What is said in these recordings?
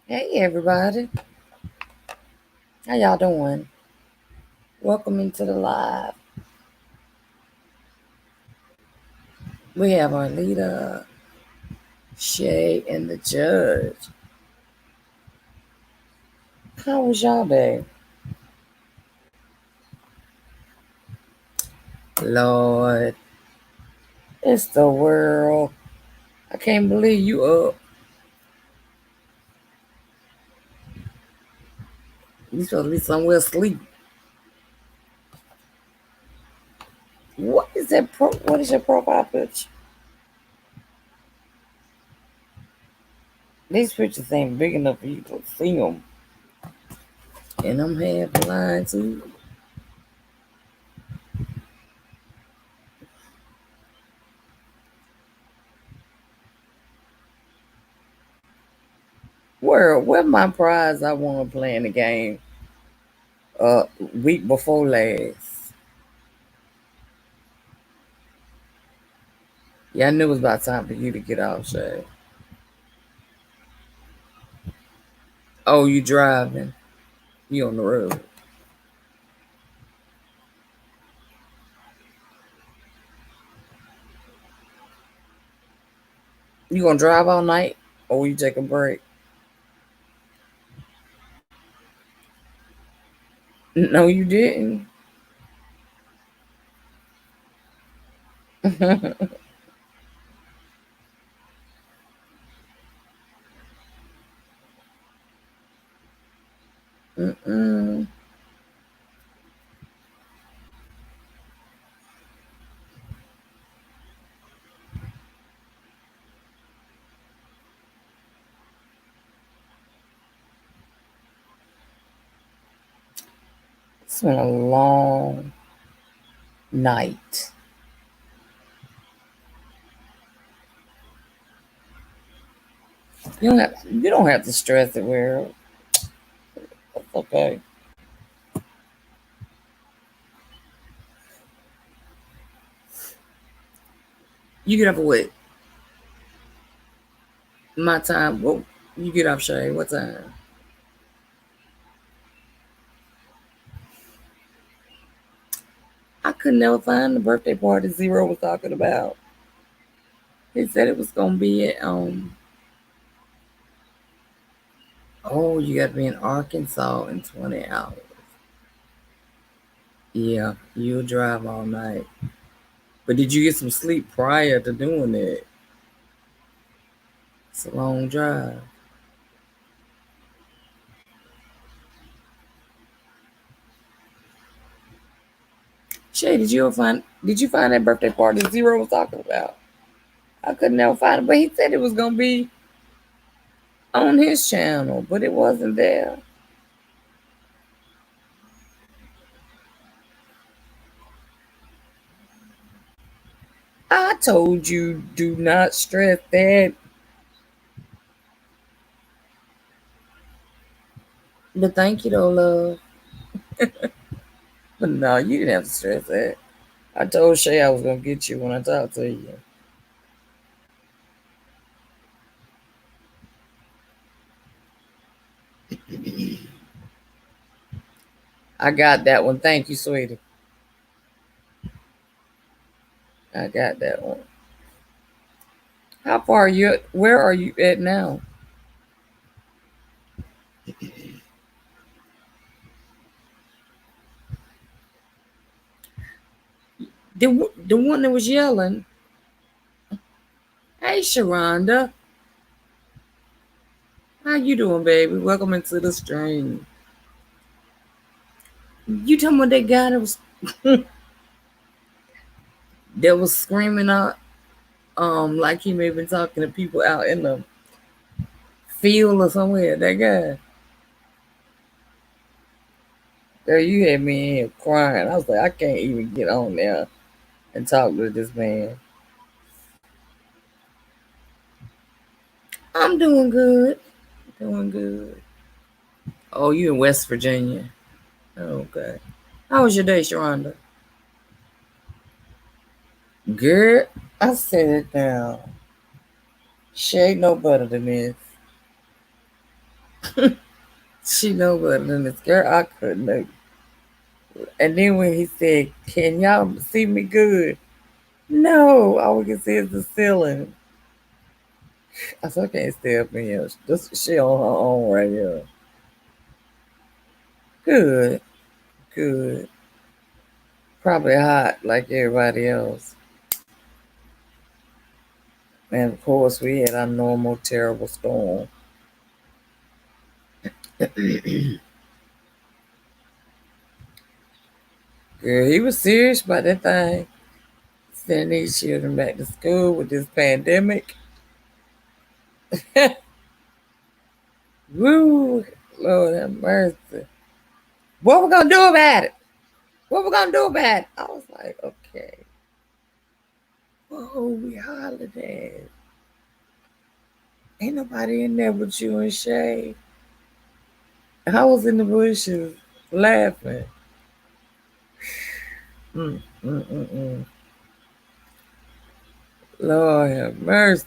Hey everybody, how y'all doing? Welcome into the live. We have our leader, Shay, and the judge. How was y'all day? Lord, it's the world. I can't believe you up. You supposed to be somewhere asleep. What is that? What is your profile picture? These pictures ain't big enough for you to see them. And I'm half blind too. Where my prize I won playing the game week before last. Yeah, I knew it was about time for you to get off, Shay. Oh, you driving? You on the road? You gonna drive all night, or will you take a break? No, you didn't. Mm-mm. It's been a long night. You don't have to stress it, where it's okay. You get up at what? My time. What you get up, Shay? What time? I could never find the birthday party Zero was talking about. He said it was gonna be at oh, you gotta be in Arkansas in 20 hours. Yeah, you'll drive all night. But did you get some sleep prior to doing it? It's a long drive. Shay, did you find that birthday party Zero was talking about? I could never find it, but he said it was gonna be on his channel, but it wasn't there. I told you do not stress that. But thank you though, love. But no, you didn't have to stress that. I told Shay I was gonna get you when I talked to you. I got that one. Thank you, sweetie. I got that one. How far are you? Where are you at now? The one that was yelling. Hey, Sharonda. How you doing, baby? Welcome into the stream. You talking about that guy that was screaming out, like he may have been talking to people out in the field or somewhere. That guy. Girl, you had me in here crying. I was like, I can't even get on there and talk to this man. I'm doing good. Doing good. Oh, you in West Virginia. Okay. How was your day, Sharonda? Girl, I said it down. She ain't no better than this. She know better than this girl. I couldn't. And then when he said, "Can y'all see me good?" No, all we can see is the ceiling. I said, I can't stay up in here. This she on her own right here. Good, good. Probably hot like everybody else. And of course, we had our normal terrible storm. Girl, he was serious about that thing. Sending these children back to school with this pandemic. Woo! Lord have mercy. What we gonna do about it? What we gonna do about it? I was like, okay. Oh, we holiday. Ain't nobody in there but you and Shay. I was in the bushes laughing. Mm, mm, mm, mm. Lord have mercy.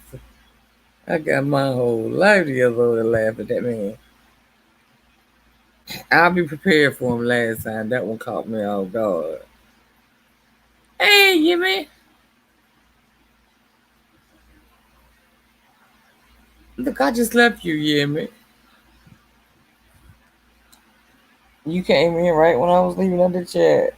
I got my whole life together laughing at that man. I'll be prepared for him last time. That one caught me off guard. Hey, Yimmy. Look, I just left you, Yimmy. You came in right when I was leaving under chat.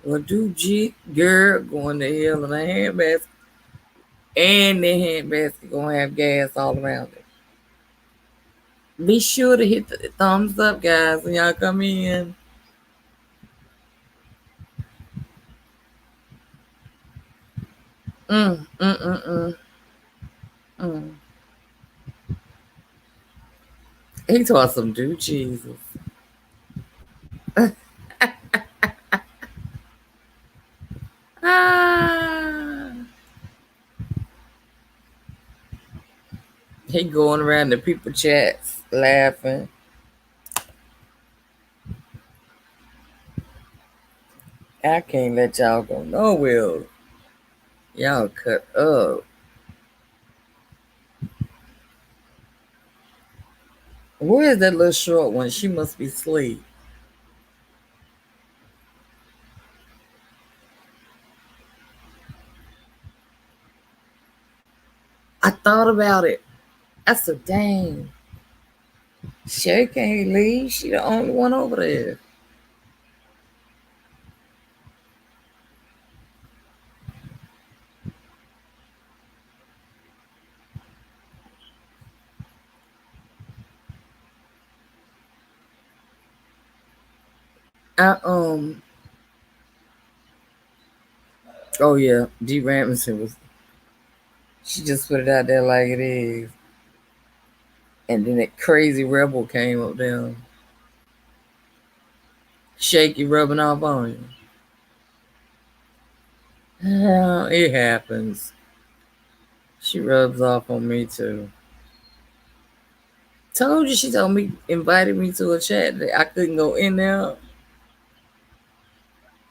Well, do G girl going to hell in a handbasket, and the handbasket gonna have gas all around it. Be sure to hit the thumbs up, guys, when y'all come in. Mm, mm, mm, mm, mm. He taught some do Jesus. Ah, he going around the people chats laughing. I can't let y'all go nowhere. Y'all cut up. Where is that little short one? She must be asleep. I thought about it. I said, dang, Shay can't leave. She the only one over there. I oh yeah, D Ramson was she just put it out there like it is. And then that crazy rebel came up there. Shaky rubbing off on you. It happens. She rubs off on me too. Told you she told me invited me to a chat that I couldn't go in there.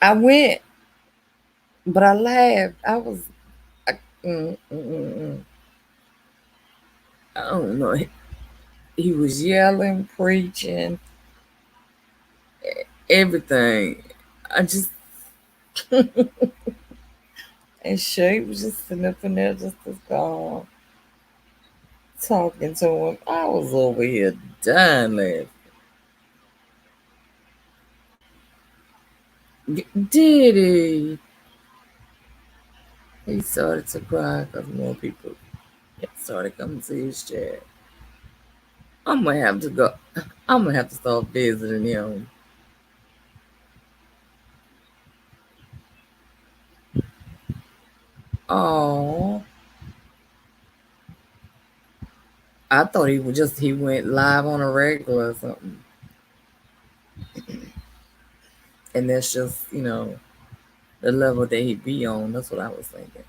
I went, but I laughed. I was I, mm, mm, mm, mm. I don't know. He was yelling, preaching, everything. I just and Shay was just sitting up in there just as calm, talking to him. I was over here dying laughing. Did he? He started to cry because more people started coming to his chat. I'm gonna have to go. I'm gonna have to start visiting him. Oh, I thought he went live on a regular or something, and that's just the level that he be on. That's what I was thinking.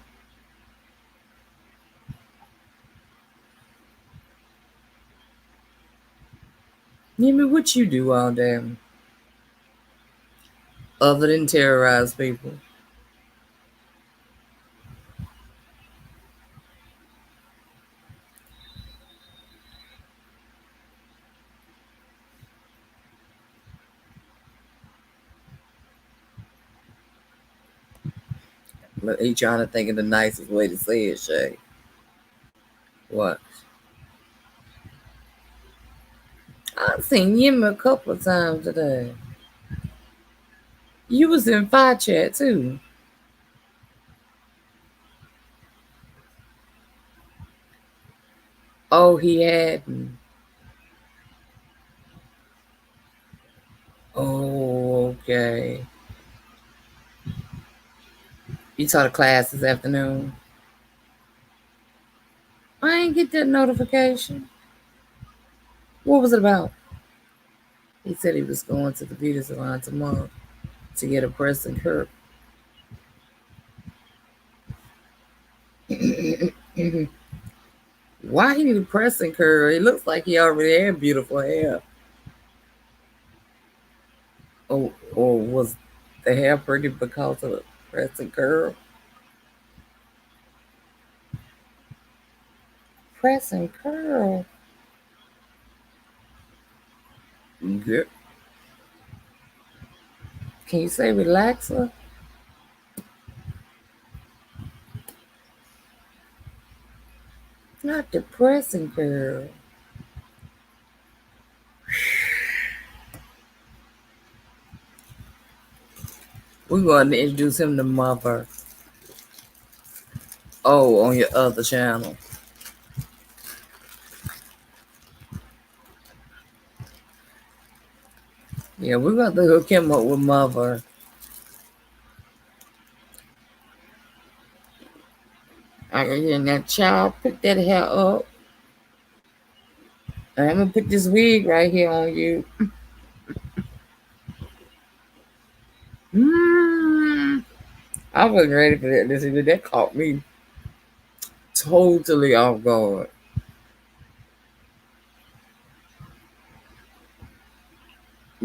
Yimi, what you do all day? other than terrorize people. But he trying to think of the nicest way to say it, Shay. What? I've seen Yim a couple of times today. You was in Fire Chat too. Oh, he hadn't. Oh, okay. You taught a class this afternoon. I ain't get that notification. What was it about? He said he was going to the beauty salon tomorrow to get a press and curl. Why he need a press and curl? It looks like he already had beautiful hair. Or was the hair pretty because of the press and curl? Press and curl. Good. Can you say relaxer? Not the press and curl. We're going to introduce him to Mother. Oh, on your other channel. Yeah, we're going to hook him up with Mother. I can hear that child pick that hair up. And I'm going to put this wig right here on you. I wasn't ready for that. That caught me totally off guard.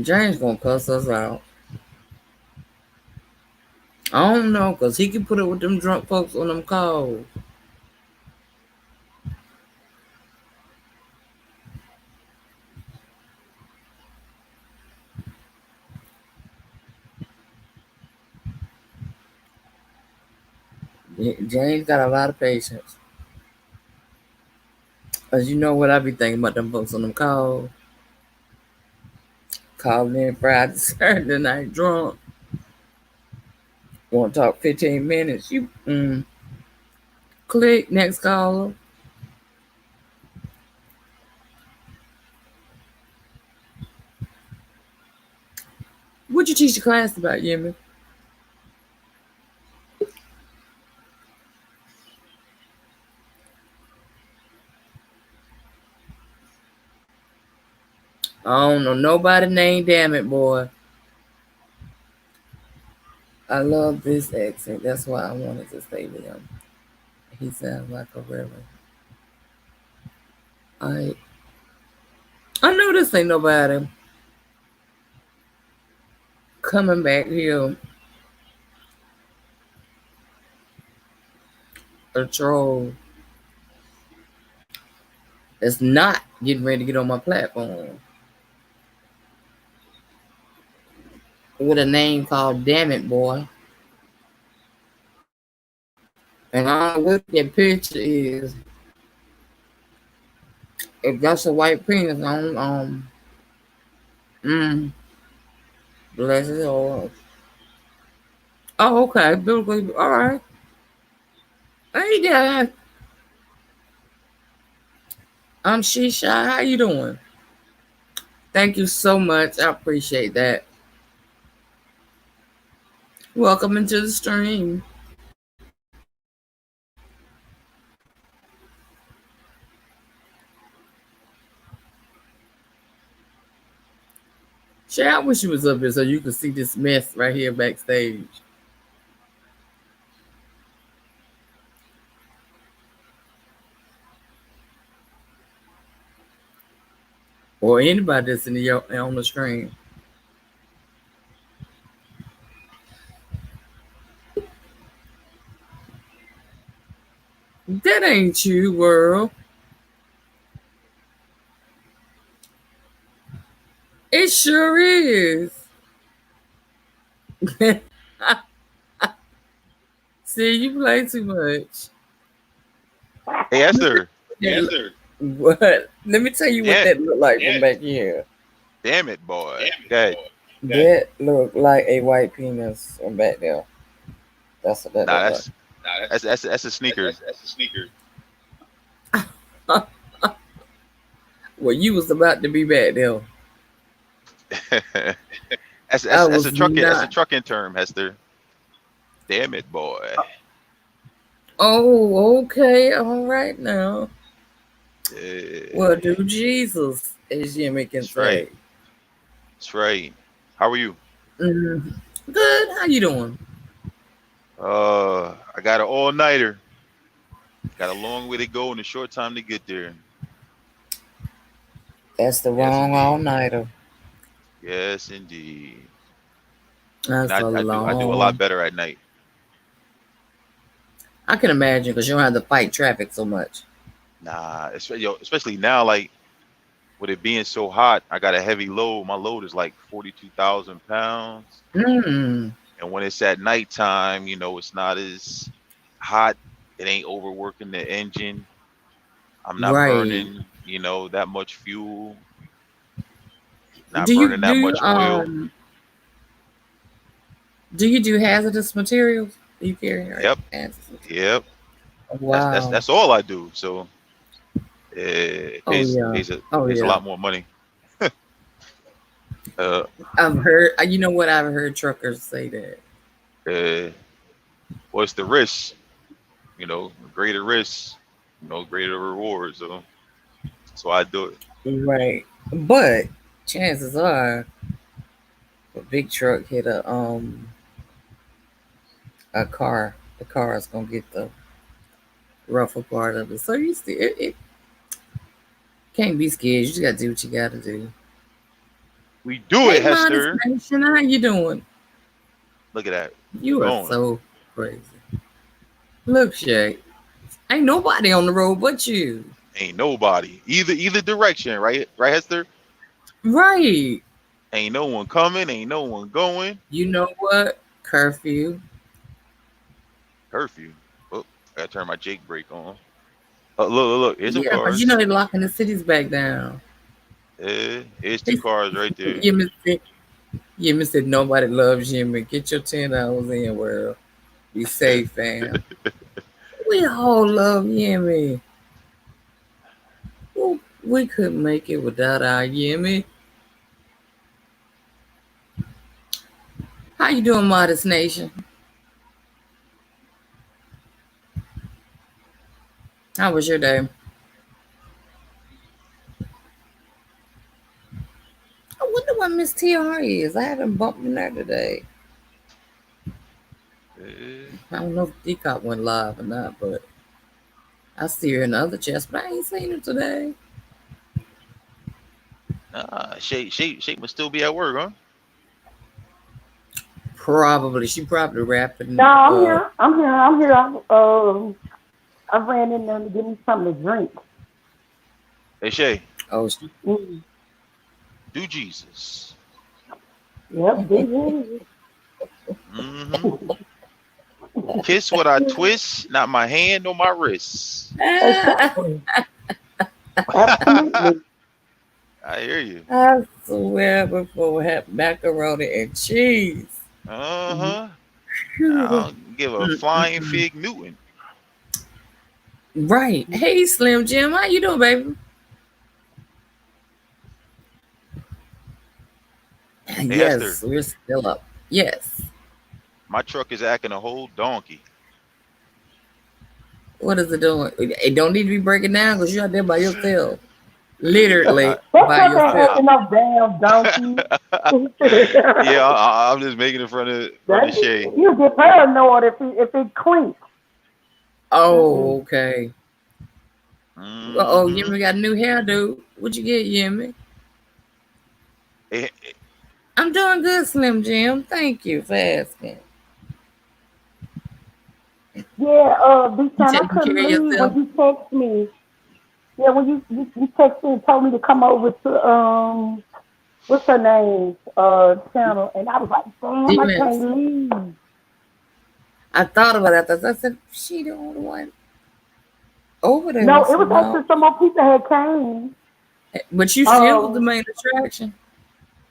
James gonna cuss us out. I don't know, cause he can put it with them drunk folks on them calls. James got a lot of patience. Cause you know what I be thinking about them folks on them calls. Calling in Friday, Saturday night drunk. Want to talk 15 minutes? You click next caller. What'd you teach the class about, Yemi? I don't know nobody named Damn It Boy. I love this accent. That's why I wanted to stay with him. He sounds like a reverend. I know this ain't nobody coming back here a troll that's not getting ready to get on my platform with a name called Damn It Boy. And I don't know what that picture is. If that's a white penis on mm, bless his heart. Oh, okay. Biblically, all right. Hey, Dad. I'm Shisha. How you doing? Thank you so much. I appreciate that. Welcome into the stream. Shay, I wish you was up here so you could see this mess right here backstage. Or anybody that's on the screen. That ain't you, world. It sure is. See, you play too much. Hey Esther, Yes, what? Let me tell you what damn, that looked like from back here. damn it, boy. Good. That looked like a white penis from back there. That's what that Nah, looked like. that's a sneaker. Well, you was about to be back there. I That's was a trucking not. term, Hester. Damn it, boy. Oh, okay. All right now. Well, Yeah, do Jesus, as Jimmy can that's right. say. That's right. How are you? Mhm. Good. How you doing? I got an all nighter. Got a long way to go and a short time to get there. That's the Yes, wrong all indeed. nighter. Yes, indeed. And That's a I do a lot long. better at night. I can imagine because you don't have to fight traffic so much. Nah, especially now, like with it being so hot, I got a heavy load. My load is like 42,000 pounds. Mm, And when it's at nighttime, it's not as hot. It ain't overworking the engine. I'm not right. burning, that much fuel, not Do you burning do that you much oil. do you do hazardous materials? Do you carry right? Yep, Hazardous materials? yep. Wow. That's all I do. So it Oh yeah. Oh pays a yeah. lot more money. Uh, I've heard. You know what? I've heard truckers say that. uh, what's the risk? Greater risk, greater reward. So I do it. Right. But chances are, a big truck hit a car. The car is gonna get the rougher part of it. So you still it can't be scared. You just gotta do what you gotta do. We do Hey, it, Modest Hester. Nation, how you doing? Look at that. We You are going. so crazy. Look, Shay, ain't nobody on the road but you. Ain't nobody. Either direction, right? Right, Hester? Right. Ain't no one coming, ain't no one going. You know what? Curfew. Curfew. Oh, I gotta turn my Jake brake on. Look, here's some Yeah, because you know cars. they locking the cities back down. Here's two They, cars right there. Yimmy said nobody loves Yimmy. Get your $10 in, world. Be safe, fam. We all love Yimmy. We couldn't make it without our Yimmy. How you doing, Modest Nation? How was your day? I wonder what Miss TR is. I haven't bumped in there today. Uh, I don't know if Decop went live or not, but I see her in the other chest, but I ain't seen her today. nah, Shape must still be at work, huh? Probably. She probably rapping. No, I'm here. I'm here. I'm here. I ran in there to give me something to drink. Hey Shay, Oh, Mm. do Jesus. Yep, this is. Mm-hmm. Kiss what I twist, not my hand or my wrist. Exactly. Absolutely. I hear you. I swear before we had macaroni and cheese. Mhm. Uh-huh. Phew. I'll give a flying Mm-mm-mm. fig Newton. Right. Hey, Slim Jim, how you doing, baby? Hey Yes, Hester, we're still up. Yes. my truck is acting a whole donkey. What is it doing? It don't need to be breaking down because you're out there by yourself. Literally I, That by truck ain't I, yourself. acting no damn donkey. yeah, that I'm just making it front of Shay. you get paranoid if it clinks. Oh, Mm-mm. okay. Oh, Mm-hmm. Yimmy got a new hairdo. What'd you get, Yimmy? Hey, I'm doing good, Slim Jim. Thank you for asking. This You time I taking couldn't care of leave yourself? when you text me. Yeah, when you text me and told me to come over to what's her name channel, and I was like, damn, I Demons. can't leave. I thought about that. I said, she the only one over there. I No, it said, was no. actually some more people had came. But you still was the Um, main attraction.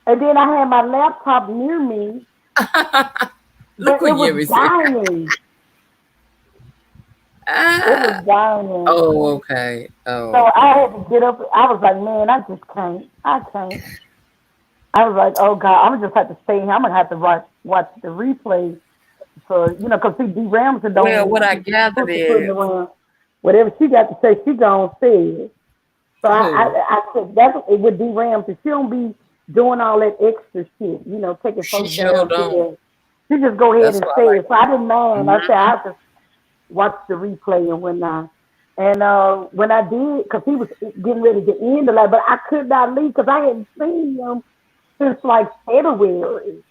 and then I had my laptop near me, Look but what it was Yemi said. dying. It was Ah. dying. Oh, okay. Oh, So I okay. had to get up. I was like, man, I just can't. I can't. I was like, oh God, I'm gonna just have to stay here. I'm gonna have to watch the replay for because see, D Ramsey Well, what don't I be gathered putting is around whatever she got to say. She gonna say it. So who I said that's with D Ramsey. She don't be doing all that extra shit. Taking she folks showed down to on. there. She just go ahead That's and why I say like. it. So I didn't mind. I said I Mhm. have to watch the replay and whatnot. And when I did, because he was getting ready to end the live, but I could not leave because I hadn't seen him since like February.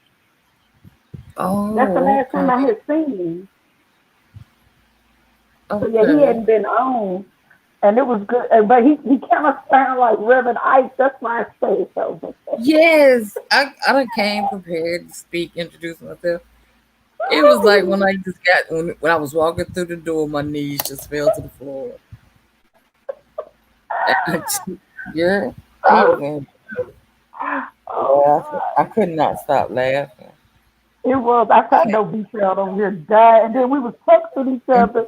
That's the Oh, last time I okay. had seen him. So yeah, he Okay. hadn't been on, and it was good. But he kind of sounded like Reverend Ike. That's why I say so. Yes, I done came prepared to speak, introduce myself. It was like when I just got when I was walking through the door, my knees just fell to the floor. Yeah, I was in Oh laughing. God. I could not stop laughing. It was. I thought no beach out over here died, and then we was texting each other.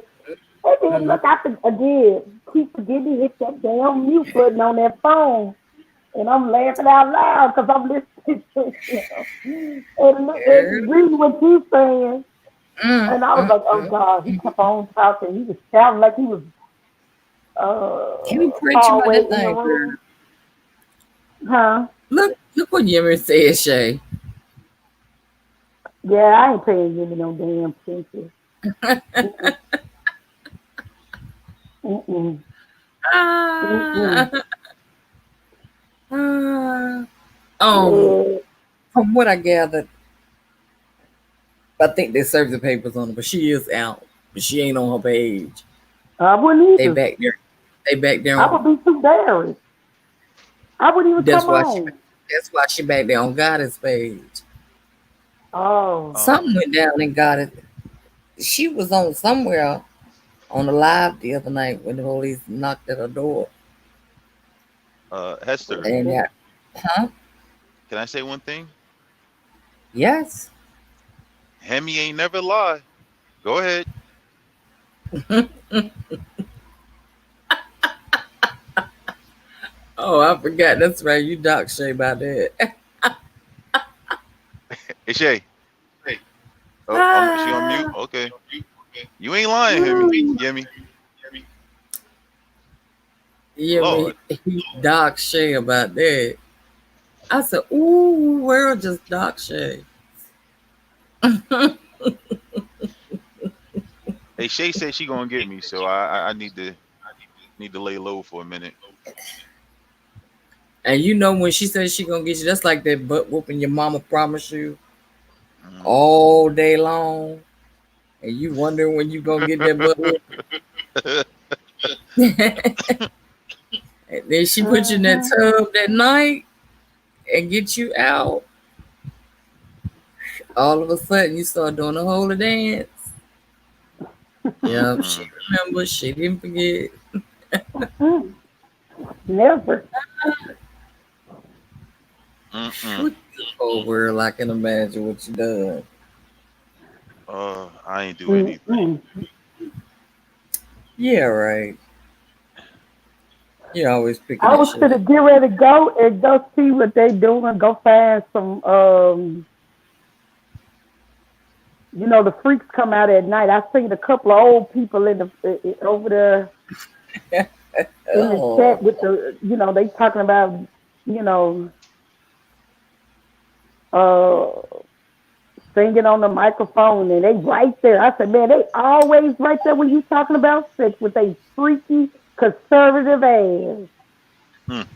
And then Mhm. look, again, keep forgetting to hit that damn mute button on that phone. And I'm laughing out loud because I'm listening to him and reading what he's saying. Mm, And I was mm, like, oh mm. God, he kept on talking. He was shouting like he was He be preaching far about away that in the thing, girl. room. Huh? Look what Yemi said, Shay. Yeah, I ain't paying you no damn attention. Mm-mm, mm-mm, mm-mm. Ah, ah. Yeah, From what I gathered, I think they served the papers on her, but she is out. But she ain't on her page. I wouldn't They either. back there. They back there I on. would be too embarrassed. I wouldn't even That's come why she. on. That's why she back there on Goddess page. Oh, Something Um, went down in Goddess. She was on somewhere on the live the other night when the police knocked at her door. Hester, And that, huh? can I say one thing? Yes. Hemi ain't never lie. Go ahead. Oh, I forgot. That's right. You doc Shay about that. Hey Shay. Oh, she on mute. Ah, Okay. You ain't lying, Hemi. ooh. Yemi. Yeah, me. Lord. He doc Shay about that. I said, ooh, world just doc Shay. Hey, Shay said she gonna get me, so I need to lay low for a minute. And you know when she says she gonna get you, that's like that butt whooping your mama promised you Mhm. all day long. And you wondering when you gonna get that butt whooping. And then she put you in that mm-hmm. tub that night and get you out. All of a sudden you start doing the holy dance. Yep, she Mm-mm. remembers, she didn't forget. Never. Mm-mm. What the whole world I can imagine what you done. I ain't do anything. Mm-mm. Yeah, right. You always picking I that was shit gonna up. get ready to go and go see what they doing. Go find some. The freaks come out at night. I seen a couple of old people in the over there in the Oh, chat with they talking about you know uh singing on the microphone and they right there. I said, man, they always right there when you talking about sex with they freaky conservative ass. Mm.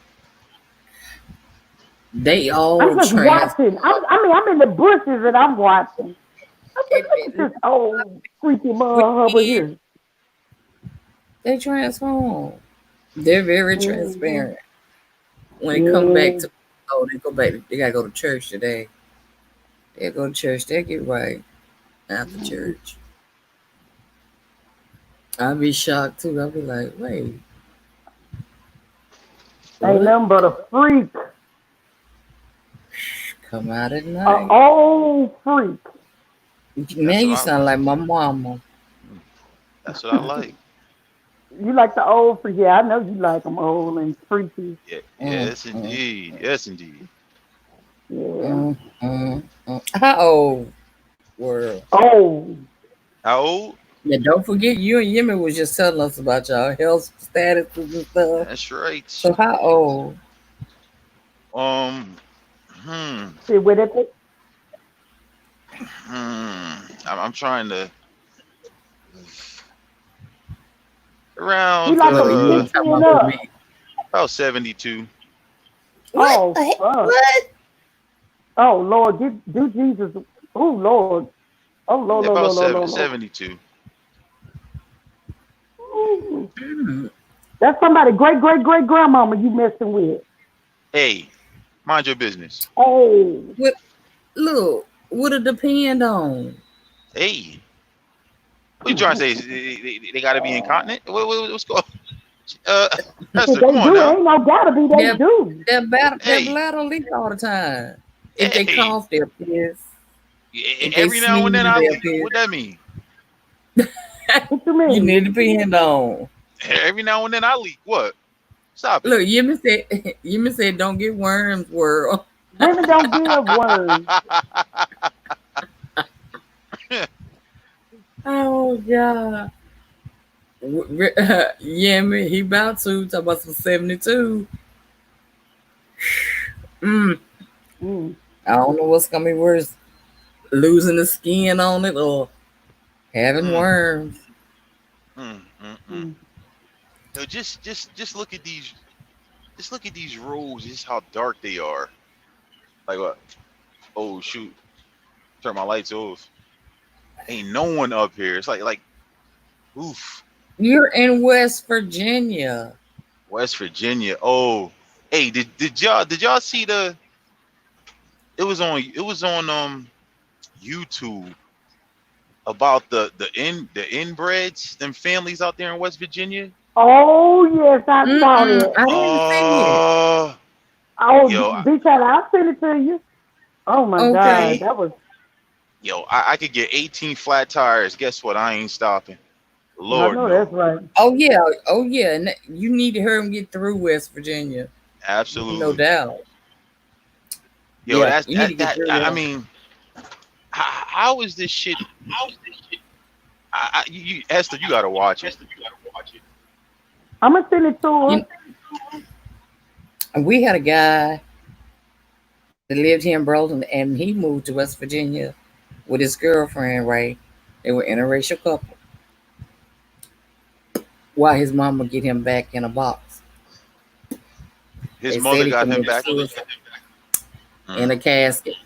they I'm all just trans. watching. I'm in the bushes and I'm watching. It, This old creepy we mother hubba did. here. They transform. They're very Mm-hmm. transparent. When they come back Yeah. to, oh, they go back. They gotta go to church today. They go to church. They get right after Mm-hmm. church. I'd be shocked too. I'd be like, wait, Ain't what? nothing but a freak. Come out at A night. old freak. Now That's what you I. sound like my mama. mm, That's what I like. You like the old freak? Yeah, I know you like them old and freaky. Yeah. Mm, Yes, mm, indeed. Yes, indeed. Yeah. mm. How old world? Oh. How old? Yeah, don't forget you and Yemi was just telling us about y'all health statuses and stuff. That's right. So how old? Um. Hmm. See where that I'm trying to he around like Look, them you ain't 60 talking and about me. up. about 72. What Oh the heck? fuck. What? Oh Lord, do Jesus. Oh Lord. Oh Lord, Yeah, Lord, about Lord, Lord, Lord, Lord. 72. Ooh. Mm, That's somebody great grandmama you messing with. Hey, mind your business. Hey. what? Look, what it depend on? Hey, what you trying to say? They got to be incontinent? What's going? Uh, They Esther, come on do. now. Ain't no gotta be. They Their do. their Hey, bladder leak all the time. If they hey. cough, they'll piss. If they Every now and then sneeze, I they'll leak. piss. What that mean? What you You mean? need to depend on. Every now and then I leak. What? Stop it. Look, Yemi said, don't get worms, world. Women don't give words. Oh God. Yemi, he about to talk about some 72. Mm, Mm, I don't know what's gonna be worse, losing the skin on it or having mm, worms. mm. mm. Yo, just look at these. Just look at these roads. Just how dark they are. Like what? Oh shoot! Turn my lights off. Ain't no one up here. It's like oof. You're in West Virginia. West Virginia. Oh, hey, did y'all see the? It was on YouTube about the inbreds, them families out there in West Virginia. Oh yes, I saw Mm-mm, that. I didn't see it. Oh, Oh, yo, bitch, I'll send it to you. Oh my God, Okay. that was. I could get 18 flat tires. Guess what? I ain't stopping. I Lord know that's no. right. Oh yeah. And you need to hear him get through West Virginia, no Absolutely. doubt. Yo, Yeah, that's you need to that get that through I there. mean, how is this shit? Esther, you gotta watch it. I'm gonna send it to her. You, we had a guy that lived here in Brooklyn, and he moved to West Virginia with his girlfriend. Right, they were interracial couple. While his mama get him back in a box, His they said mother he got him committed back. suicide in Mm, a casket.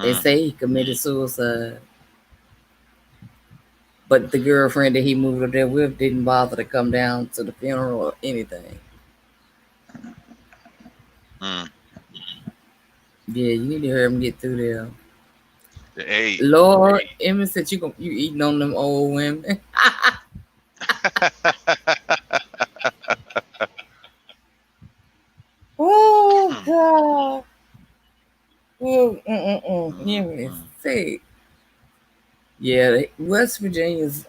They mm, say he committed suicide, but the girlfriend that he moved up there with didn't bother to come down to the funeral or anything. mm. Yeah, you need to hear him get through there. Hey. Lord, Emma said you eating on them old women. Oh Mm, God. Oh, mm, Emma is mm. sick. Yeah, West Virginia's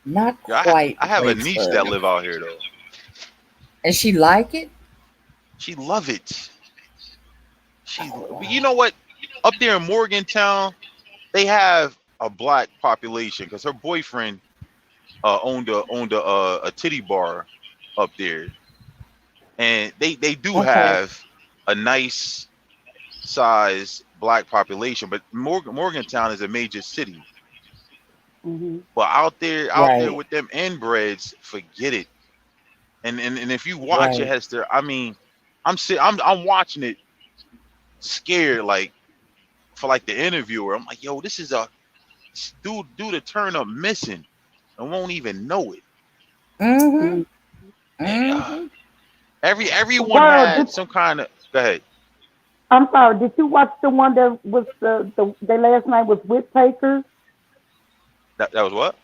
not Yeah, I quite I the have a place niece for that her. live out here though. And she like it? She love it. Oh You wow. know what? Up there in Morgantown, they have a black population because her boyfriend owned a titty bar up there, and they do Okay. have a nice size black population. But Morgantown is a major city. Hmm. But out there Right. with them inbreds, forget it. And if you watch it, Right. Hester, I mean, I'm watching it scared like. for like the interviewer. I'm like, yo, this is a dude to turn up missing and won't even know it. Mm-hmm. And, Mm-hmm. everyone Well, had some kind of. Go ahead. I'm sorry. Did you watch the one that was their last name was Whittaker? That was what?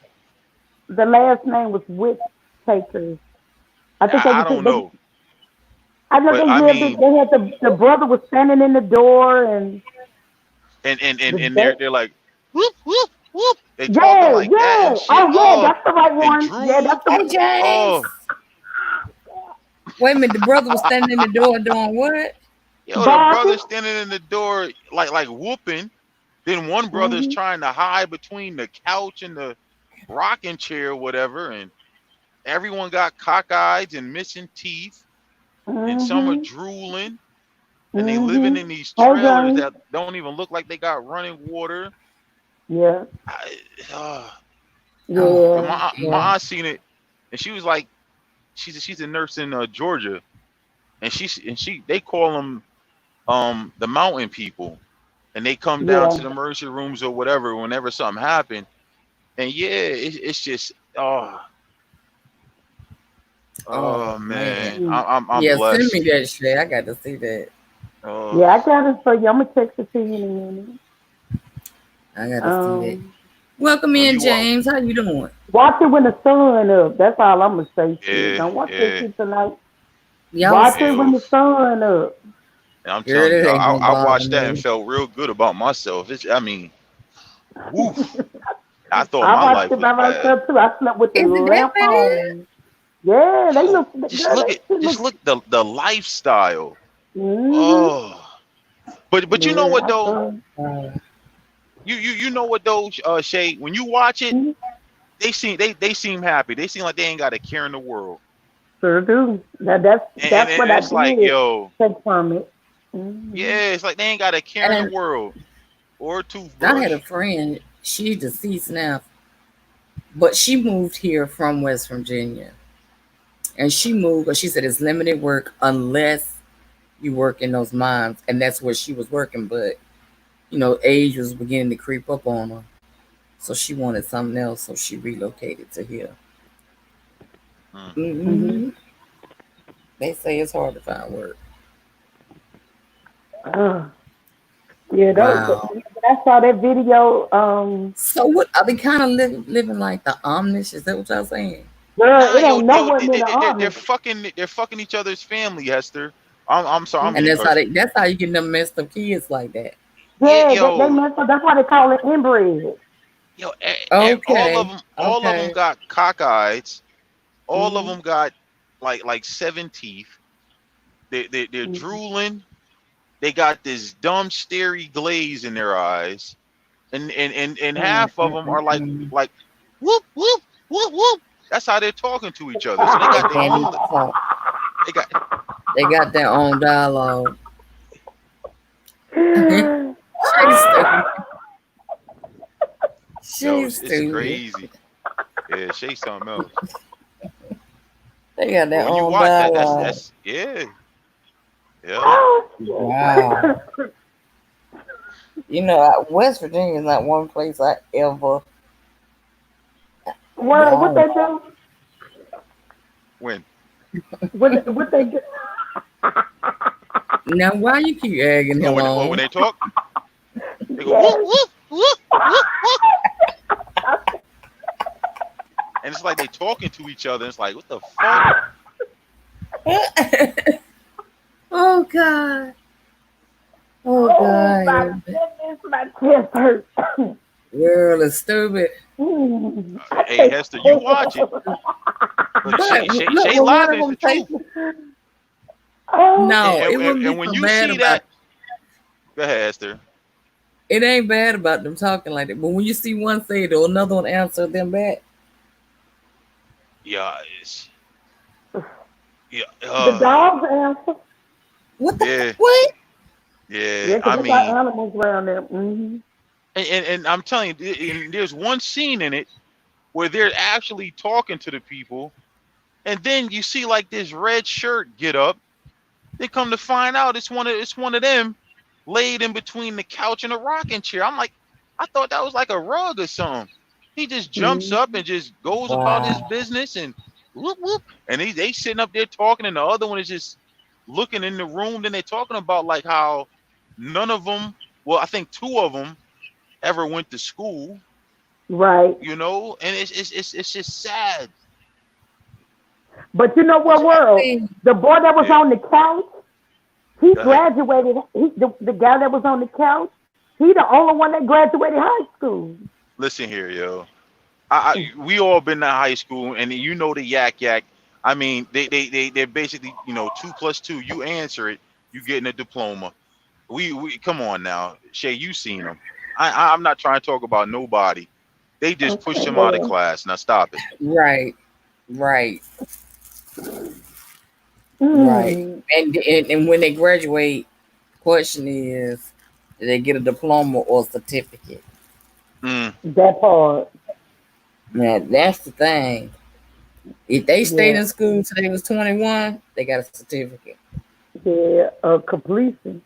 The last name was Whittaker. I think they I was. don't know, I know but I mean, they had the brother was standing in the door and the and date. they're like, whoop whoop whoop. They talking Yeah, like that yeah. and shit. Oh yeah, Oh, that's the right and one. Yeah, drool. that's the Hey, one. James. Oh, Wait a minute. The brother was standing in the door doing what? yo, the Barking. brother standing in the door like whooping. Then one brother's Mhm. trying to hide between the couch and the rocking chair or whatever, and everyone got cockeyed and missing teeth, and some are Mhm. drooling, and they living Mhm. in these Hey trailers James. that don't even look like they got running water. Yeah. I, uh, Oh, and Yeah. my Yeah. aunt seen it, and she was like, she's a nurse in Georgia, and they call them the mountain people, and they come down Yeah. to the emergency rooms or whatever whenever something happened, and yeah, it's just oh oh man, man. Mm. I'm Yeah, send me blessed. that shit. I got to see that. Oh, Yeah, I got it for you. I'm gonna text it to you in a minute. I got to see that. Um, Welcome when in, you walk, James. How you doing? watch it when the sun up. That's all I'm gonna say. Shit, yeah, don't watch that yeah, shit tonight. Y'all, Watch hey, it when the sun up. and I'm girl, telling you, that ain't gonna I bother watched that and me. felt real good about myself. I mean, woof. I thought I my watched life it was by bad. myself too. I slept with the Is it that lamp bad? on. Yeah, they Yo, look girl. That shit just look. look the lifestyle. Mhm. Oh, but you know Yeah, what I though? saw. Uh, You know what though, Shay? When you watch it, Mhm. they seem happy. They seem like they ain't got a care in the world. Sure do. Now that's And what I it's like, did yo, take from it. Mhm. yeah, it's like they ain't got a care in the and world or a I had toothbrush. a friend. She's deceased now, but she moved here from West Virginia, and she moved. But she said it's limited work unless you work in those mines, and that's where she was working. But age was beginning to creep up on her, so she wanted something else. So she relocated to here. Mm. Mhm. Hmm. They say it's hard to find work. Uh, yeah, Wow. when I saw that video, So what are they kind of living like the Amish? Is that what y'all saying? girl, Nah, it yo, ain't yo, nowhere near the army. they're fucking each other's family, Hester. I'm sorry, I'm And being Mhm. cursed. that's how you get them messed up kids like that. Yeah, Yeah, they yo, messed up. That's why they call it inbred. Okay. all of them Okay. got cockeyed. All of Mm-hmm. them got like seven teeth. They're Mm-hmm. drooling. They got this dumb, starey glaze in their eyes, and Mm, half of mm, them mm, are like mm. whoop whoop whoop whoop. That's how they're talking to each other. So they They got their can't own. even talk. They got They got their own dialogue. She's stupid. yo, She's it's stupid. crazy. Yeah, say something else. They got But their when you own watch that, dialogue. that's yeah, yeah. Oh Wow. shit. West Virginia is not one place I ever. What Wow. they do? When What they do? Now, why you keep egging him when on? they talk, they go whoop Yes. whoop whoop whoop whoop, and it's like they talking to each other. It's like what the fuck? Oh God. Oh Oh my God. goodness, my chest hurts. Girl is stupid. I Hey can't Hester, you watch it. tell. Look, But look, Shay when one laughing. of It's the them take truth. Oh, no, it wouldn't be And when so you bad see about that, go ahead, Hester. it. Ain't bad about them talking like that. But when you see one say it or another one answer them back, Yeah, it's yeah, the dogs answer. what the yeah, what? yeah. Yeah, 'cause I they got mean, animals around there. Mm-hmm. and I'm telling you, and there's one scene in it where they're actually talking to the people, and then you see like this red shirt get up. They come to find out it's one of them, laid in between the couch and the rocking chair. I'm like, I thought that was like a rug or something. He just jumps up and just goes about his Wow. business and whoop whoop. And they sitting up there talking, and the other one is just looking in the room. Then they're talking about like how none of them, well, I think two of them ever went to school, Right. you know, and it's just sad. But you know what, I world? mean, The boy that was Yeah, on the couch, he go ahead. graduated. The guy that was on the couch, he the only one that graduated high school. Listen here, yo. We all been to high school, and you know the yak yak. I mean, they're basically, you know, 2 + 2. You answer it, you getting a diploma. We come on now, Shay. You seen them. I'm not trying to talk about nobody. They just pushed Okay, him out of well. class. Now stop it. right, right, right. Mm, And when they graduate, question is, do they get a diploma or a certificate? Mm, that part. Now that's the thing. If they stayed Yeah. in school till they was 21, they got a certificate. Yeah. Completion.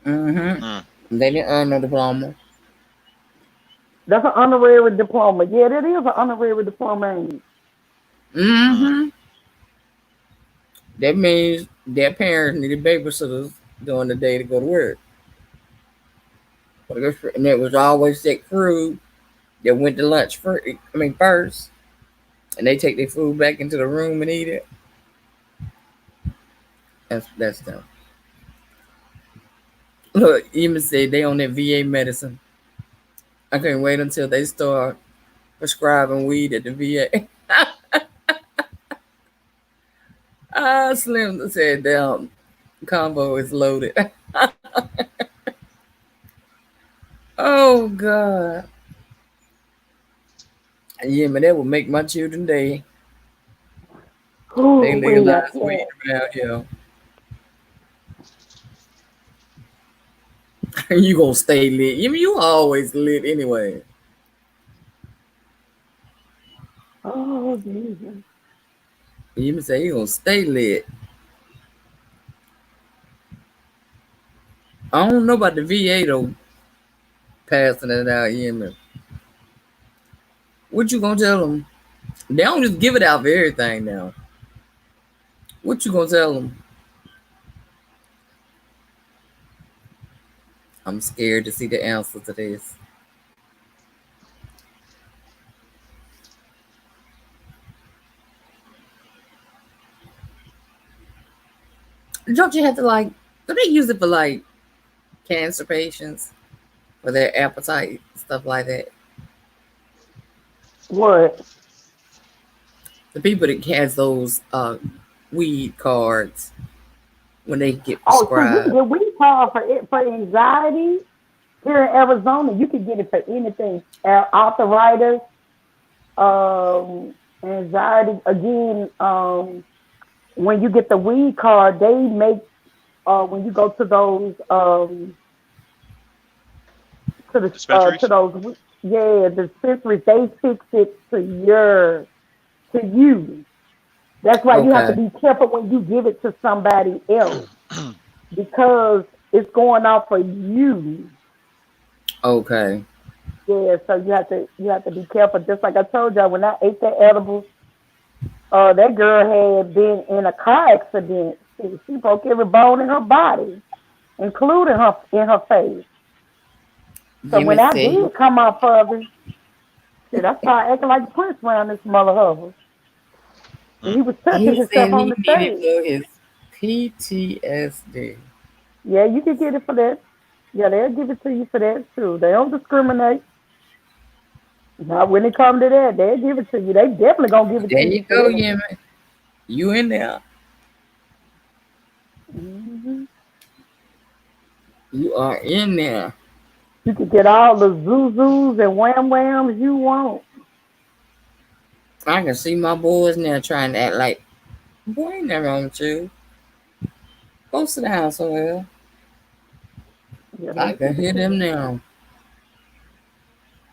Mm-hmm. mm. They didn't earn no diploma. That's an honorary diploma. Yeah, that is an honorary diploma. Ain't it? Mm. Mm-hmm. That means their parents needed babysitters during the day to go to work. And it was always that crew that went to lunch first, and they take their food back into the room and eat it. That's them. Look, even said they on that VA medicine. I can't wait until they start prescribing weed at the VA. Slim said the combo is loaded. Oh God. Yeah, man, that would make my children day. They Ooh, wait, I legalize weed can't. around here. You gonna stay lit. You always lit anyway. Oh, Jesus. You say you gonna stay lit. I don't know about the VA though, passing it out, man. What you gonna tell them? They don't just give it out for everything now. What you gonna tell them? I'm scared to see the answer to this. Don't you have to like? Do they use it for like cancer patients for their appetite stuff like that? What? The people that has those weed cards when they get Oh, so you can prescribed. get weed card for it for anxiety here in Arizona. You can get it for anything. Arthritis, anxiety. Again, when you get the weed card, they make when you go to those to Dispensaries. those yeah dispensaries, they fix it to you. That's why you have to Okay, be careful when you give it to somebody else because it's going off for you. okay. Yeah, so you have to be careful. Just like I told y'all, when I ate that edible, that girl had been in a car accident. She broke every bone in her body, including her in her face. So when Jimmy I said did come off of it, shit, I started acting like Prince around this mother hover. And Mm. he was touching he himself said on he the needed stage. for his PTSD. Yeah, you can get it for that. Yeah, they'll give it to you for that too. They don't discriminate. Now, when it comes to that, they'll give it to you. They definitely gonna give it There to you you for go, that. Jimmy. You in there? Hmm. You are in there. You can get all the zuzus and wham whams you want. I can see my boys now trying to act like, boy, ain't nothing wrong with you. Go sit down somewhere. Yeah, I they can give it hear to them you. now.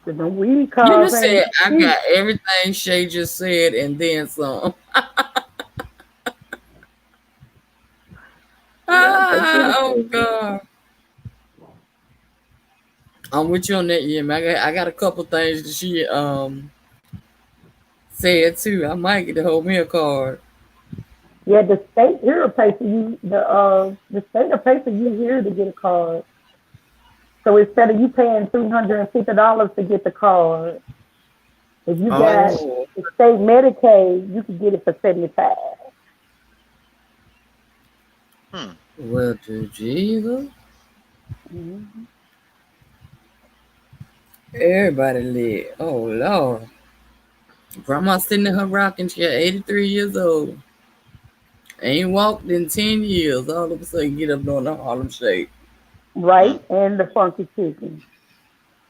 The weed Jimmy cards said, ain't I cheap. got everything Shay just said and then some. Yeah, they give it to Oh, you. God. I'm with you on that, yeah, man. I got a couple things that she said too. I might get to hold me a card. Yeah, the state here will pay for you. The state will pay for you here to get a card. So instead of you paying $350 to get the card, if you got Oh, the state Medicaid, you can get it for 75. Hmm. well, to Jesus, Mm-hmm. everybody lit. Oh Lord, Grandma sitting in her rocking chair, 83 years old, ain't walked in 10 years. All of a sudden, get up doing the Harlem Shake. Hmm. Right, and the funky chicken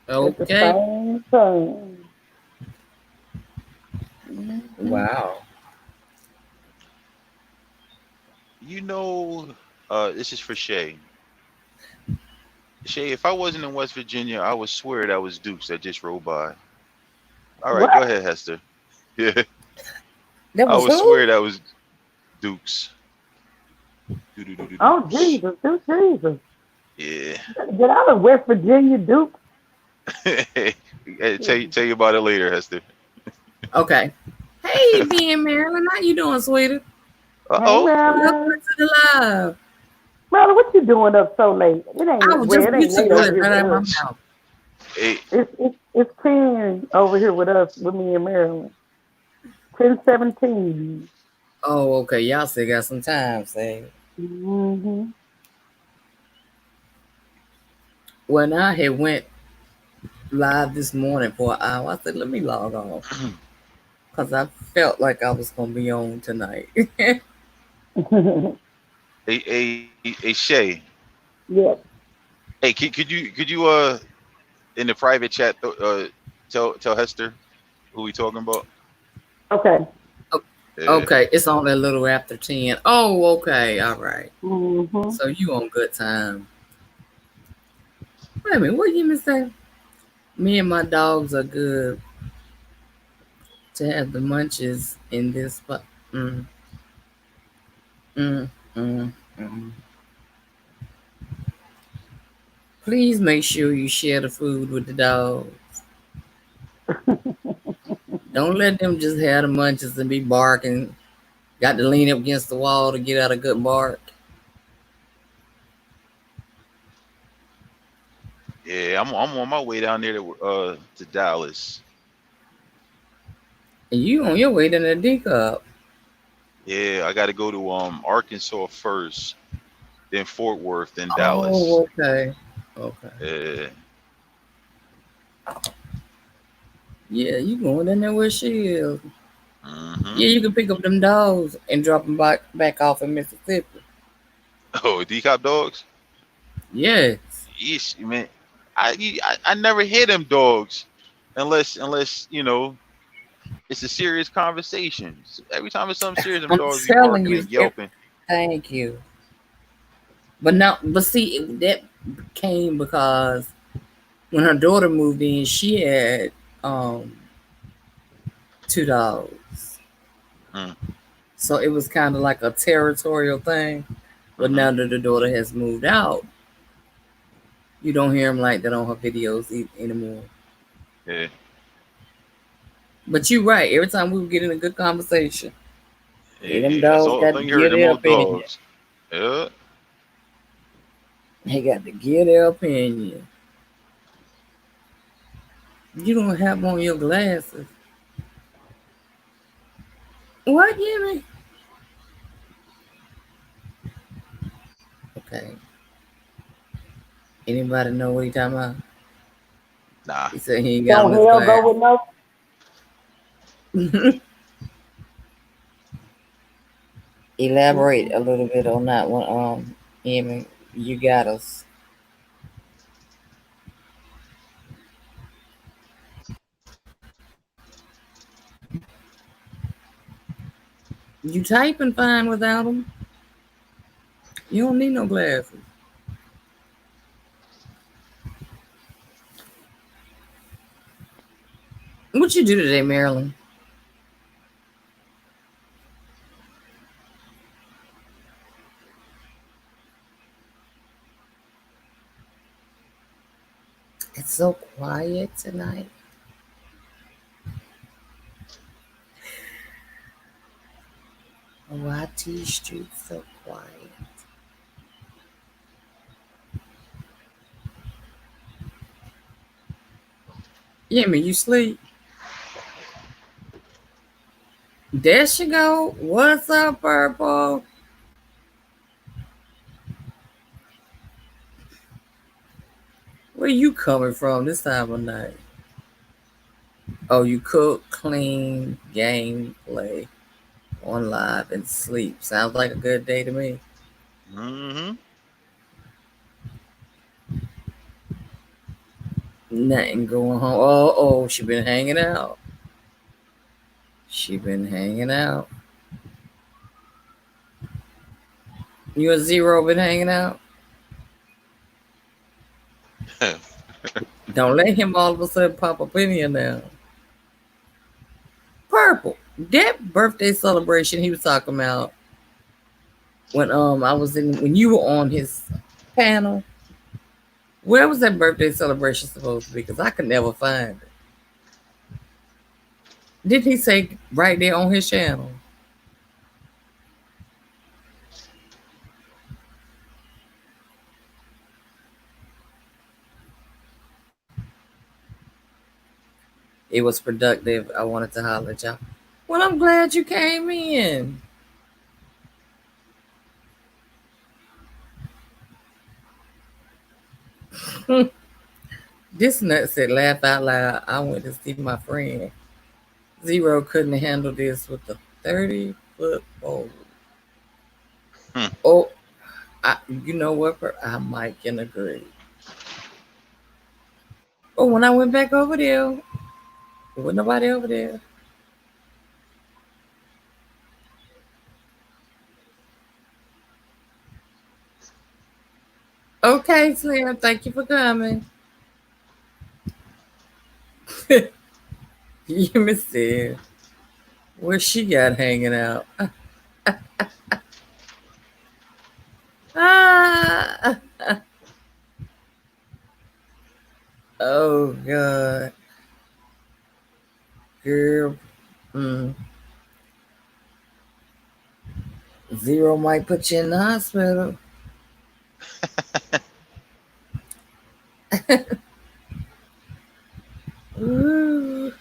at the Okay, same time. Mm-hmm. wow. You know, this is for Shay. Shay, if I wasn't in West Virginia, I would swear that was Dukes that just rolled by. All right, go What? ahead, Hester. Yeah, That I was would who? swear that was Dukes. Do do do do Oh Dukes. Jesus, do Jesus! Yeah. Get out of West Virginia, Duke. Hey, tell you about it later, Hester. Okay. Hey, being Marilyn, how you doing, sweetie? Uh Hey, oh. Welcome Marilyn. to the live. Marilyn, what you doing up so late? It I ain't was well. just It you ain't took late the over list here right with out of my us. mouth. Hey, It's 10 over here with us with me and Marilyn. 10:17. Oh, okay. Y'all still got some time, say. Mm-hmm. When I had went live this morning for an hour, I said, let me log on. Because I felt like I was going to be on tonight. hey, Shay. Yes. Hey, could you in the private chat tell Hester who we talking about? Okay. O- Yeah. okay, it's on a little after 10. Oh, okay. All right. Mm-hmm. So you on good time. Wait a minute. What you even say? Me and my dogs are good to have the munches in this spot. Mm, mm, mm, mm. Please make sure you share the food with the dog. Don't let them just have the munches and be barking. Got to lean up against the wall to get out a good bark. Yeah, I'm on my way down there to Dallas. And you on your way to the D cup. Yeah, I got to go to Arkansas first, then Fort Worth, then Dallas. Oh, okay. Okay. Yeah. Yeah, you going in there where she is. Mm-hmm. Yeah, you can pick up them dogs and drop them back off in Mississippi. Oh, decop dogs. Yes. Yes, man. I never hear them dogs unless it's a serious conversation. Every time it's something serious, them I'm dogs be telling barking you. and yelping. Thank you. But now, but see, that came because when her daughter moved in, she had um 2 dogs. Mm, So it was kind of like a territorial thing. But mm-hmm. now that the daughter has moved out, you don't hear them like that on her videos anymore. Yeah. But you're right. Every time we would get in a good conversation, hey, them Yeah. That's dogs all the got to thing you heard. get Them their old opinion. dogs. Yeah. They got to get their opinion. You don't have on your glasses. What, Jimmy? Okay. Anybody know what he talking about? Nah. He said he ain't got on Don't his hell go glasses. with no. Elaborate a little bit on that one, Jimmy. You got us. You typing fine without them. You don't need no glasses. What you do today, Marilyn? It's quiet tonight. YT Street so quiet. Yeah, me, you sleep? There she go. What's up, Purple? Where you coming from this time of night? Oh, you cook, clean, game, play, on live, and sleep. Sounds like a good day to me. Mm-hmm. Nothing going home. Oh, she been hanging out. She been hanging out. You and Zero been hanging out? Don't let him all of a sudden pop up in here now. Purple. That birthday celebration he was talking about when I was in when you were on his panel. Where was that birthday celebration supposed to be? Because I could never find it. Did he say right there on his channel? It was productive. I wanted to holler at y'all. Well, I'm glad you came in. This nut said, laugh out loud. I went to see my friend. Zero couldn't handle this with the 30-foot pole. Hmm. Oh, you know what? I might can agree. Oh, when I went back over there, there wasn't nobody over there. Okay, Slim, thank you for coming. You missed it. Where she got hanging out? Ah, oh God, girl. Mm. Zero might put you in the hospital. Ooh.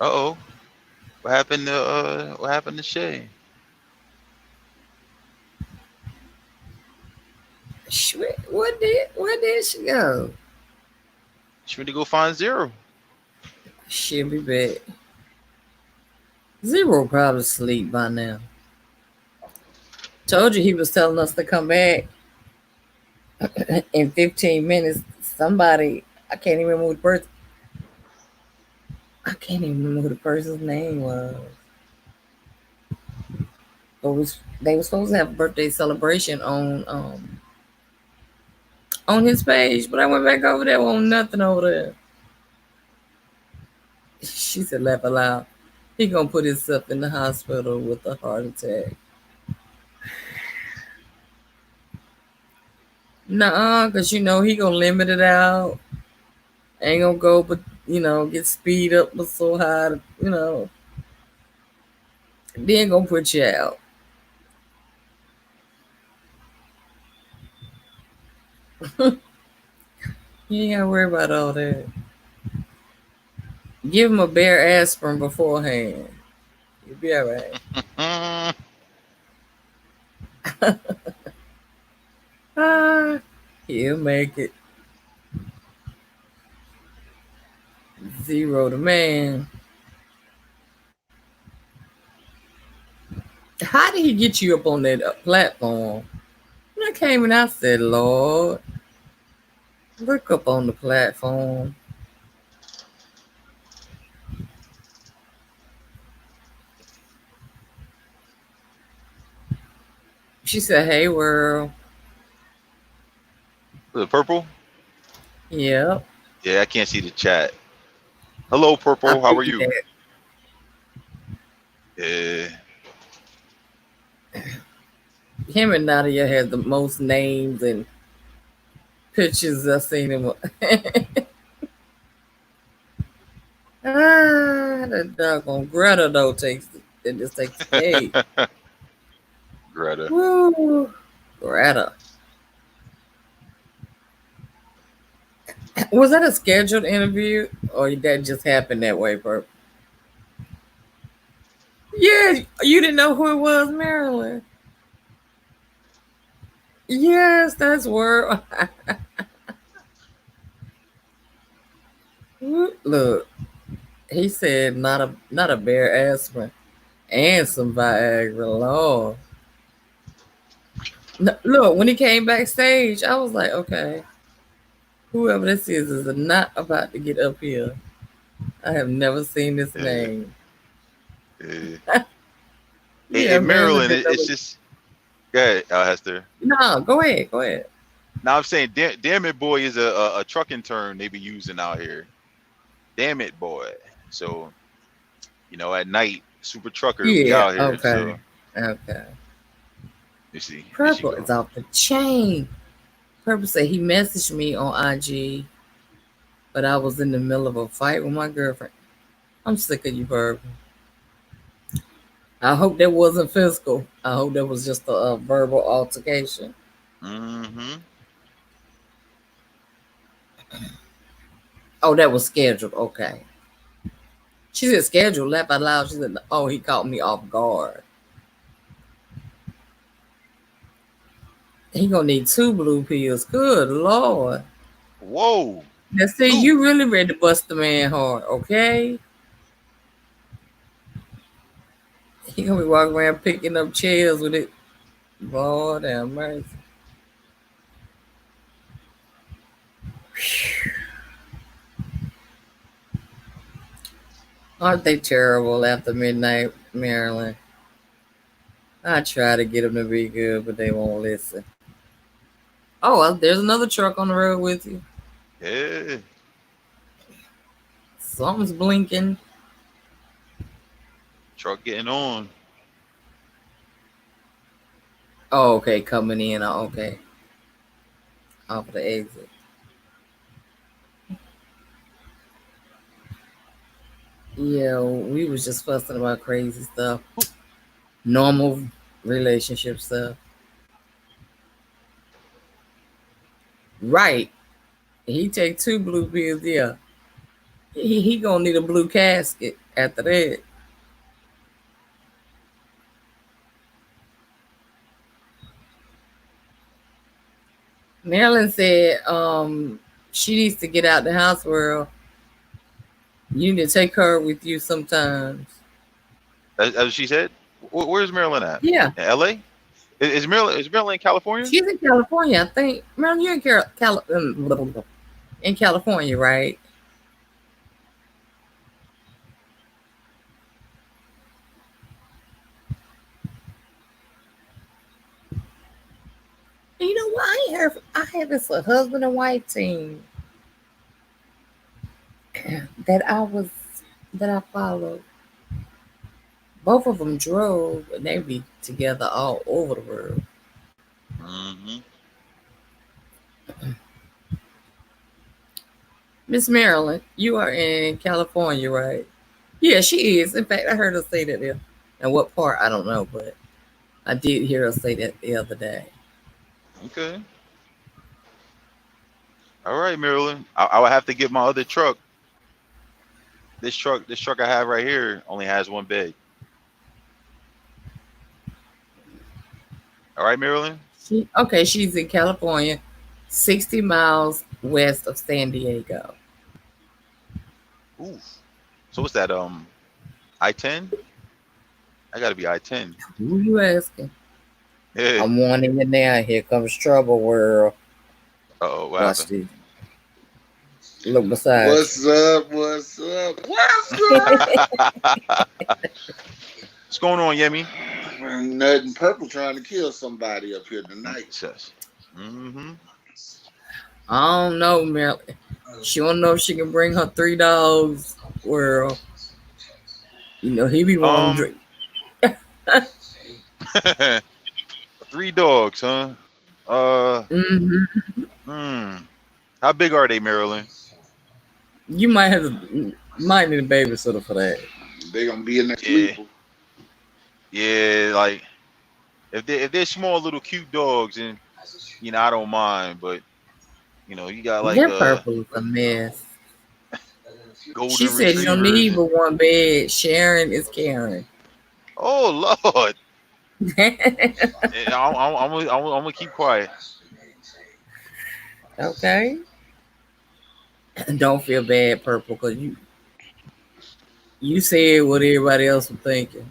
Uh-oh. What happened to Shay? Where did she go? She went to go find Zero. She'll be back. Zero probably asleep by now. Told you he was telling us to come back in 15 minutes. Somebody, I can't even remember the person. I can't even remember who the person's name was. But they were supposed to have a birthday celebration on his page, but I went back over there, wasn't nothing over there. She said, laugh aloud. He gonna put himself in the hospital with a heart attack. Nuh-uh, cause he gonna limit it out. Ain't gonna go, but get speed up but so high, then gonna put you out. You ain't gotta worry about all that. Give him a bare aspirin beforehand. You'll be all right. Ah, he'll make it. Zero the man. How did he get you up on that platform? When I came and I said, Lord, look up on the platform. She said, hey, world. The purple? Yep. Yeah, I can't see the chat. Hello, I Purple. How are figured you? that. Yeah. Him and Nadia had the most names and pictures I've seen him. The doggone Greta though just takes the cake. Greta. Woo, Greta. Was that a scheduled interview or that just happened that way, bro? Yeah, you didn't know who it was, Marilyn. Yes, that's where. Look, he said not a bare aspirin and some Viagra. Lord. No, look, when he came backstage, I was like, okay, whoever this is not about to get up here. I have never seen this Yeah. name. Yeah. Yeah, In Marilyn Maryland, did it's that. just go ahead, Hester. No, go ahead, go ahead. Now I'm saying, damn it, boy, is a trucking term they be using out here. Damn it, boy. So at night, super trucker, we Yeah, out here. okay, So okay. you see, there she Purple go. is off the chain. Purple said he messaged me on IG, but I was in the middle of a fight with my girlfriend. I'm sick of you, Purple. I hope that wasn't physical. I hope that was just a verbal altercation. Mm-hmm. Oh, that was scheduled. Okay. She said scheduled, laugh out loud. She said, oh, he caught me off guard. He gonna need 2 blue pills. Good Lord. Whoa, Now see, two. you really ready to bust the man hard, okay? He gonna be walking around picking up chairs with it. Lord have mercy. Aren't they terrible after midnight, Maryland? I try to get them to be good, but they won't listen. Oh, well, there's another truck on the road with you. Yeah, Something's blinking. truck getting on. Oh, okay, coming in. Oh, okay, off the exit. Yeah, we was just fussing about crazy stuff, normal relationship stuff. Right. He take 2 blue pills. Yeah, he gonna need a blue casket after that. Marilyn said, she needs to get out the house world. You need to take her with you sometimes. As she said, where's Maryland at? Yeah, In L.A. Is Maryland in California? she's in California, I think. Marilyn, you're in California, right? And you know what? I ain't heard. I had this a husband and wife team that I followed. Both of them drove, and they be together all over the world. Mm-hmm. Miss Marilyn, you are in California, right? Yeah, she is. In fact, I heard her say that there. And what part, I don't know, but I did hear her say that the other day. Okay. All right, Maryland. I would have to get my other truck. This truck I have right here only has one bed. All right, Maryland. She's in California, 60 miles west of San Diego. Ooh. So what's that? I-10. I gotta be I-10. Who you asking? Yeah. I'm warning you now. Here comes trouble, world. Uh-oh, what Watch happened? this. Look beside What's up? What's up? What's up? What's going on, Yemi? Nothing. Purple trying to kill somebody up here tonight. Shush. Mm-hmm. I don't know, Marilyn. She don't know if she can bring her 3 dogs, world. You know, he be wanting to drink. 3 dogs, huh? Mm-hmm. How big are they, Maryland? You might have to Might need a babysitter for that. They gonna be in there Yeah, sleeping. yeah. Like if they're small little cute dogs, and I don't mind. But you got like That a purple is a mess. She golden said you don't need retrievers. but one bed. Sharon is Karen. Oh Lord, Okay. I'm gonna keep quiet. Don't feel bad, purple, because you said what everybody else was thinking.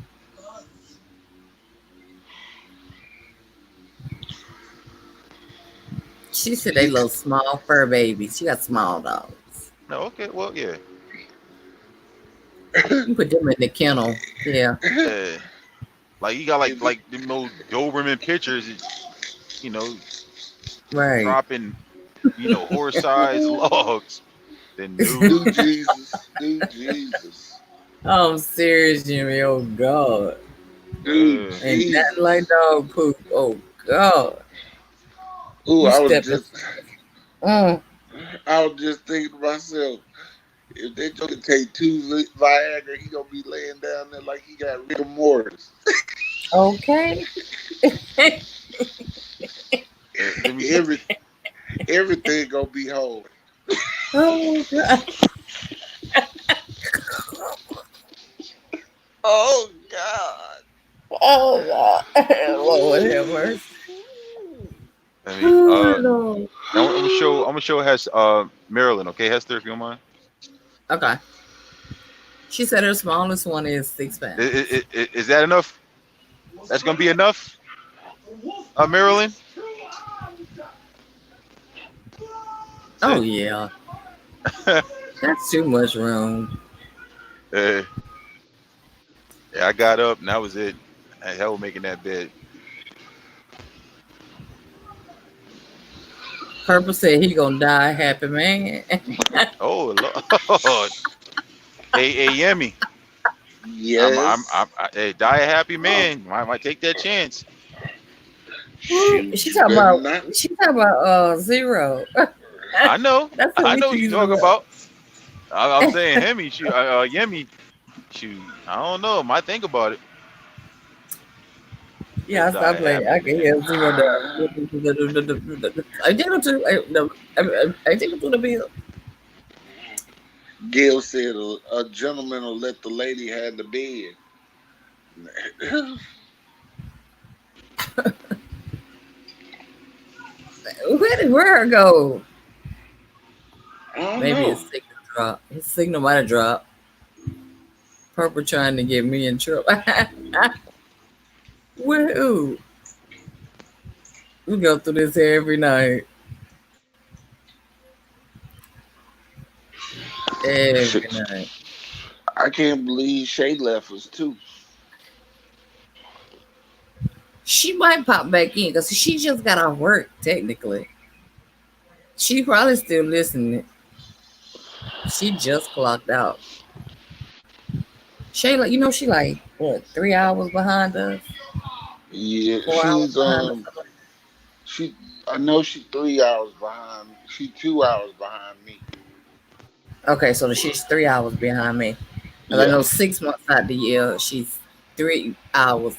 She said they little small fur babies. She got small dogs. No, okay, well, yeah. You can put them in the kennel. Yeah. Like you got like them old Doberman pictures, Right. dropping, horse-sized logs. Then Do no. Jesus. Do Jesus. Oh, I'm serious, Jimmy. Oh God. Do Uh, Ain't Jesus. nothing like dog poop. Oh God. Ooh, You I was stepping. just thinking to myself, if they could take two Viagra, he gonna be laying down there like he got rigor mortis. Okay. let me. Everything gonna be whole. Oh God. Oh God. Oh God. Lord have mercy. Let me. Oh Lord. I'm gonna show Maryland. Okay, Hester, if you don't mind. Okay. She said her smallest one is 6 pounds. Is that enough? That's gonna be enough, Maryland. Oh yeah. That's too much room. Yeah, I got up and that was it. Hell, making that bed. Purple said he gonna die happy man. Oh Lord. Hey, Yemi. Yes. Hey, die a happy man. Might take that chance. Shoot, She you talking better not. about Zero. I know. That's what I we know what you're choose. talking about. I'm saying Hemi. Shoot, Yemi. Shoot. I don't know. Might think about it. Yeah, I Die stopped a playing. I happy can man. hear Zero. I take him to. I take him to the bill. Gail said a gentleman will let the lady have the bed. Where did her go? I don't Maybe know. his signal dropped. His signal might have dropped. Purple trying to get me in trouble. Woo! We go through this every night. Every night. I can't believe Shay left us too. She might pop back in because she just got off work, technically. She probably still listening. She just clocked out. Shayla, she like, what, 3 hours behind us? Yeah, 4 hours behind us? she. I know she's 3 hours behind. She 2 hours behind me. Okay, so she's 3 hours behind me. Because I Yeah. know 6 months out the year, she's 3 hours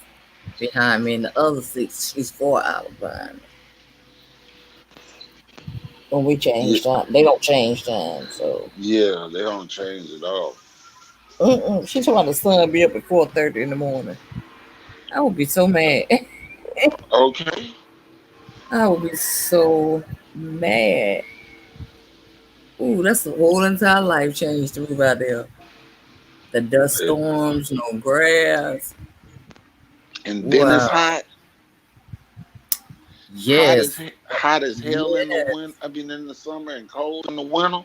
behind me, and the other 6, she's 4 hours behind me. When we Yeah. change time, they don't change time, so. Yeah. They don't change at all. She's talking about the sun be up at 4:30 in the morning. I would be so mad. Okay. I would be so mad. Ooh, that's the whole entire life change to move out there. The dust storms, no grass. And then it's Wow. hot. Yes. Hot as hell in the Yes. winter. I mean, in the summer and cold in the winter.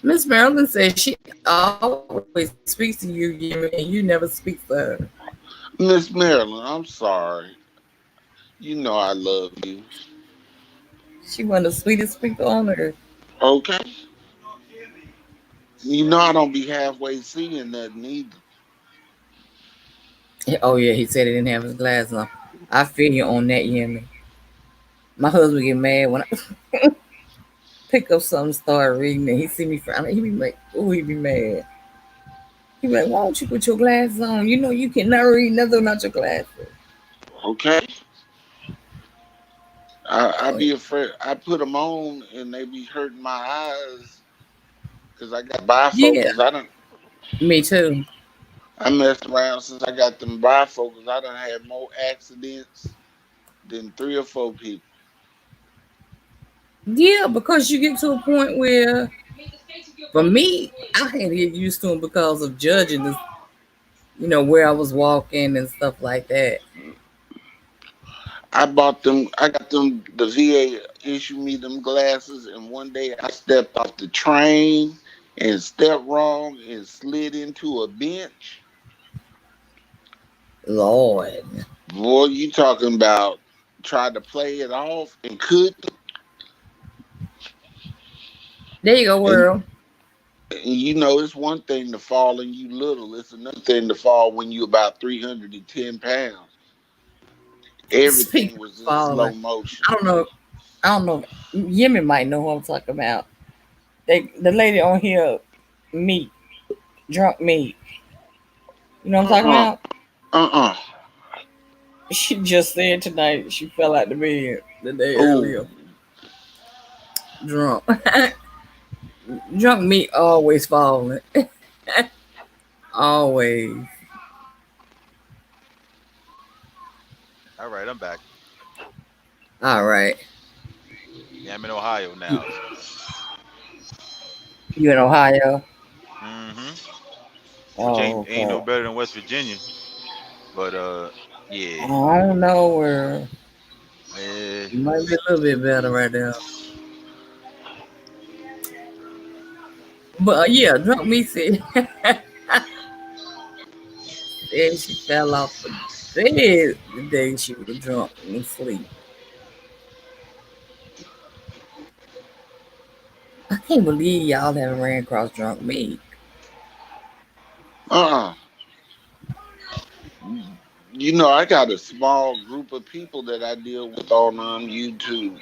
Miss Marilyn says she always speaks to you, Jimmy, and you never speak to her. Miss Marilyn, I'm sorry. You know I love you. She one of the sweetest people on earth. Okay. You know I don't be halfway seeing nothing either. Oh yeah, he said he didn't have his glasses on. I feel you on that, Jimmy. My husband get mad when pick up something, start reading, and he see me frowning. He be like, "Oh, he be mad." He be like, "Why don't you put your glasses on? You know you cannot read nothing without your glasses." Okay. I Oh, be afraid. I put them on and they be hurting my eyes because I got bifocals. yeah, me too. I messed around since I got them bifocals. I done had more accidents than 3 or 4 people. Yeah, because you get to a point where, for me, I had to get used to them because of judging this, where I was walking and stuff like that. I bought them. I got them. The VA issued me them glasses, and one day I stepped off the train and stepped wrong and slid into a bench. Lord, Boy, you talking about tried to play it off and couldn't. there you go, And, world. and you know, it's one thing to fall and you little. It's another thing to fall when you about 310 pounds. Everything Speaking was of in slow falling, motion. I don't know. I don't know. Yemi might know who I'm talking about. The lady on here, meat, drunk meat. You know what I'm talking Uh about? uh uh She just said tonight she fell out the bed the day Oh, earlier, drunk. Drunk meat always falling, always. All right, I'm back. All right, Yeah, I'm in Ohio now. you in Ohio? Mm-hmm. Which Oh, ain't no okay. better than West Virginia. But yeah. I don't know where. Eh, Might be a little bit better right now. But yeah, drunk me said, said she fell off the bed the day she was drunk and asleep. I can't believe y'all haven't ran across drunk me. uh You know, I got a small group of people that I deal with on YouTube.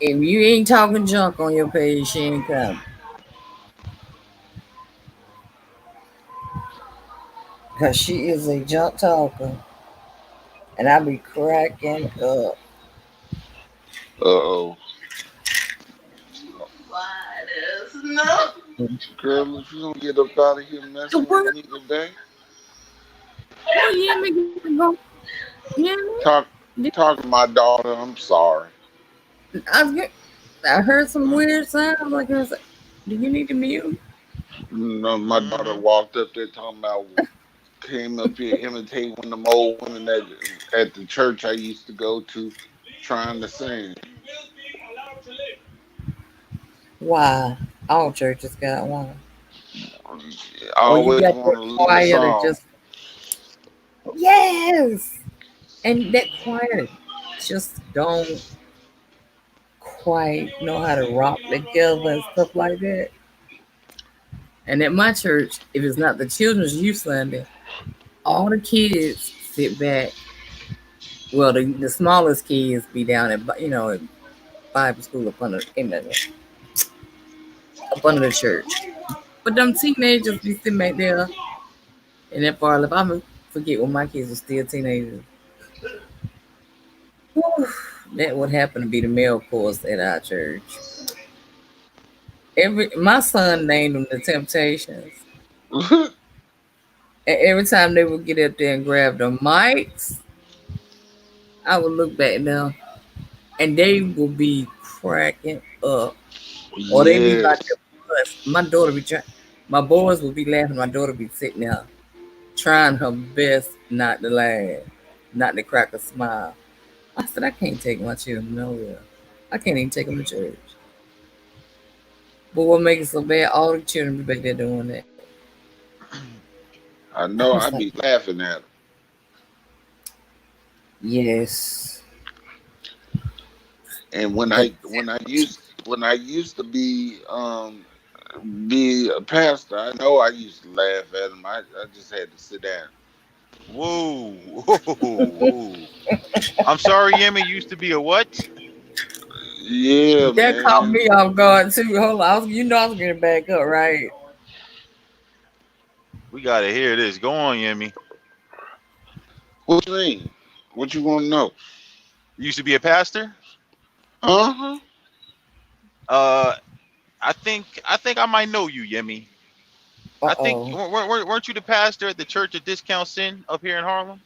If you ain't talking junk on your page, she ain't coming. Because she is a junk talker. And I be cracking up. Uh oh. Girl, if you don't get up out of here The messing with word, me today, well, yeah, make it go. Yeah, talk talk to my daughter. I'm sorry. I, was get, I heard some weird sounds. Like I was like, do you need to mute? No, my daughter mm-hmm. walked up there talking about came up here imitating one of them old women that at the church I used to go to, trying to sing. Why? All churches got one. I Or you always got want that a little choir that song. just, yes! And that choir just don't quite know how to rock together and stuff like that. And at my church, if it's not the children's youth Sunday, all the kids sit back. Well, the smallest kids be down at at Bible school up under the church. But them teenagers be sitting back there in that far left. I forget when my kids were still teenagers. Whew, that would happen to be the male course at our church. My son named them the Temptations. And every time they would get up there and grab the mics, I would look back now and they would be cracking up. Or they be like Yes. the bus. My daughter be trying, my boys would be laughing. My daughter be sitting there trying her best not to laugh, not to crack a smile. I said, I can't take my children nowhere. I can't even take them to church. But what makes it so bad, all the children be back there doing that. I I know was I like, be laughing at them. yes. And But when I used to be a pastor, I know I used to laugh at them. I just had to sit down. Whoa, whoa, whoa. I'm sorry, Yemi used to be a what? Yeah, That caught man. me off guard too. Hold on, I was getting back up, right? We gotta hear this. Go on, Yemi. What you mean? What you want to know? You used to be a pastor? Uh-huh. Uh, I think I might know you, Yemi. I think Uh-oh. weren't you the pastor at the Church of Discount Sin up here in Harlem?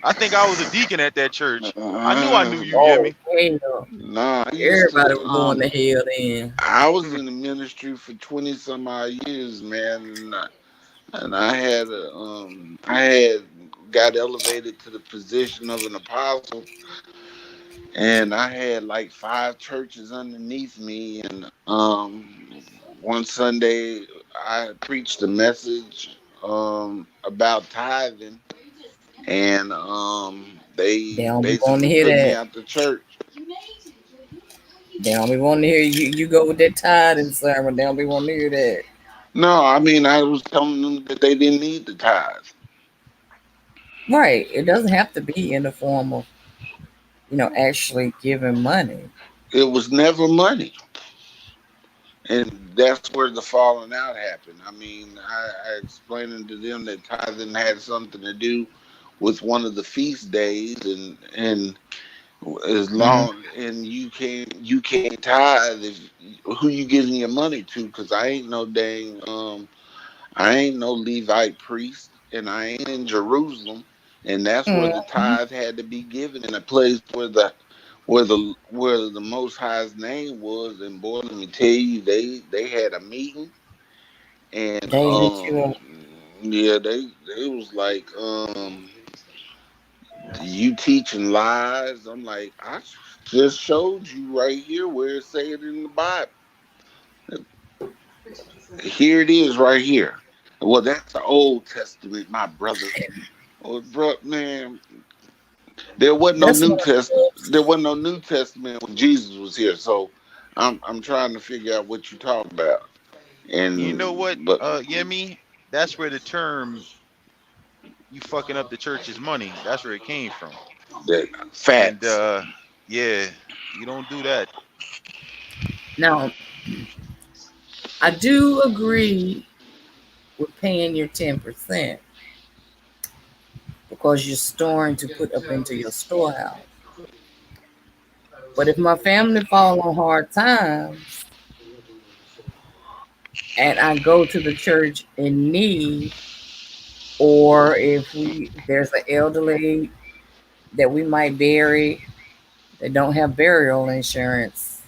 I think I was a deacon at that church. I knew you, Oh, Yemi. hell. Nah, I used Everybody to was going to hell then. I was in the ministry for 20 some odd years, man, and I had got elevated to the position of an apostle, and I had like 5 churches underneath me, and one Sunday I preached a message about tithing, and They they don't be wanting to basically hear put me that. out the church. They don't be wanting to hear you go with that tithing sermon. They don't be wanting to hear that. No, I mean I was telling them that they didn't need the tithe. Right. It doesn't have to be in the form of, actually giving money. It was never money. And that's where the falling out happened. I mean, I explained to them that tithing had something to do with one of the feast days, and as Hmm. long and you can't tithe if who you giving your money to? Because I ain't no Levite priest, and I ain't in Jerusalem, and that's where the Hmm. tithe had to be given in a place where the Most High's name was. And boy, let me tell you, they had a meeting, and They hit you up. yeah, they was like, you teaching lies. I'm like, I just showed you right here where it say it in the Bible. Here it is right here. Well, that's the Old Testament, my brother. Oh, bro, man, That's one of those. there wasn't no New Testament when Jesus was here. So I'm trying to figure out what you're talking about. You know what, But Yemi? That's where the term "you fucking up the church's money." That's where it came from. the And facts. yeah, you don't do that. Now, I do agree with paying your 10% because you're storing to put up into your storehouse. But if my family fall on hard times and I go to the church in need, or if there's an elderly that we might bury that don't have burial insurance,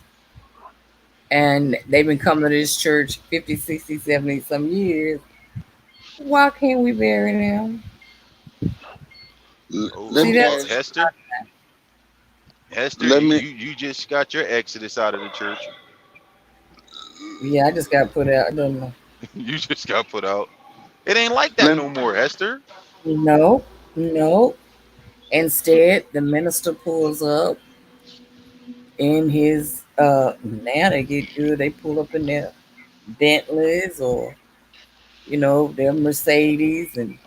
and they've been coming to this church 50, 60, 70 some years, why can't we bury them? See, Let me Well, that's, ask. Hester, Let me. you just got your exodus out of the church. yeah, I just got put out. I don't know. You just got put out. It ain't like that Let, no more, Hester. No, no. Instead, the minister pulls up in his now they get good. They pull up in their Bentleys or their Mercedes, and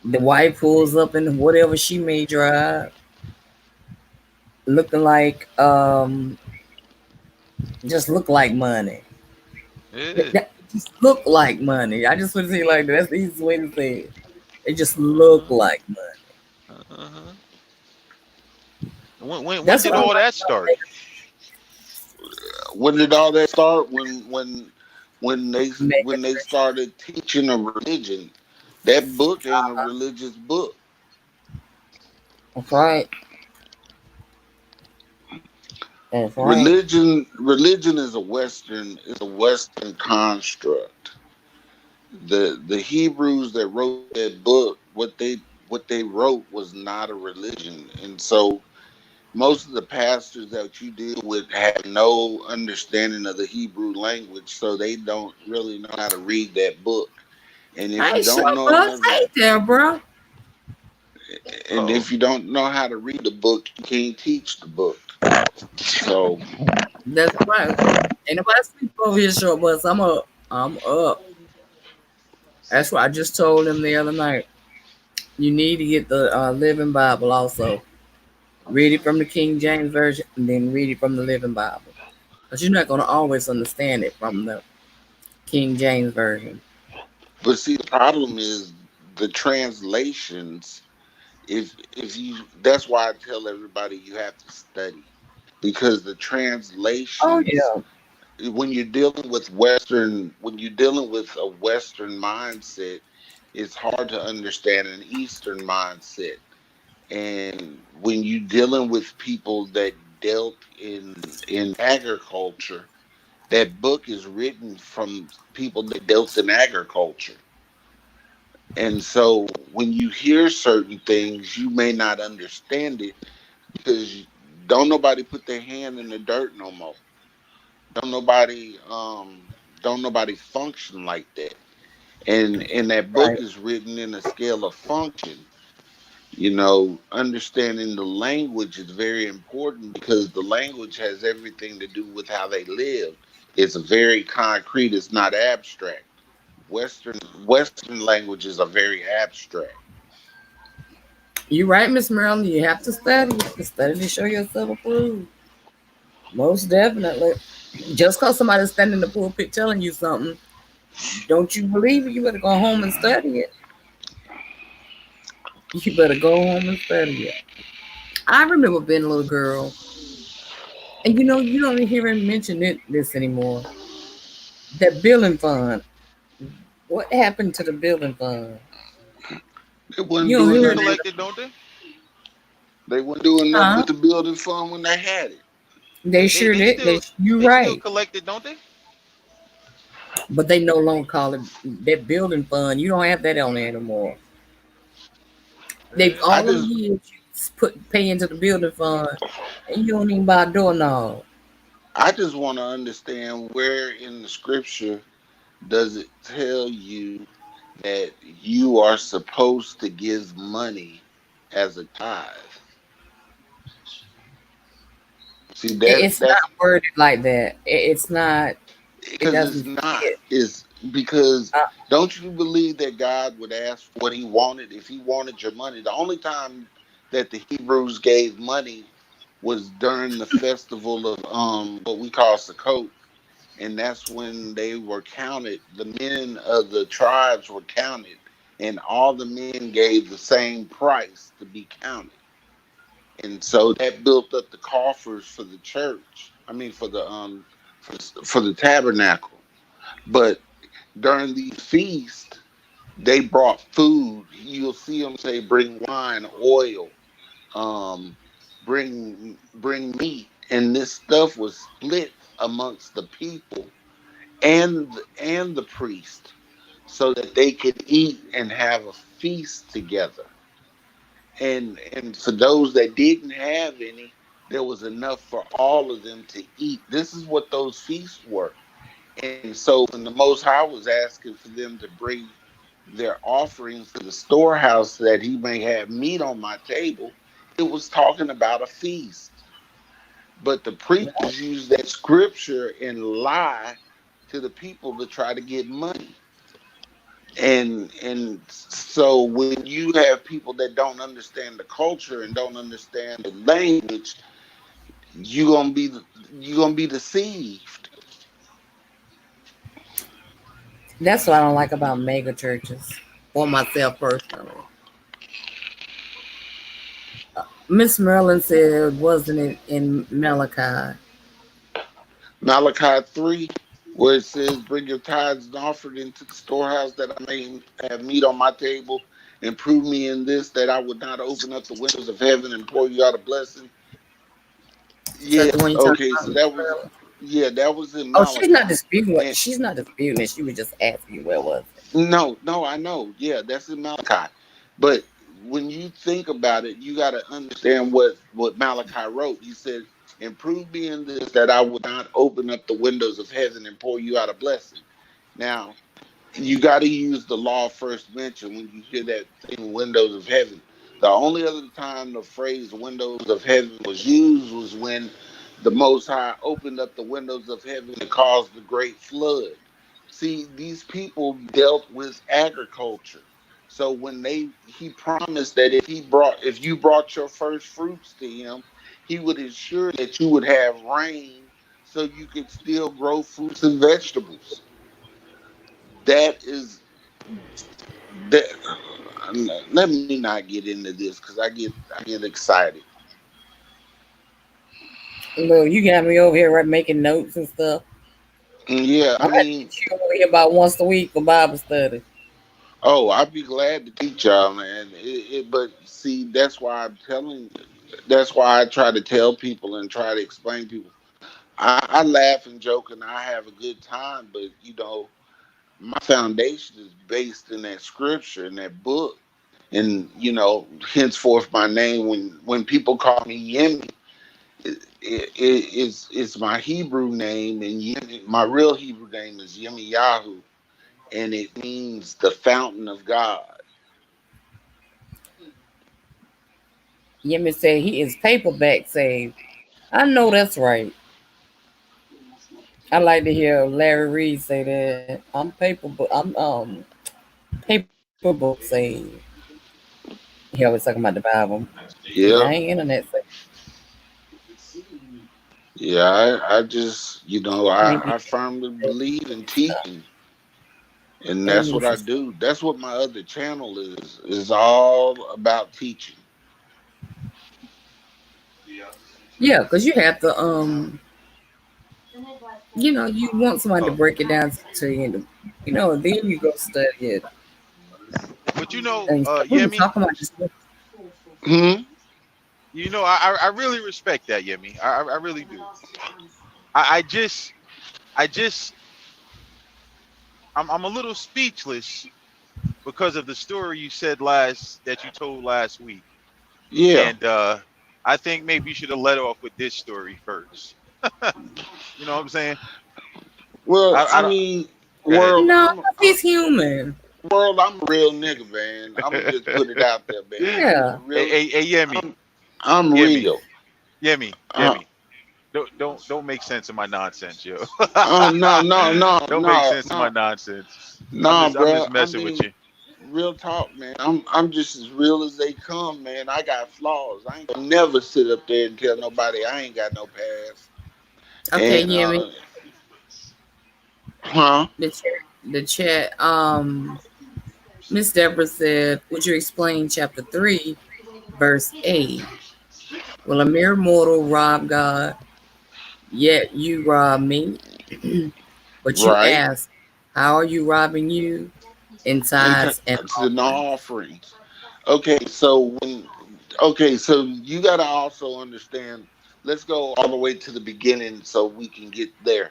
the wife pulls up in whatever she may drive, looking like just look like money. Yeah. Just look like money. I just want to say it like that. That's the easiest way to say it. They just look Uh-huh. like money. Uh-huh. When That's did what I'm all that start? when did all that start? like. When they started teaching a religion. That book ain't a religious book. That's right. That's right. Religion is a Western construct. The Hebrews that wrote that book, what they wrote was not a religion. And so most of the pastors that you deal with have no understanding of the Hebrew language, so they don't really know how to read that book. And if I you ain't sure don't know how bus to ain't there, bro. and Oh, if you don't know how to read the book, you can't teach the book. So That's right. Ain't nobody sleep over here, short bus. I'm up. I'm up. That's what I just told him the other night. You need to get the Living Bible also. Read it from the King James Version and then read it from the Living Bible. But you're not going to always understand it from the King James Version. But see, the problem is the translations. If you, that's why I tell everybody you have to study, because the Oh, translations, yeah. when you're dealing with a Western mindset, it's hard to understand an Eastern mindset. And when you're dealing with people that dealt in agriculture, that book is written from people that dealt in agriculture. And so when you hear certain things, you may not understand it because don't nobody put their hand in the dirt no more. Don't nobody don't nobody function like that. And that book Right. is written in a scale of function. You know, understanding the language is very important because the language has everything to do with how they live. It's very concrete, it's not abstract. Western languages are very abstract. You're right, Miss Marilyn. You have to study. Study to show yourself approved. Most definitely. Just because somebody's standing in the pulpit telling you something, don't you believe it? You better go home and study it. You better go home and study it. I remember being a little girl, and you don't hear him mention this anymore. That building fund. What happened to the building fund? They wasn't You don't They doing hear still it. nothing. collect it, don't they? They weren't doing nothing Huh? with the building fund when they had it. They They sure they did. still You they still right. collect it, don't they? But they no longer call it that building fund. You don't have that on there anymore. They Yeah. I all them just years you pay into the building fund, and you don't even buy a doorknob. I just want to understand where in the scripture does it tell you that you are supposed to give money as a tithe? See It's not that's worded like that. It's not. It because it's doesn't not fit. is because Uh, don't you believe that God would ask for what he wanted if he wanted your money? The only time that the Hebrews gave money was during the festival of what we call Sukkot, and that's when they were counted. The men of the tribes were counted, and all the men gave the same price to be counted. And so that built up the coffers for the church. I mean, for the tabernacle. But during these feasts, they brought food. You'll see them say, "Bring wine, oil, um, bring meat," and this stuff was split amongst the people and the priest, so that they could eat and have a feast together. And for those that didn't have any, there was enough for all of them to eat. This is what those feasts were. And so when the Most High was asking for them to bring their offerings to the storehouse that he may have meat on my table, it was talking about a feast. But the preachers use that scripture and lie to the people to try to get money. And so when you have people that don't understand the culture and don't understand the language, you're gonna be deceived. that's what I don't like about mega churches. For myself personally, Miss Merlin said, wasn't it in Malachi? Malachi 3, where it says, "Bring your tithes and offering into the storehouse, that I may have meat on my table, and prove me in this, that I would not open up the windows of heaven and pour you out a blessing." Is that Yeah, the one you talking okay, about, so Miss that was, Merlin? yeah, that was in Oh, she's not Malachi. disputing it. And She's not disputing it. She was just asking you where was it. no, I know. Yeah, that's in Malachi. But when you think about it, you got to understand what Malachi wrote. He said, "And prove me in this, that I would not open up the windows of heaven and pour you out a blessing." Now, you got to use the law first mentioned when you hear that thing, windows of heaven. The only other time the phrase windows of heaven was used was when the Most High opened up the windows of heaven and caused the great flood. See, these people dealt with agriculture. So when he promised that if you brought your first fruits to him, he would ensure that you would have rain so you could still grow fruits and vegetables. That is that. Let me not get into this because I get excited. Look, you got me over here right making notes and stuff. Yeah, I I got to mean, get you over here about once a week for Bible study. oh, I'd be glad to teach y'all, man. But see, that's why I'm telling. That's why I try to tell people and try to explain to people. I laugh and joke and I have a good time, but my foundation is based in that scripture in that book, and henceforth my name. When people call me Yemi, it's my Hebrew name, and my real Hebrew name is Yemi Yahu, and it means the fountain of God. Yemi said he is paperback saved. I know that's right. I like to hear Larry Reed say that. I'm paper book saved. He always talking about the Bible. Yeah, I Yeah, ain't internet saved. yeah. I just Maybe I firmly believe in teaching, and that's maybe what it's I just, do. That's what my other channel is all about teaching. yeah, because you have to you want somebody to Oh, break it down to you, and then you go study it but and stuff. We were Yemi, talking about this. Hmm. I really respect that, Yemi. I really do. I just I just I'm a little speechless because of the story you told last week, Yeah. and I think maybe you should have let off with this story first. You know what I'm saying? Well, I I don't. mean, Go ahead. world, No, 'cause he's human. I'm a real nigga, man. I'm gonna just put it out there, man. Yeah. Real, Hey, Yemi, I'm Yemi, real. Uh, Yemi. Don't make sense of my nonsense, yo. no, no, no, Don't make no, sense of my no, nonsense. no, I'm bro. just I messing with mean, you. real talk, man. I'm just as real as they come, man. I got flaws. I ain't gonna never sit up there and tell nobody I ain't got no past. Okay, And Yemi. huh? The chat. Miss Deborah said, "Would you explain chapter 3, verse 8? Will a mere mortal rob God? Yet you rob me." But you Right. ask, "How are you robbing you?" In And tithes and it's an offerings. offerings. Okay, so you got to also understand. Let's go all the way to the beginning so we can get there.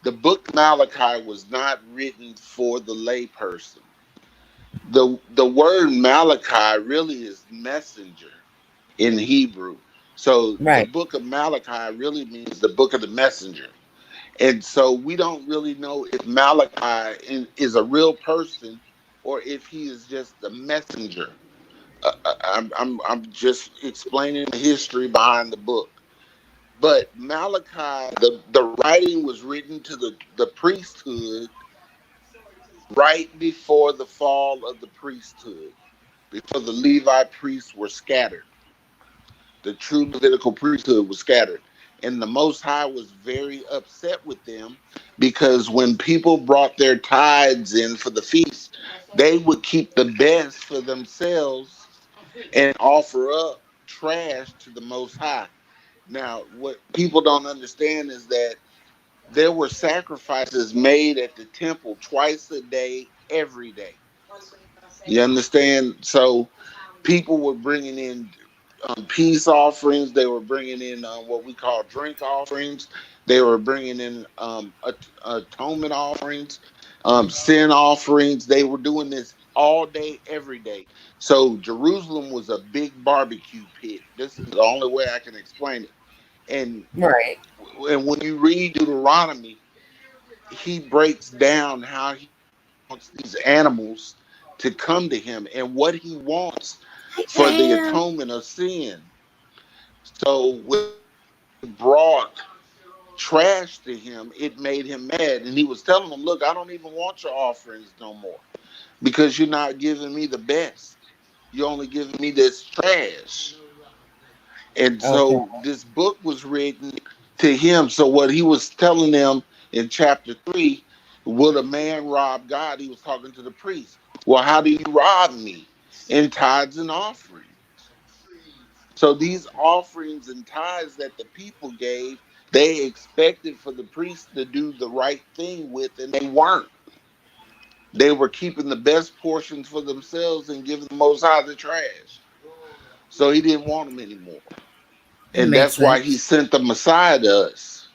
The book Malachi was not written for the layperson. The word Malachi really is messenger in Hebrew. So the Right. book of Malachi really means the book of the messenger. And so we don't really know if Malachi is a real person or if he is just the messenger. I'm just explaining the history behind the book. But Malachi, the writing was written to the priesthood right before the fall of the priesthood, before the Levi priests were scattered. The true Levitical priesthood was scattered. And the Most High was very upset with them because when people brought their tithes in for the feast, they would keep the best for themselves and offer up trash to the Most High. Now, what people don't understand is that there were sacrifices made at the temple twice a day, every day. You understand? So people were bringing in peace offerings. They were bringing in what we call drink offerings. They were bringing in atonement offerings, sin offerings. They were doing this all day, every day. So Jerusalem was a big barbecue pit. This is the only way I can explain it. And Right. and when you read Deuteronomy, he breaks down how he wants these animals to come to him and what he wants Hey, for the Cam. atonement of sin. So when they brought trash to him, it made him mad. And he was telling them, look, I don't even want your offerings no more. because you're not giving me the best. You're only giving me this trash. And Okay. so this book was written to him. So what he was telling them in chapter 3, will a man rob God? He was talking to the priest. Well, how do you rob me? In tithes and offerings. So these offerings and tithes that the people gave, they expected for the priest to do the right thing with, and they weren't. They were keeping the best portions for themselves and giving the Most High the trash. So he didn't want them anymore. It And makes that's why he sense. sent the Messiah to us,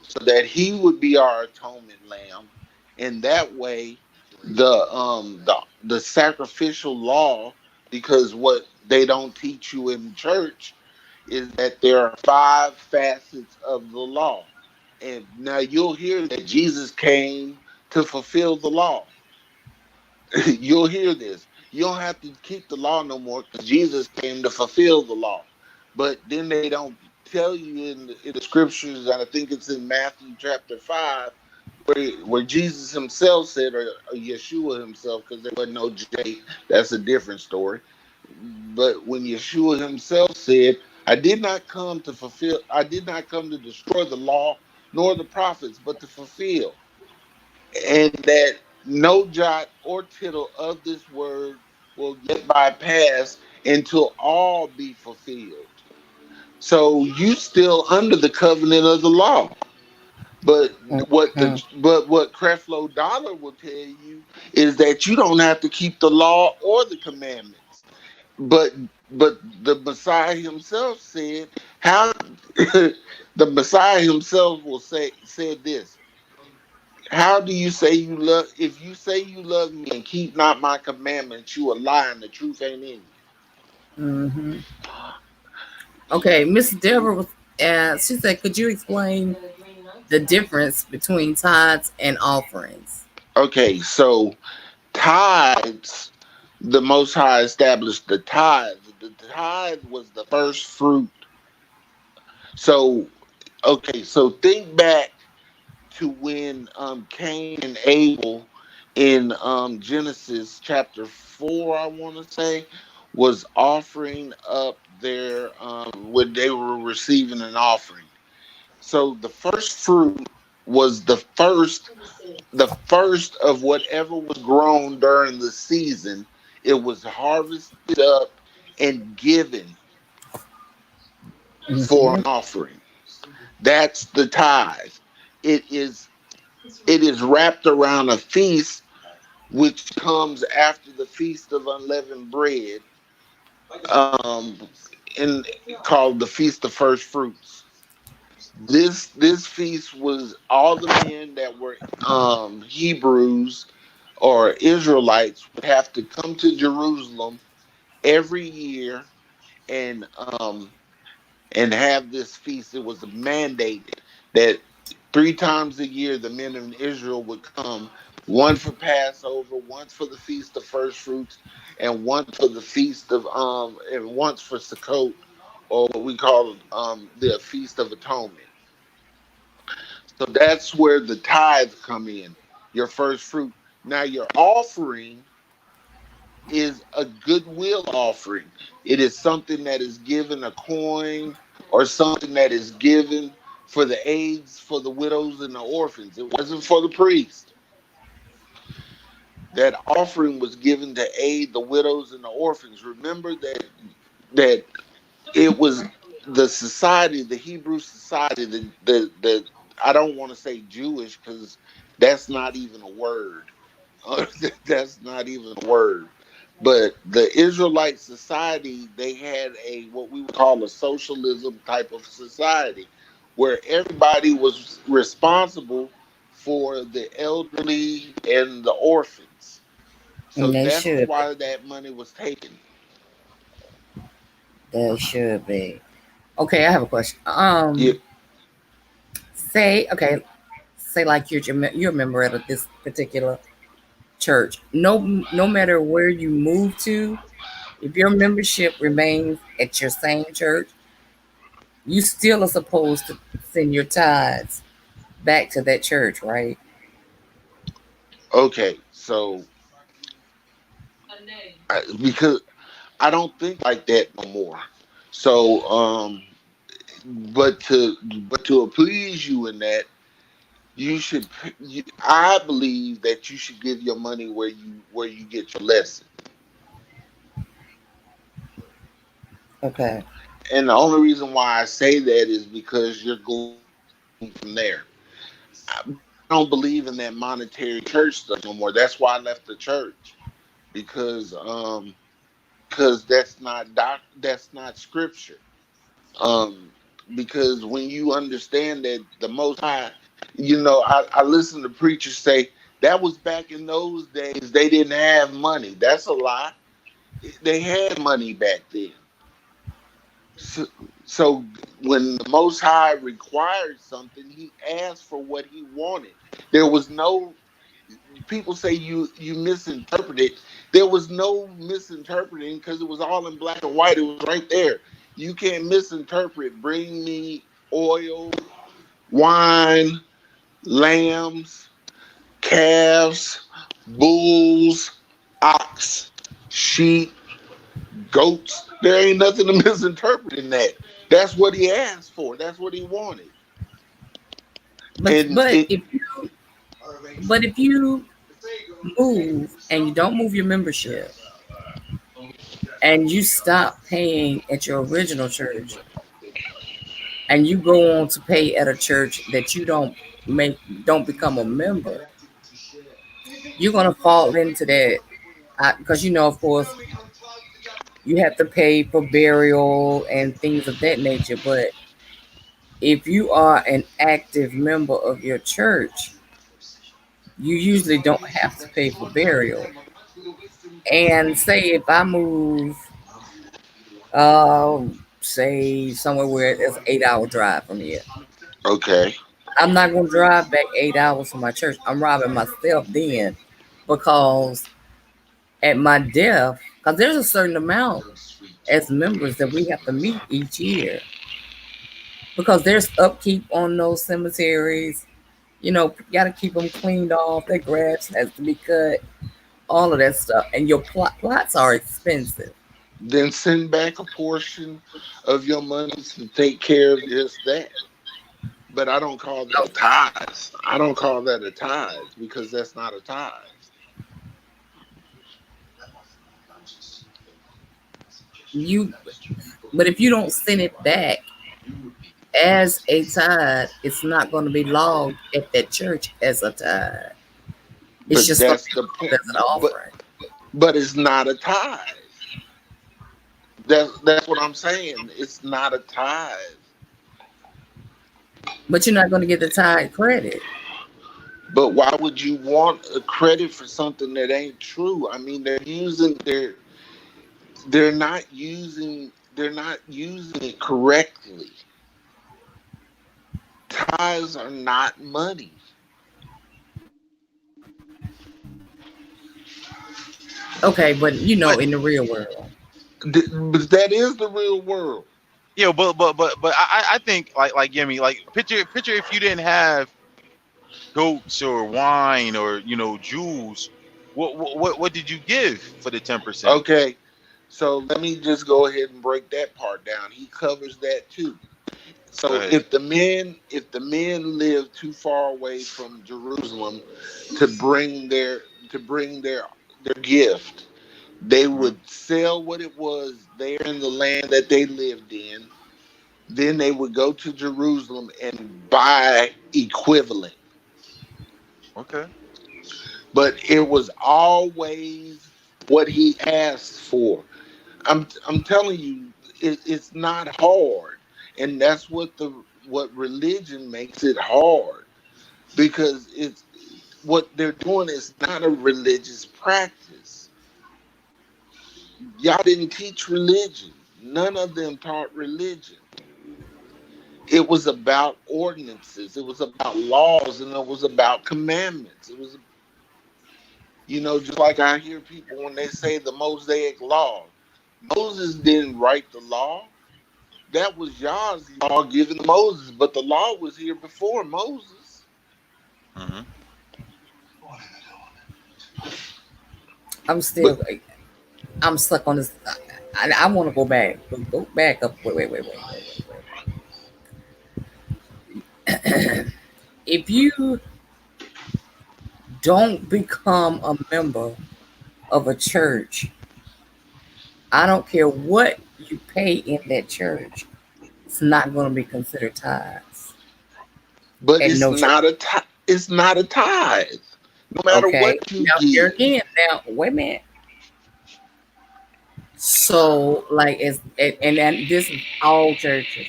so that he would be our atonement lamb. And that way, the sacrificial law, because what they don't teach you in church is that there are 5 facets of the law. And now you'll hear that Jesus came to fulfill the law. You'll hear this. You don't have to keep the law no more because Jesus came to fulfill the law. But then they don't tell you in the scriptures, and I think it's in Matthew chapter 5, where Jesus himself said, or Yeshua himself, because there wasn't no J, that's a different story. But when Yeshua himself said, I did not come to destroy the law nor the prophets, but to fulfill. And that no jot or tittle of this word will get bypassed until all be fulfilled. So you still under the covenant of the law. But Mhm. what Creflo Dollar will tell you is that you don't have to keep the law or the commandments. But the Messiah himself said how the Messiah himself will say said this. How do you say you love if you say you love me and keep not my commandments, you a lie and the truth ain't in you. Mhm. Okay, Miss Deborah was. She said, "Could you explain the difference between tithes and offerings?" Okay, so tithes, the Most High established the tithe. The tithe was the first fruit. So, okay, so think back to when Cain and Abel in Genesis chapter 4, I want to say, was offering up their when they were receiving an offering. So the first fruit was the first of whatever was grown during the season. It was harvested up and given for Hmm. an offering. That's the tithe. It is it is wrapped around a feast which comes after the feast of unleavened bread, um, in called the feast of first fruits. This feast was all the men that were Hebrews or Israelites would have to come to Jerusalem every year and and have this feast. It was mandated that 3 times a year the men of Israel would come, one for Passover, once for the feast of first fruits, and one for the feast of and once for Sukkot, or what we call the feast of atonement. So that's where the tithe come in, your first fruit. Now your offering is a goodwill offering. It is something that is given, a coin or something that is given for the aids for the widows and the orphans. It wasn't for the priest. That offering was given to aid the widows and the orphans. Remember that it was the society, the Hebrew society, the I don't want to say Jewish because that's not even a word. That's not even a word. But the Israelite society, they had a what we would call a socialism type of society where everybody was responsible for the elderly and the orphans. So And they that's should be. why that money was taken. They should be. Okay, I have a question. Yeah, Okay, say like you're a member at this particular church. No matter where you move to, if your membership remains at your same church, you still are supposed to send your tithes back to that church, right? okay. So Because I don't think like that no more. So, but to please you in that, you should. I believe that you should give your money where you get your lesson. Okay. And the only reason why I say that is because you're going from there. But I don't believe in that monetary church stuff no more. That's why I left the church because that's not scripture. Um, because when you understand that the Most High, I listen to preachers say that was back in those days. They didn't have money. That's a lie. They had money back then. So, so when the Most High required something, He asked for what He wanted. There was no. People say you misinterpreted. There was no misinterpreting because it was all in black and white. It was right there. You can't misinterpret. Bring me oil, wine, lambs, calves, bulls, ox, sheep, goats. There ain't nothing to misinterpret in that. That's what he asked for. That's what he wanted. But And but it, if you move and you don't move your membership and you stop paying at your original church and you go on to pay at a church that you don't become a member, you're gonna fall into that because of course you have to pay for burial and things of that nature. But if you are an active member of your church, you usually don't have to pay for burial. And say if I move, say somewhere where it's an 8 hour drive from here, okay. I'm not gonna drive back 8 hours from my church. I'm robbing myself then, because at my death, because there's a certain amount as members that we have to meet each year, because there's upkeep on those cemeteries. Got to keep them cleaned off. Their grass has to be cut, all of that stuff. And your plots are expensive. Then send back a portion of your money to take care of just that. But I don't call that So a tithe. I don't call that a tithe because that's not a tithe. you, but if you don't send it back as a tithe, it's not going to be logged at that church as a tithe. It's But just going to that's be the logged point. as an But offering. but it's not a tithe. That's what I'm saying. It's not a tithe. But you're not going to get the tithe credit. But why would you want a credit for something that ain't true? I mean, they're not using it correctly. Tithes are not money. Okay, but But in the real world. But that is the real world. I think like Yemi, like picture if you didn't have goats or wine or jewels, what did you give for the 10%? Okay, so let me just go ahead and break that part down. He covers that too. Go So ahead. if the men live too far away from Jerusalem to bring their gift, they Hmm. would sell what it was there in the land that they lived in. Then they would go to Jerusalem and buy equivalent. Okay. But it was always what he asked for. I'm telling you, it's not hard, and that's what religion makes it hard because it's what they're doing is not a religious practice. Y'all didn't teach religion. None of them taught religion. It was about ordinances. It was about laws, and it was about commandments. It was, just like I hear people when they say the Mosaic law. Moses didn't write the law. That was Yah's law given to Moses, but the law was here before Moses. Hmm. I'm But still I'm stuck on this. I want to go back. Go back up. Wait. If you don't become a member of a church, I don't care what you pay in that church, it's not going to be considered tithes. But And it's no church. not a it's not a tithe. No matter Okay. what you Now here give. again. Now wait a minute. So like and this is all churches.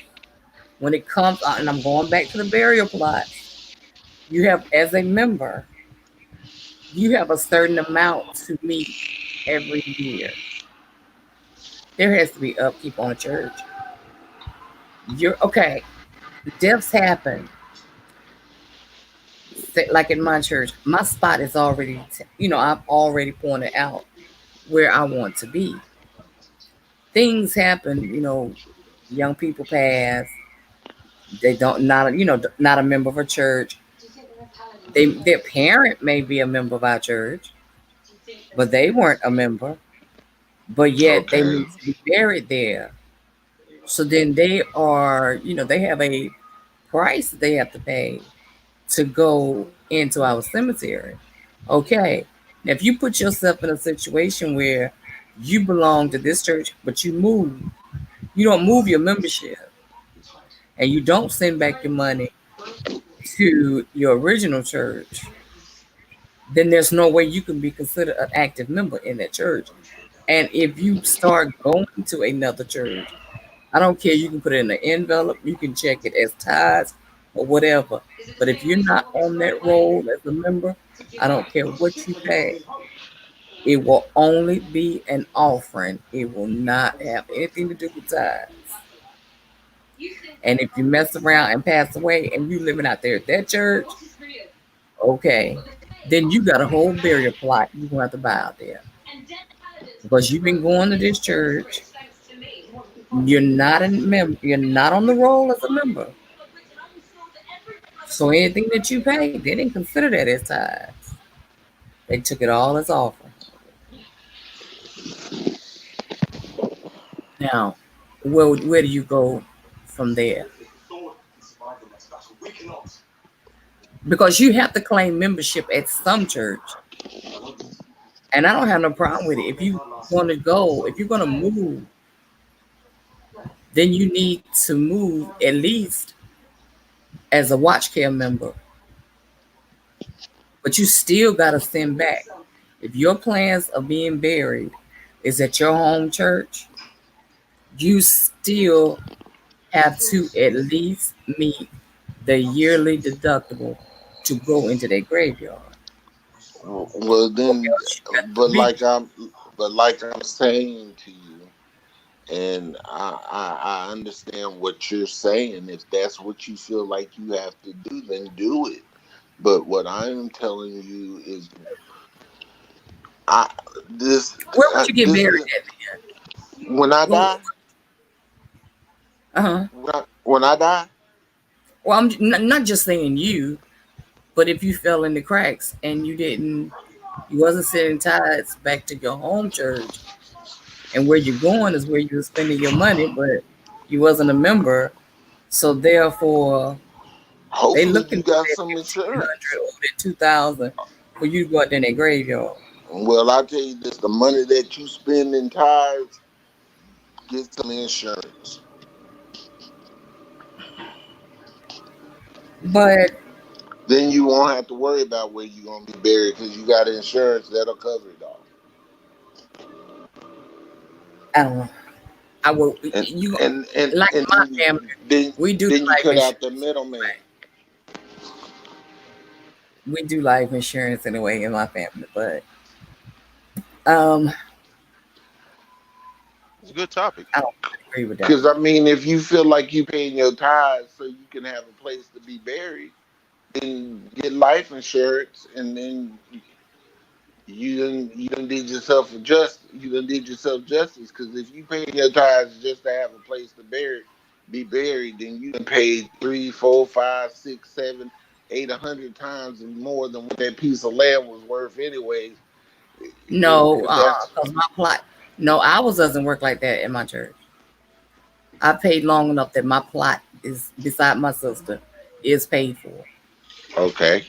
When it comes and I'm going back to the burial plots, you have as a member, you have a certain amount to meet every year. There has to be upkeep on a church. You're okay. Deaths happen. Like in my church, my spot is already, I've already pointed out where I want to be. Things happen, young people pass. They don't not not a member of a church. Their parent may be a member of our church, but they weren't a member. But yet they Okay. need to be buried there. So then they are, they have a price that they have to pay to go into our cemetery. Okay. Now, if you put yourself in a situation where you belong to this church, but you don't move your membership and you don't send back your money to your original church, then there's no way you can be considered an active member in that church. And if you start going to another church, I don't care. You can put it in an envelope. You can check it as tithes or whatever. But if you're not on that roll as a member, I don't care what you pay. It will only be an offering. It will not have anything to do with tithes. And if you mess around and pass away and you living out there at that church, okay, then you got a whole burial plot you're gonna have to buy out there. Because you've been going to this church, you're not a member, you're not on the roll as a member. So anything that you pay, they didn't consider that as tithes. They took it all as offering. Now, where do you go from there? Because you have to claim membership at some church. And I don't have no problem with it. If you want to go, if you're going to move, then you need to move at least as a watch care member. But you still got to send back. If your plans of being buried is at your home church, you still have to at least meet the yearly deductible to go into their graveyard. Well Or then, else you got to but leave. like I'm saying to you, and I understand what you're saying. If that's what you feel like you have to do, then do it. But what I'm telling you is, I this Where would you get this buried is at when I then? die. Uh-huh. When I die. Well, I'm not just saying you, but if you fell in the cracks and you wasn't sending tithes back to your home church, and where you're going is where you're spending your money, but you wasn't a member, so therefore they Hopefully, looking you for got that some 1,500 insurance. or that 2,000 for you to go out there in that graveyard. Well, I tell you this: the money that you spend in tithes, get some insurance. But Then you won't have to worry about where you're gonna be buried because you got insurance that'll cover it all. I don't know. I will. And You and and like and my family. then We do then you life cut insurance. out the middleman. We do life insurance anyway in my family, but um, It's a good topic. I don't agree with that. Because I mean, if you feel like you paying your tithes so you can have a place to be buried, then get life insurance, and then you done did yourself a just you done did yourself justice. Because if you paying your tithes just to have a place to be buried, then you done paid 3, 4, 5, 6, 7, 8, 100 times and more than what that piece of land was worth, anyways. No, If that's because my plot. No, ours doesn't work like that in my church. I paid long enough that my plot is beside my sister is paid for. Okay.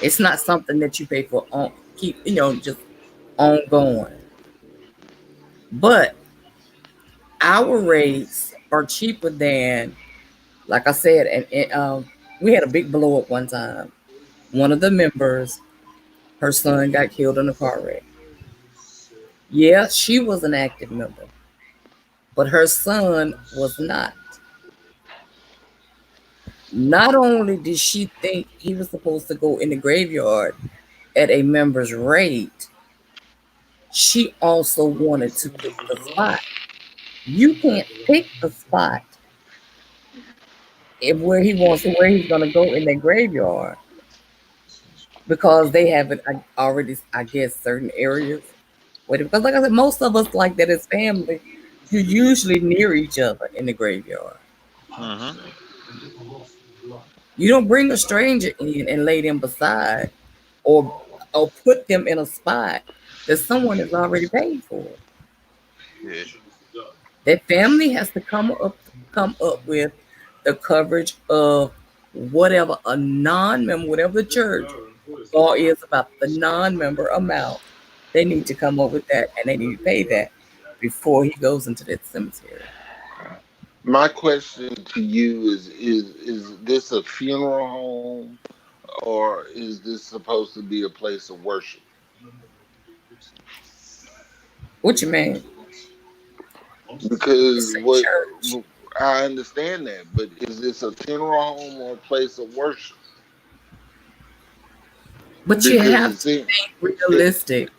It's not something that you pay for on keep just ongoing. But our rates are cheaper than, like I said, and we had a big blow up one time. One of the members, her son got killed in a car wreck. Yeah, she was an active member, but her son was not. Not only did she think he was supposed to go in the graveyard at a member's rate, she also wanted to pick the spot. You can't pick the spot if where he's gonna go in the graveyard because they have it already. I guess certain areas. Because like I said, most of us like that as family. You're usually near each other in the graveyard. Mm-hmm. You don't bring a stranger in and lay them beside, or put them in a spot that someone has already paid for. Yeah. That family has to come up with the coverage of whatever a non-member, whatever the church law is about the non-member amount. They need to come up with that, and they need to pay that before he goes into that cemetery. My question to you is this a funeral home or is this supposed to be a place of worship? What you mean? Because It's a what church, I understand that, but is this a funeral home or a place of worship? but you Because have to see, think realistic.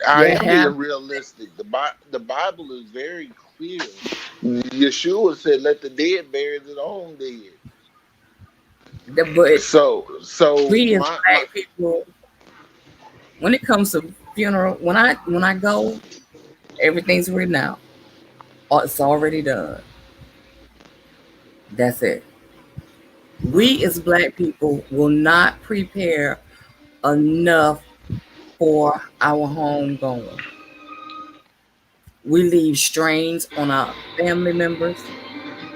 I You am being have realistic. The Bible is very clear. Yeshua said, "Let the dead bury their own dead." but So we as my black people, when it comes to funeral, when I go, everything's written out. It's already done. That's it. We as black people will not prepare enough for our home going. We leave strains on our family members,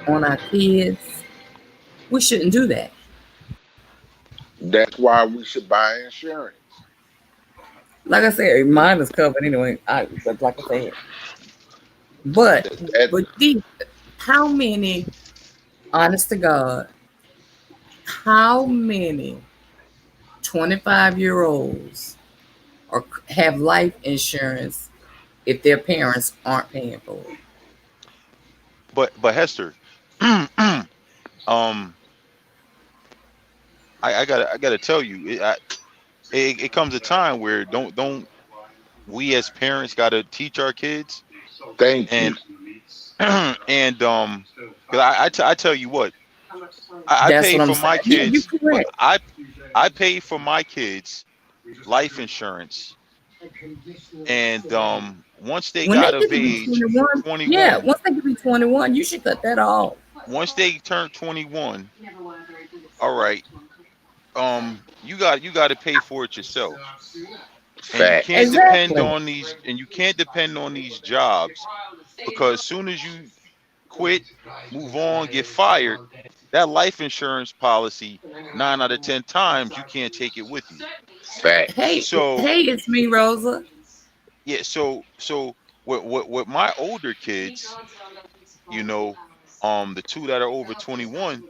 on our kids. We shouldn't do that. That's why we should buy insurance. Like I said, mine is covered anyway. But like I said, but That but how many, honest to God, how many 25-year-olds or have life insurance if their parents aren't paying for it? But Hester, um, I gotta tell you, it comes a time where don't we as parents gotta teach our kids thank you. and because I tell you what, I That's pay what I'm for saying. my Yeah, you're kids, correct. I pay for my kids life insurance, and once they When they got get of to be age 21, yeah, 21, once they get to be 21, you should cut that off. once they turn 21, all right, you got to pay for it yourself, and Facts. you can't depend on these jobs because soon as you quit, move on, get fired, that life insurance policy 9 out of 10 times you can't take it with you. Hey, Facts. So hey, it's me, Rosa. yeah, so with my older kids, you know, the two that are over 21,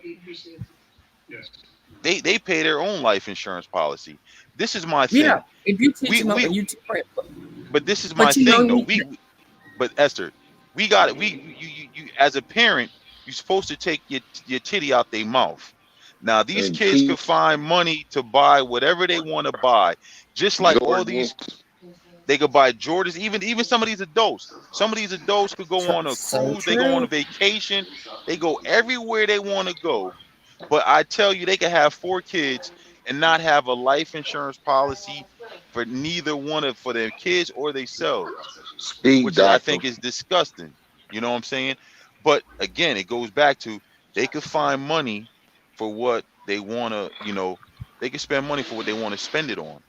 they pay their own life insurance policy. This is my Yeah, thing. if you teach We them up we and you teach, but this is my but you know, thing though. But Esther, we got it. You as a parent, you're supposed to take your titty out their mouth. Now these And kids could teach find money to buy whatever they want to buy, just like all these. Jordans. They could buy Jordans. Even some of these adults. Some of these adults could go on a so cruise. They go on a true. vacation. They go everywhere they want to go. But I tell you, they could have 4 kids and not have a life insurance policy for neither one of for their kids or themselves, Speak, which is I doctor. think is disgusting. You know what I'm saying? But again, it goes back to they could find money for what they want to, they can spend money for what they want to spend it on.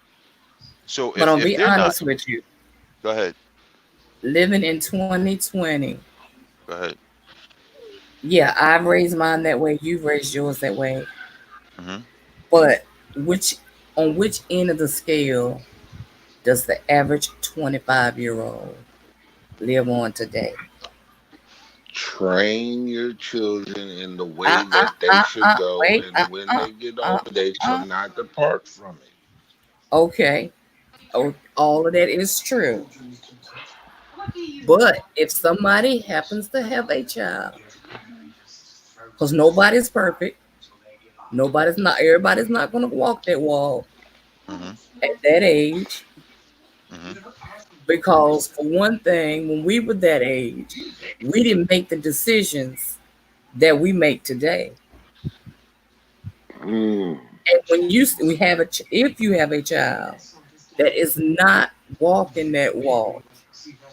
So But I'll if be they're not, honest with you. go ahead. living in 2020. Go ahead. Yeah, I've raised mine that way. You've raised yours that way. Hmm. But which on which end of the scale does the average 25-year-old live on today? Train your children in the way that they should go, Wait. and when they get older, they shall not depart from it. Okay. Oh, all of that is true. But if somebody happens to have a child, because nobody's perfect, everybody's not going to walk that walk Hmm. at that age. Hmm. Because, for one thing, when we were that age, we didn't make the decisions that we make today. Mm. And when we have if you have a child that is not walking that walk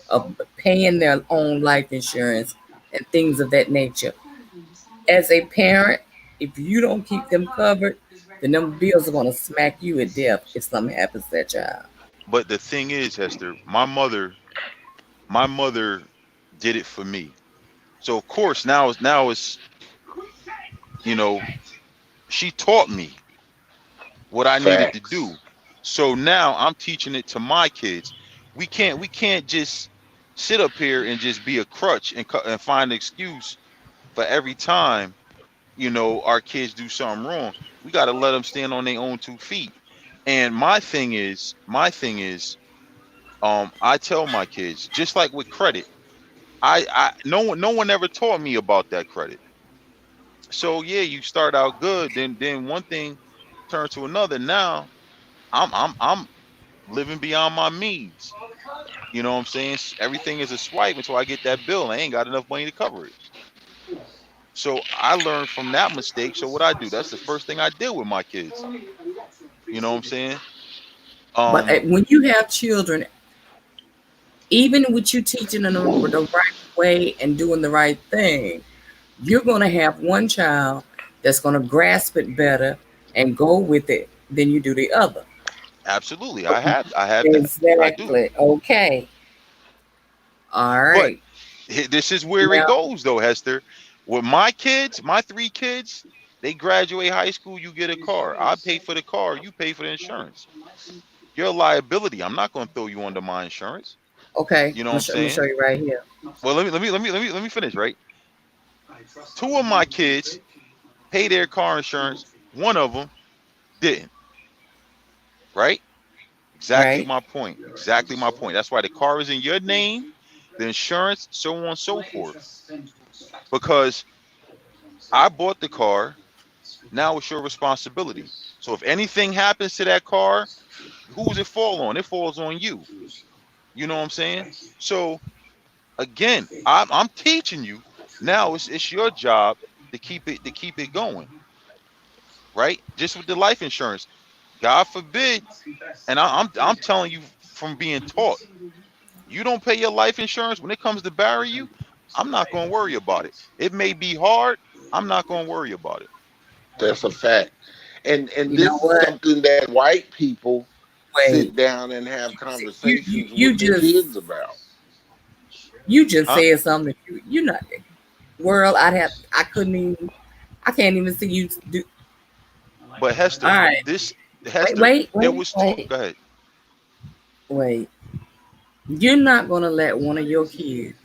of paying their own life insurance and things of that nature, as a parent, if you don't keep them covered, then them bills are gonna smack you at death if something happens to that child. But the thing is, Hester, my mother did it for me. So of course now it's you know she taught me what I needed to Facts. do. So now I'm teaching it to my kids. We can't just sit up here and just be a crutch and find an excuse for every time our kids do something wrong. We got to let them stand on their own 2 feet. And my thing is, I tell my kids, just like with credit, no one ever taught me about that credit. So yeah, you start out good, then one thing turns to another. Now I'm living beyond my means. You know what I'm saying? Everything is a swipe until I get that bill. I ain't got enough money to cover it. So I learned from that mistake. So what I do, that's the first thing I did with my kids. You know what I'm saying? But Um, when you have children, even with you teaching them the right way and doing the right thing, you're going to have one child that's going to grasp it better and go with it than you do the other. Absolutely. I have that. I do. Exactly. Okay. All But right. this is where it Now, goes though, Hester. With my kids, my 3 kids, they graduate high school, you get a car. I pay for the car, you pay for the insurance. You're a liability. I'm not going to throw you under my insurance. okay. You know what I'm I'm gonna show saying? you right here. Well, let me finish, right? 2 of my kids pay their car insurance. One of them didn't, right? Exactly Right. my point. Exactly my point. That's why the car is in your name, the insurance, so on and so forth. Because I bought the car, now it's your responsibility. So if anything happens to that car, who's it fall on? It falls on you. You know what I'm saying? So again, I'm teaching you. Now it's your job to keep it going, right? Just with the life insurance. God forbid, and I'm telling you from being taught, you don't pay your life insurance when it comes to bury you, I'm not going to worry about it. It may be hard, I'm not going to worry about it. That's a fact. And You know this is what? something that white people Wait. sit down and have See, you you conversations you with their just kids about. you just Huh? said something. You not world. I couldn't even. I can't even see you do. But All Hester, right. this Wait. Hester, Wait. it Wait. was taught. Wait. Go ahead. Wait. You're not gonna let one of your kids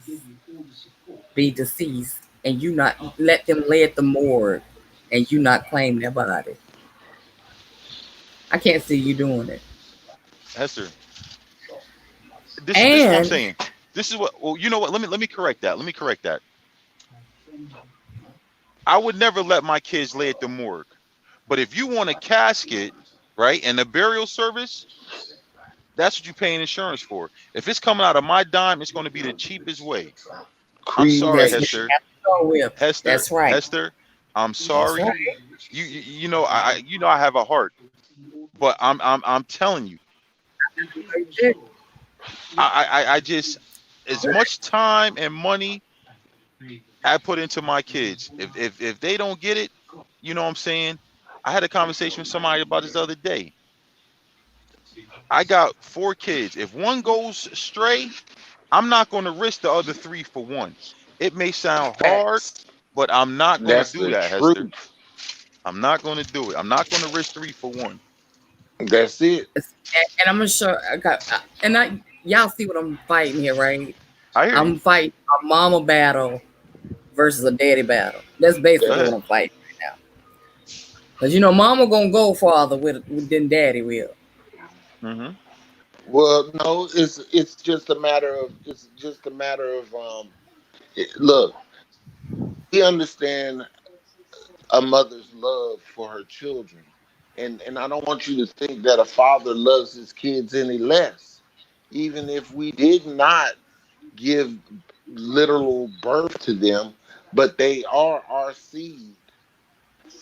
be deceased, and you not let them lay at the morgue, and you not claim their body. I can't see you doing it. Hester, this is what I'm And saying. This is what. Well, you know what? Let me correct that. Let me correct that. I would never let my kids lay at the morgue. But if you want a casket, right, and a burial service, that's what you're paying insurance for. If it's coming out of my dime, it's going to be the cheapest way. I'm sorry, that's what you Cremation. Hester. have to go with. Hester, That's right. Hester, I'm That's sorry. right. I have a heart, but I'm telling you, I just, as much time and money I put into my kids, if they don't get it, you know what I'm saying? I had a conversation with somebody about this the other day. I got 4 kids. If one goes stray, I'm not going to risk the other three for one. It may sound hard, Facts. but I'm not going to That's do the that, Hester. truth. I'm not going to do it. I'm not going to risk three for one. That's it. And I'm gonna show. And y'all see what I'm fighting here, right? I hear you. I'm fighting a mama battle versus a daddy battle. That's Go basically what ahead. I'm fighting right now. Cause mama gonna go farther than daddy will. Hmm. Well, no, it's just a matter of look, we understand a mother's love for her children. And I don't want you to think that a father loves his kids any less. Even if we did not give literal birth to them, but they are our seed.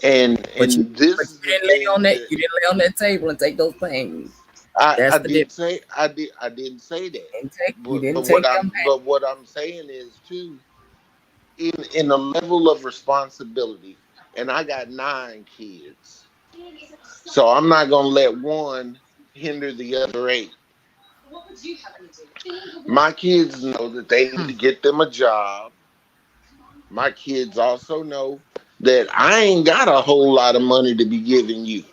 And But you, and this but is you the didn't lay on thing that. that You didn't lay on that table and take those pains. That's I the did difference. say I didn't say that. You But didn't take them pains. what I'm saying is too, in a level of responsibility, and I got 9 kids. So I'm not gonna let one hinder the other 8. My kids know that they need to get them a job. My kids also know that I ain't got a whole lot of money to be giving you.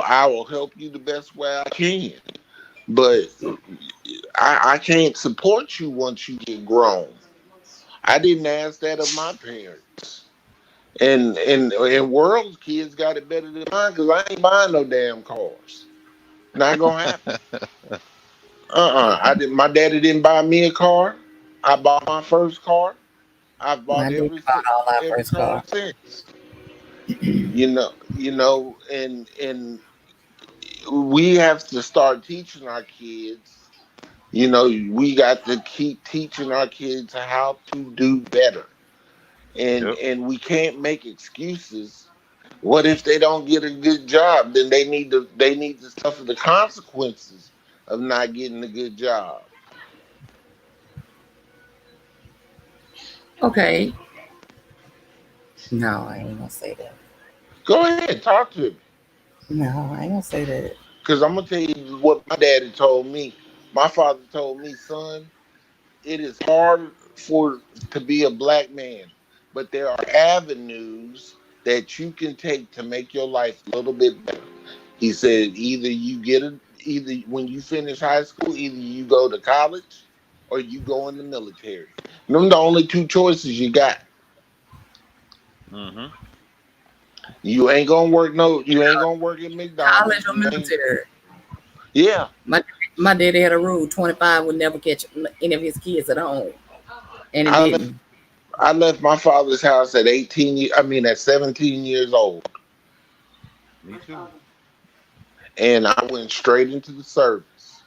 I will help you the best way I can. But I can't support you once you get grown. I didn't ask that of my parents. And world's kids got it better than mine because I ain't buying no damn cars. Not gonna happen. I did. My daddy didn't buy me a car. I bought my first car. I've My bought daddy bought all our every first car car. since. And we have to start teaching our kids. We got to keep teaching our kids how to do better. and Yep. and we can't make excuses. What if they don't get a good job? Then they need to suffer the consequences of not getting a good job. Okay. No, I ain't gonna say that. Go ahead, talk to me. No, I ain't gonna say that. Because I'm gonna tell you what my daddy told me. My father told me, son, it is hard for to be a black man, but there are avenues that you can take to make your life a little bit better. He said either when you finish high school, either you go to college or you go in the military. Them the only two choices you got. Hmm. You ain't gonna work at College McDonald's. or You ain't military. Yeah. My my daddy had a rule: 25 would never catch any of his kids at home, and it I left didn't. I left my father's house at at 17 years old. Me too. And I went straight into the service.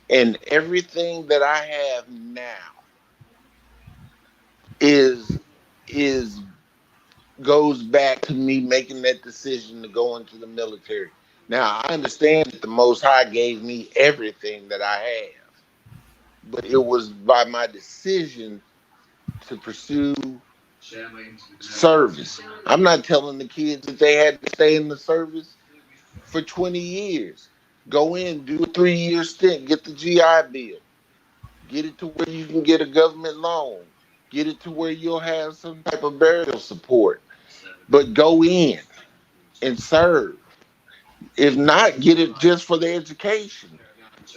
And everything that I have now is is goes back to me making that decision to go into the military. Now I understand that the Most High gave me everything that I have, but it was by my decision to pursue service. I'm not telling the kids that they had to stay in the service for 20 years. Go in, do a 3-year stint, get the GI Bill, get it to where you can get a government loan, get it to where you'll have some type of burial support. But go in and serve. If not, get it just for the education.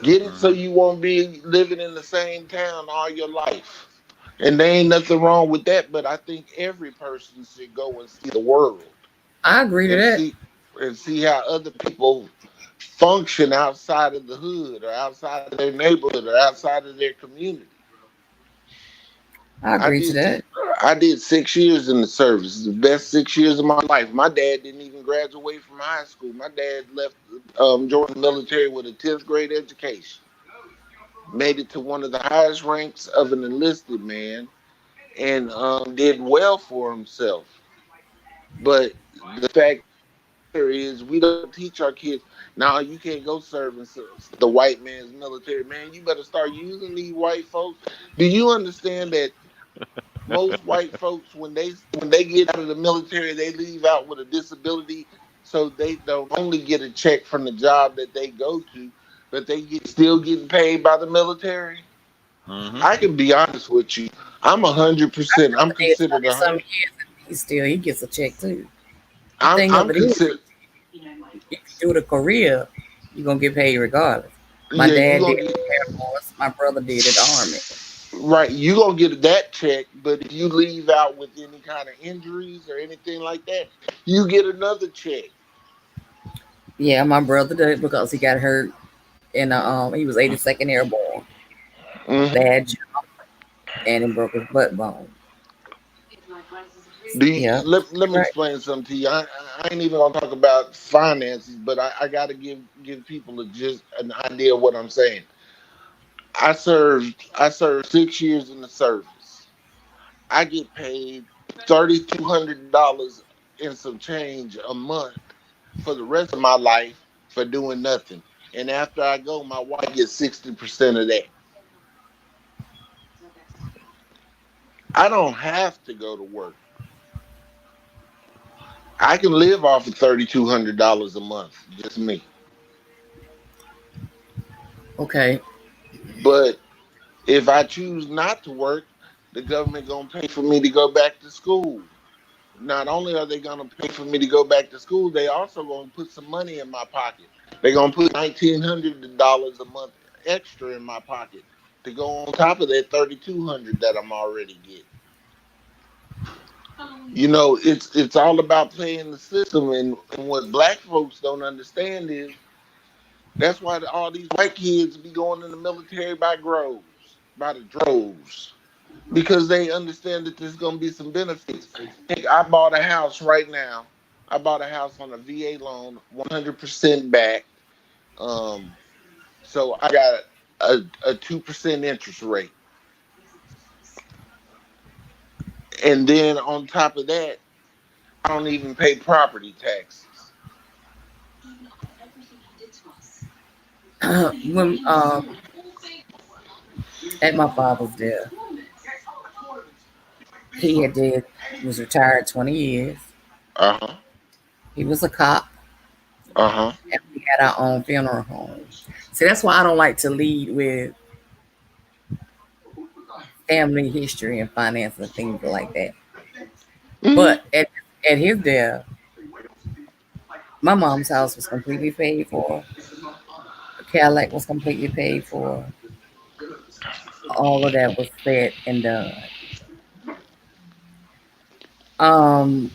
Get it so Hmm. you won't be living in the same town all your life. And there ain't nothing wrong with that, but I think every person should go and see the world I agree to and that. see how other people function outside of the hood or outside of their neighborhood or outside of their community. I I agree to did that. I did 6 years in the service, the best 6 years of my life. My dad didn't even graduate from high school. My dad left joined the military with a 10th grade education. Made it to one of the highest ranks of an enlisted man and did well for himself. But the fact is, we don't teach our kids. Now you can't go serve in the white man's military. Man, you better start using these white folks. Do you understand that most white folks, when they get out of the military, they leave out with a disability, so they don't only get a check from the job that they go to, but still getting paid by the military. Mm-hmm. I can be honest with you. I'm 100%. I'm Did considered 20 some 100. years, he gets a check too. The I'm thing of I'm it is, considered. if you do the career, you're gonna get paid regardless. My Yeah, you dad did gonna it get Air Force, my brother did it Army. right. You gonna get that check, but if you leave out with any kind of injuries or anything like that, you get another check. Yeah, my brother did it because he got hurt in he was 82nd Airborne. Hmm. Bad job, and he broke his butt bone. Do you, Yeah, let me right. explain something to you. I ain't even gonna talk about finances, but I gotta give people just an idea of what I'm saying. I served 6 years in the service. I get paid $3,200 and some change a month for the rest of my life for doing nothing. And after I go, my wife gets 60% of that. I don't have to go to work. I can live off of $3,200 a month, just me. Okay. But if I choose not to work, the government gonna pay for me to go back to school. Not only are they gonna pay for me to go back to school, they also gonna put some money in my pocket. They're gonna put $1,900 a month extra in my pocket to go on top of that 3,200 that I'm already getting. It's all about playing the system, and what black folks don't understand is that's why all these white kids be going in the military by the droves, because they understand that there's gonna be some benefits. Heck, I bought a house right now. I bought a house on a VA loan, 100% back. Um, so I got a 2% interest rate, and then on top of that, I don't even pay property taxes. When at my father's death, he had did was retired 20 years. Uh huh. He was a cop, Uh huh. and we had our own funeral home. See, that's why I don't like to lead with family history and finance and things like that. Hmm. But at his death, my mom's house was completely paid for. The Cadillac was completely paid for. All of that was said and done. Um,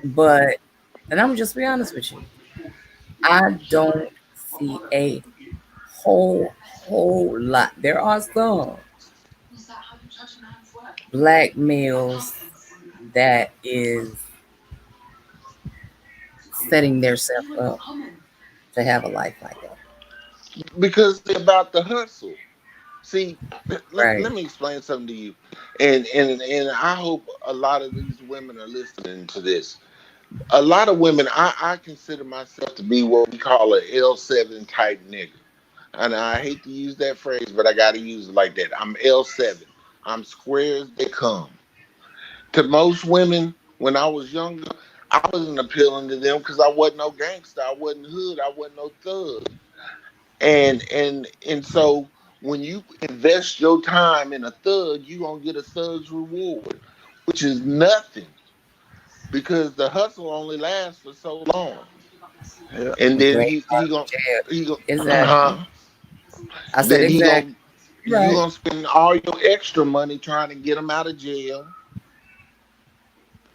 but and I'm just be honest with you, I don't see a whole lot. There are some black males that is setting themselves up to have a life like that. Because they're about the hustle. See, Right. let me explain something to you, and I hope a lot of these women are listening to this. A lot of women, I consider myself to be what we call a L7 type nigga. And I hate to use that phrase, but I got to use it like that. I'm L7. I'm square as they come. To most women, when I was younger, I wasn't appealing to them because I wasn't no gangster. I wasn't hood. I wasn't no thug. And so when you invest your time in a thug, you gonna get a thug's reward, which is nothing, because the hustle only lasts for so long. Yeah. And The then great he gonna jail. he gonna Exactly. huh? I said Then he exactly. gonna you Right. gonna spend all your extra money trying to get him out of jail,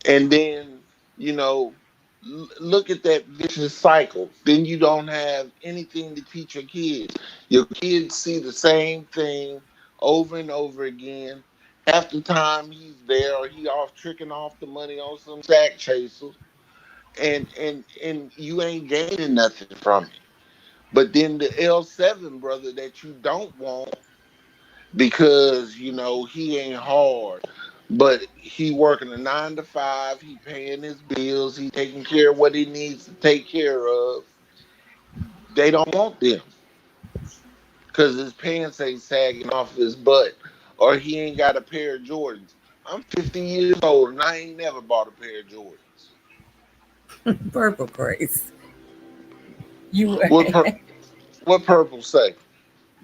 and then you know look at that vicious cycle. Then you don't have anything to teach your kids. Your kids see the same thing over and over again. Half the time he's there, or he off tricking off the money on some sack chasers, and you ain't gaining nothing from it. But then the L7 brother that you don't want, because he ain't hard, but he working a 9 to 5, he paying his bills, he taking care of what he needs to take care of. They don't want them because his pants ain't sagging off his butt, or he ain't got a pair of Jordans. I'm 50 years old and I ain't never bought a pair of Jordans. Purple craze. You What purple say?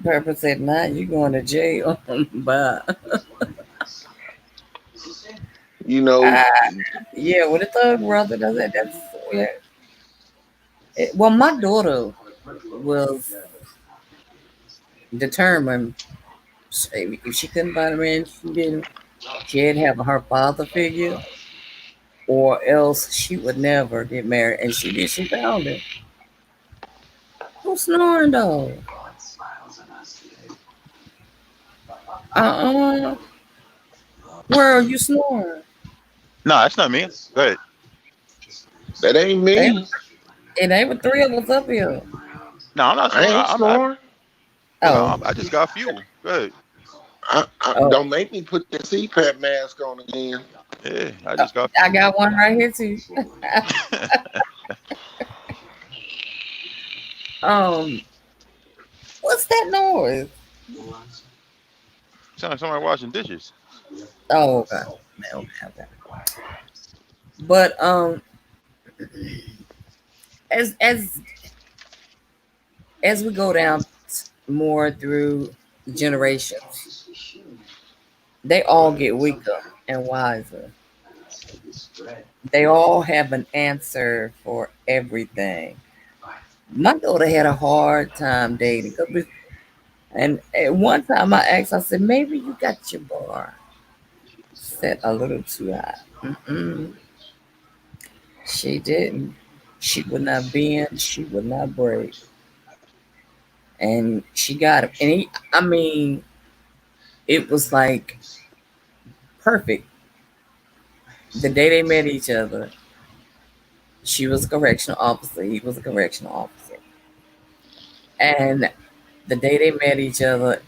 Purple said, "Nah, you going to jail." But You know, uh, yeah, with a thug brother does that. That's yeah. Well, my daughter was determined if she couldn't find a man, she didn't. She had to have her father figure, or else she would never get married. And she did. She found it. Who's snoring though? Uh-uh. Where are you snoring? No, that's not me. Go ahead. that ain't Ain't- me. It ain't with three of us up here. No, I'm not I snoring. ain't snoring. Oh, I just got fuel. Go ahead. oh. Don't make me put the CPAP mask on again. Yeah, I Uh, just got I fuel. got one right here too. um, what's that noise? Sound like somebody washing dishes. Oh, okay. Okay. But as as as we go down more through generations, they Go all ahead. get weaker and wiser. They all have an answer for everything. My daughter had a hard time dating. And at one time I asked, I said, maybe you got your bar set a little too high. Mm-mm, she didn't. She would not bend. She would not break. And she got him. And I mean, it was like perfect. The day they met each other, she was a correctional officer. He was a correctional officer. And the day they met each other,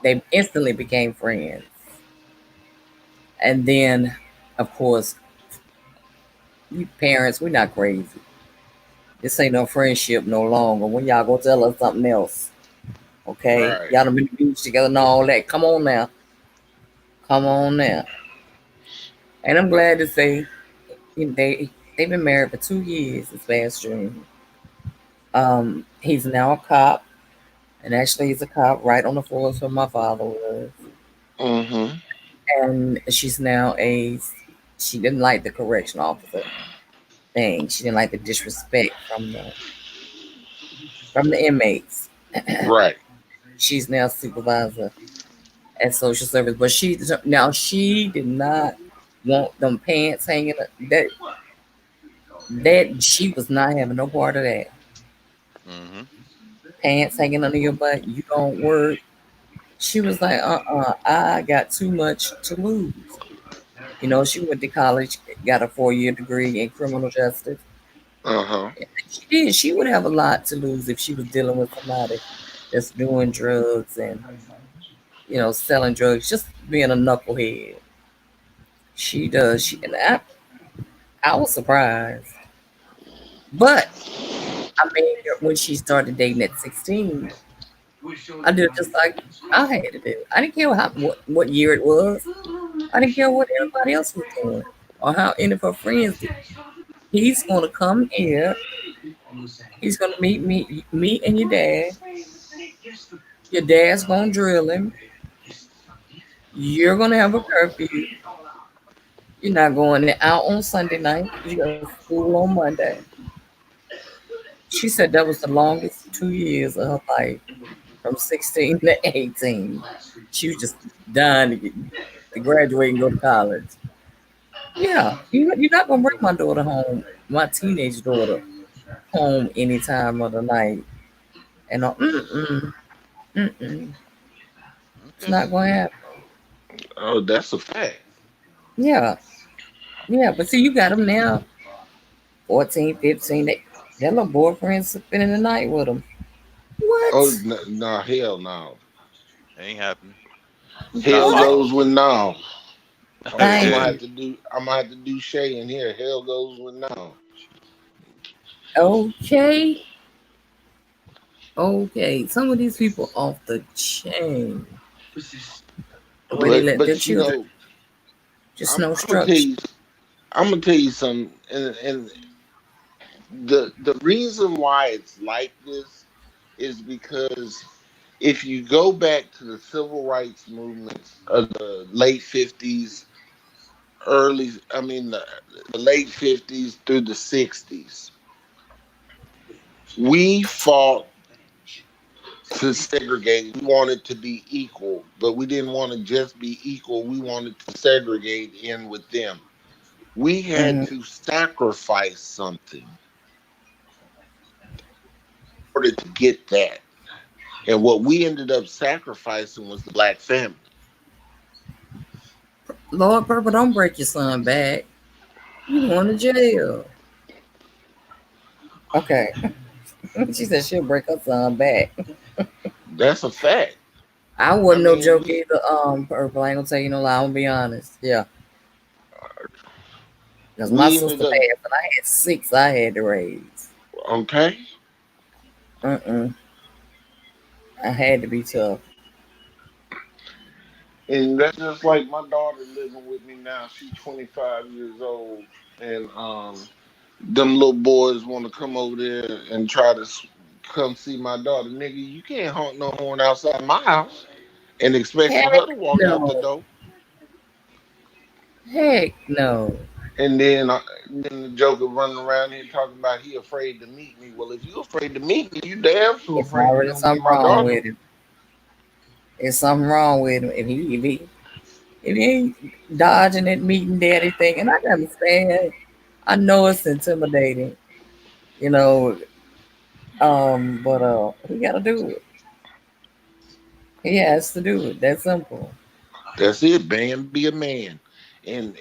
they instantly became friends. And then, of course, we parents, we're not crazy. This ain't no friendship no longer. When y'all go tell us something else, okay? Right. Y'all done been to the beach together and all that. Come on now. Come on now. And I'm glad to say they've been married for 2 years this past June. He's now a cop, and actually he's a cop right on the force where my father was. Mm-hmm. And she didn't like the correction officer thing. She didn't like the disrespect from the inmates. Right. She's now supervisor at social service, but she did not want them pants hanging. That she was not having no part of that. Mm-hmm. Pants hanging under your butt. You don't work. She was like, I got too much to lose. She went to college, got a 4-year degree in criminal justice. Uh-huh. She did. She would have a lot to lose if she was dealing with somebody that's doing drugs and selling drugs, just being a knucklehead. She does. And I was surprised, but I mean, when she started dating at 16, I did just like I had to do. I didn't care what year it was. I didn't care what everybody else was doing or how any of her friends did. He's gonna come here. He's gonna meet and your dad. Your dad's gonna drill him. You're gonna have a curfew. You're not going out on Sunday night. You got school on Monday. She said that was the longest 2 years of her life, from 16 to 18. She was just dying to graduate and go to college. Yeah, you're not gonna bring my daughter home, my teenage daughter home any time of the night. And mm-mm. It's Okay. not gonna happen. Oh, that's a fact. Yeah, yeah. But see, you got them now, 14, 15. Their little boyfriends spending the night with them. Oh What? no, hell no. Ain't happening. Not Hell my What? goes house. with no. I'm gonna Thank Yeah. you. have to do. I'm gonna have to do Shay in here. Hell goes with no. Okay. Okay. Some of these people off the chain. The way they let their But you children know, just no I'm gonna tell structure. you. I'm gonna tell you something. And the reason why it's like this is because if you go back to the civil rights movements of the late 50s, the late 50s through the 60s, we fought to segregate. We wanted to be equal, but we didn't want to just be equal. We wanted to segregate in with them. We had Mhm. to sacrifice something in order to get that. And what we ended up sacrificing was the black family. Lord Purple, don't break your son back. You going to jail. Okay. She said she'll break her son back. That's a fact. I I wasn't no mean, joke we either. Purple, I ain't gonna tell you no lie. I'm gonna be honest. Yeah, because my we ended sister up passed, and I had six I had to raise. okay. Mm-mm. I had to be tough. And that's just like my daughter living with me now. She's 25 years old, and them little boys want to come over there and try to come see my daughter. Nigga, you can't honk no horn outside my house and expect for Heck her to walk out the no. door. Heck no. And then the joker running around here talking about he afraid to meet me. Well, if you afraid to meet me, you damn sure It's afraid to already come get something my wrong daughter. with him. It's something wrong with him if he ain't dodging that meeting daddy thing. And I can understand. I know it's intimidating, you know. But he got to do it. He has to do it. That's simple. That's it, man. Be a man. And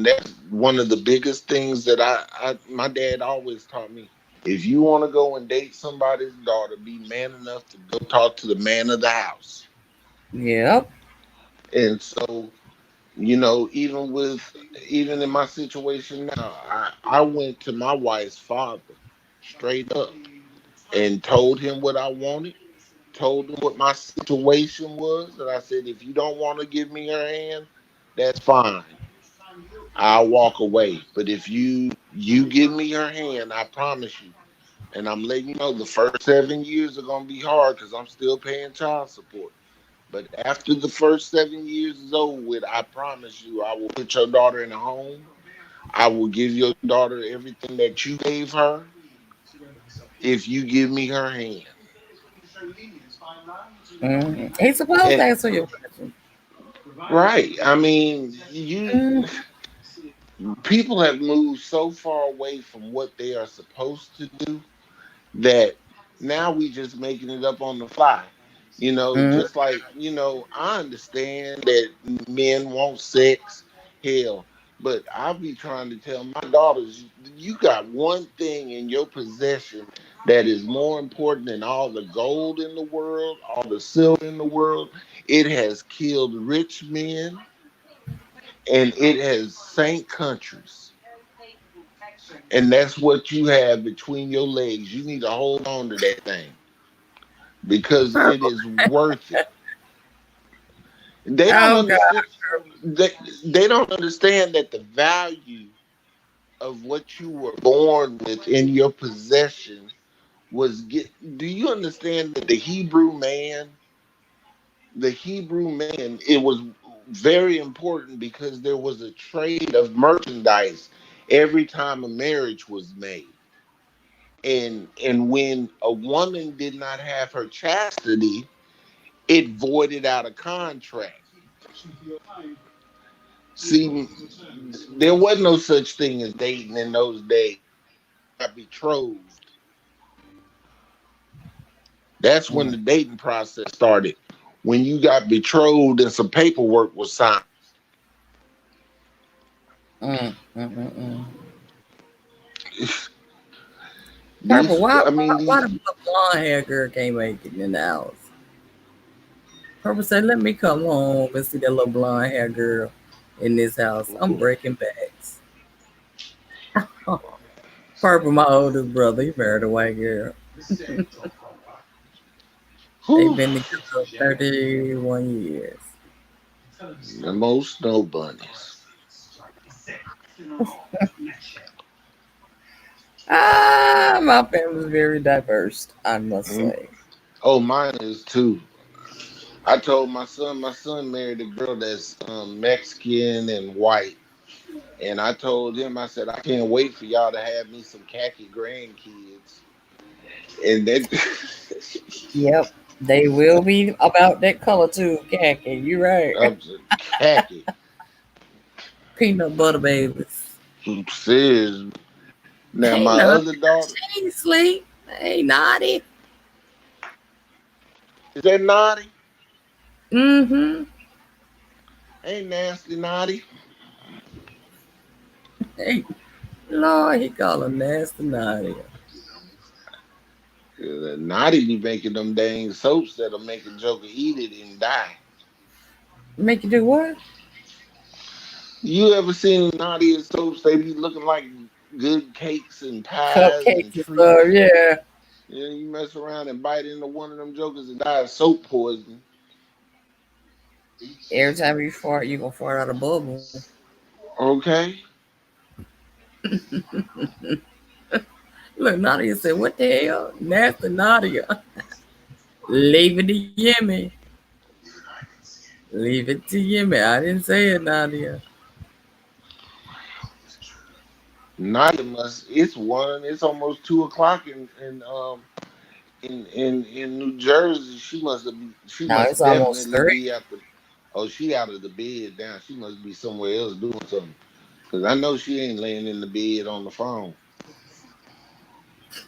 that's one of the biggest things that my dad always taught me. If you want to go and date somebody's daughter, be man enough to go talk to the man of the house. Yep. And so, even in my situation now, I went to my wife's father straight up and told him what I wanted, told him what my situation was, and I said, if you don't want to give me her hand, that's fine. I'll walk away. But if you give me her hand, I promise you. And I'm letting you know the first 7 years are gonna be hard because I'm still paying child support. But after the first 7 years is over with, I promise you, I will put your daughter in a home. I will give your daughter everything that you gave her if you give me her hand. He's supposed to And answer your question. right, I mean, Mm, people have moved so far away from what they are supposed to do that now we just making it up on the fly. mm, Just like, I understand that men want sex, hell, but I'll be trying to tell my daughters, you got one thing in your possession that is more important than all the gold in the world, all the silver in the world. It has killed rich men and it has sank countries. And that's what you have between your legs. You need to hold on to that thing because it purple. is worth it. They don't Oh God. understand. They, they don't understand that the value of what you were born with in your possession was get. Do you understand that the Hebrew man, it was very important because there was a trade of merchandise every time a marriage was made. And when a woman did not have her chastity, it voided out a contract. See, there was no such thing as dating in those days. Got betrothed. That's when Mm, the dating process started. When you got betrothed and some paperwork was signed. mm. Purple. These, Why? I Why? mean, Why the these. blonde hair girl can't make it in the house? Purple said, "Let me come home and see that little blonde hair girl in this house. I'm breaking backs." Purple, my oldest brother, he married a white girl. They've Whew, been together 31 years. the most snow bunnies. My family's very diverse, I must Mhm. say. Oh, mine is too. I told my son married a girl that's Mexican and white. And I told him, I said, I can't wait for y'all to have me some khaki grandkids. And that, Yep, they will be about that color too, khaki. You right. I'm just khaki. Peanut butter babies. Who says, now Hey, my naughty. other daughter, She ain't sleep. Hey, naughty. is that naughty? Mm-hmm. Hey, nasty naughty. Hey, Lord, he call her nasty naughty. Naughty be making them dang soaps that'll make a joker eat it and die. Make you do what? You ever seen naughty soaps? They be looking like good cakes and pies and Cupcakes and stuff, treats. yeah. Yeah, you mess around and bite into one of them jokers and die of soap poisoning. Every time you fart, you gonna fart out a bubble. Okay. Look, Nadia said, what the hell? Nasty Nadia. Leave it to Yemi. Leave it to Yemi. I didn't say it, Nadia. Nadia must. It's one. It's almost 2 o'clock in New Jersey. She must have. She Now it's must almost definitely 3. be at the. Oh, she out of the bed now. She must be somewhere else doing something. Cause I know she ain't laying in the bed on the phone.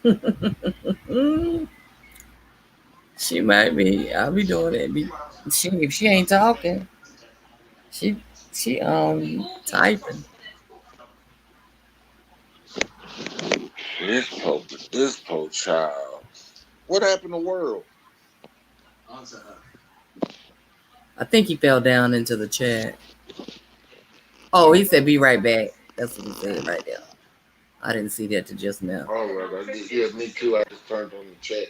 Mm, she might be. I'll be doing it. If she ain't talking, she typing. This poor child. What happened to World? I think he fell down into the chat. Oh, he said be right back. That's what he said right there. I didn't see that to just now. All right, I did. Yeah, me too. I just turned on the chat.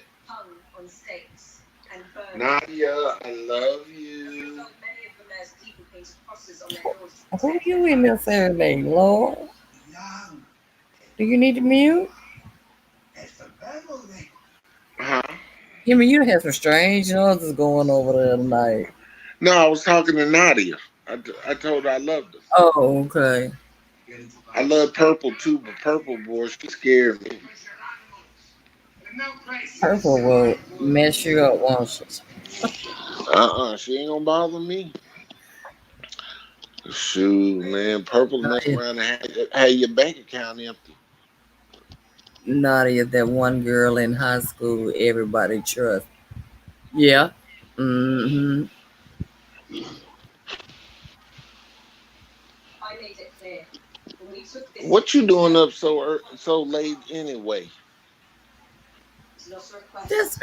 Nadia, I love you. Who you in there serenading, Lord? Do you need to mute? Huh? You mean you had some strange noises going over there tonight? No, I was talking to Nadia. I told her I loved her. Oh, okay. I love Purple too, but Purple boy, she scared me. Purple will mess you up, won't she? She ain't gonna bother me. Shoot, man, Purple mess Nadia, around and have your bank account empty. Nadia, that one girl in high school everybody trusts. Yeah. Mm-hmm. What you doing up so late anyway?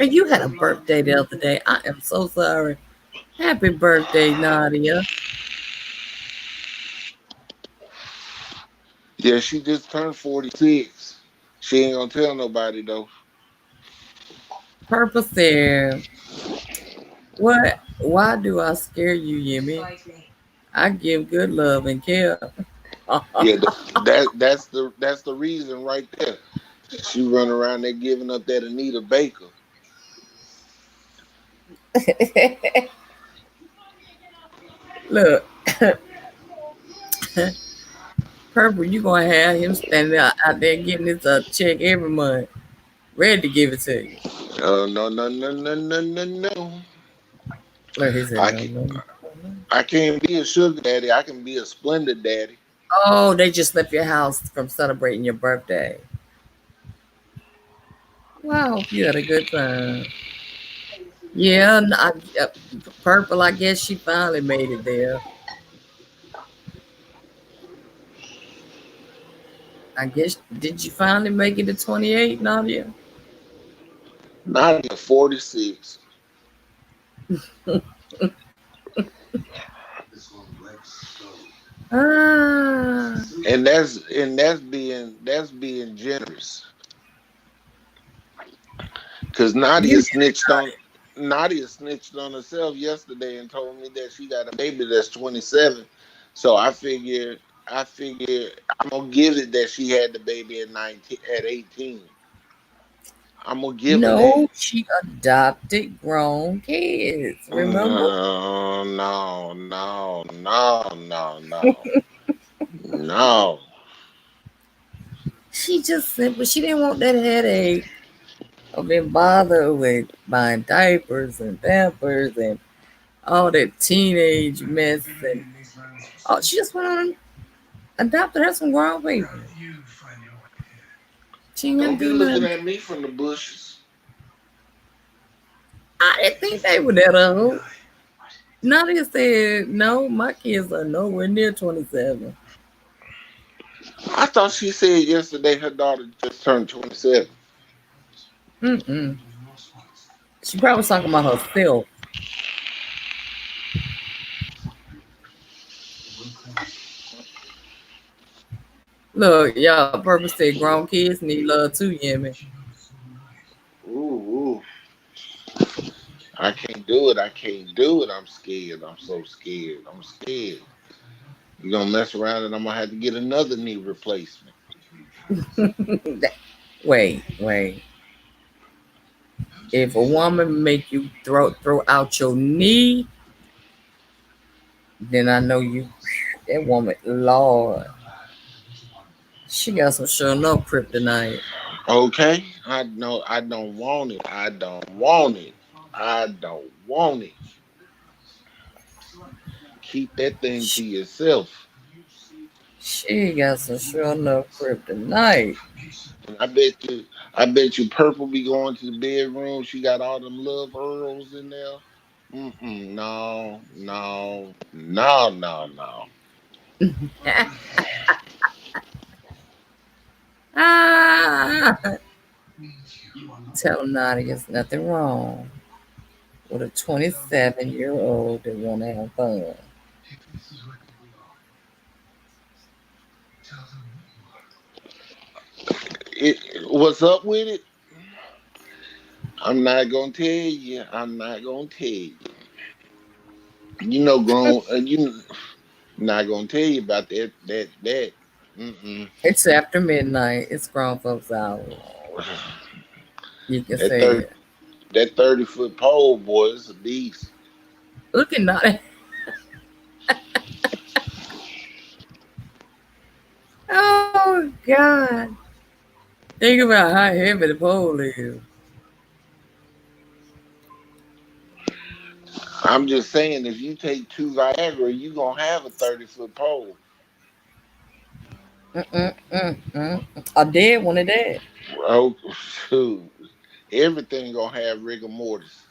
You had a birthday the other day. I am so sorry. Happy birthday, Nadia. Yeah, she just turned 46. She ain't gonna tell nobody though. Purple said, what? Why do I scare you, Yemi? I give good love and care. Yeah, that's the reason right there. She run around there giving up that Anita Baker. Look, Purple, you gonna have him standing out there getting his check every month, ready to give it to you. Oh no no no no no no no. Look, he said, I no, can no, no. I can't be a sugar daddy. I can be a splendid daddy. Oh, they just left your house from celebrating your birthday. Well, I hope you had a good time. Yeah, Purple, I guess she finally made it there. I guess, did you finally make it to 28, Nadia? Not even 46. Ah, And that's being generous. Cause you Nadia snitched on herself yesterday and told me that she got a baby that's 27. So I figured I'm gonna give it that she had the baby at 19, at 18. I'm gonna give her that. No, she adopted grown kids. Remember? No, no. She just simply she didn't want that headache of being bothered with buying diapers and pampers and all that teenage mess and she just went on and adopted her some grown people. She ain't Don't gonna be do looking nothing. at me from the bushes. I didn't think they were that old. Nadia said, no, my kids are nowhere near 27. I thought she said yesterday her daughter just turned 27. Mm-mm. She probably was talking about herself. Look, y'all purpose said grown kids need love too, Yemi. Ooh. I can't do it. I can't do it. I'm scared. I'm so scared. I'm scared. You're gonna mess around and I'm gonna have to get another knee replacement. Wait. If a woman make you throw out your knee, then I know you. That woman, Lord, she got some sure enough kryptonite. Okay? I know I don't want it. I don't want it. I don't want it. Keep that thing to yourself. She got some sure enough kryptonite. And I bet you Purple be going to the bedroom. She got all them love earls in there. No. Ah, tell Nadia there's nothing wrong with a 27-year-old that want to have fun. What's up with it? I'm not gonna tell you. I'm not gonna tell you. You know, grown. Not gonna tell you about that. Mm-mm. It's after midnight. It's grown folks hours. You can That say 30 it. that 30-foot pole, boy, is a beast. Look at Nadia. Oh God! Think about how heavy the pole is. I'm just saying, if you take two Viagra, you gonna have a 30-foot pole. Mm-mm. A dead one of that. Oh, shoot. Everything gonna have rigor mortis.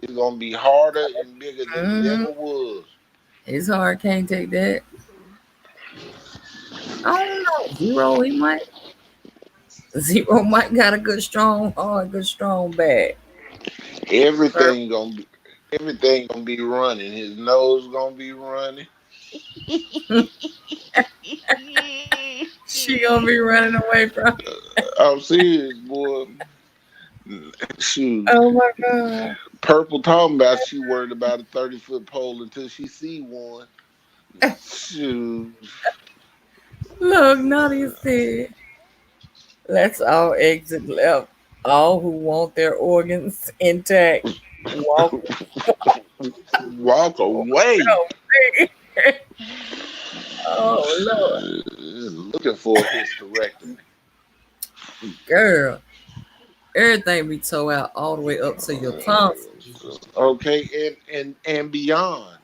It's gonna be harder and bigger than it Mm-hmm. ever was. His heart can't take that. I don't know. Zero might got a good strong heart, good strong back. Everything gonna be everything gonna be running. His nose gonna be running. She gonna be running away from. I'm serious, boy. Shoot. Oh my God! Purple talking about she worried about a 30-foot pole until she see one. Shoot. Look, Nadia said, "Let's all exit left. All who want their organs intact, walk Walk away. away." Oh Lord, Looking for a hysterectomy. girl, everything be tore out all the way up to your tonsils, Okay, and beyond.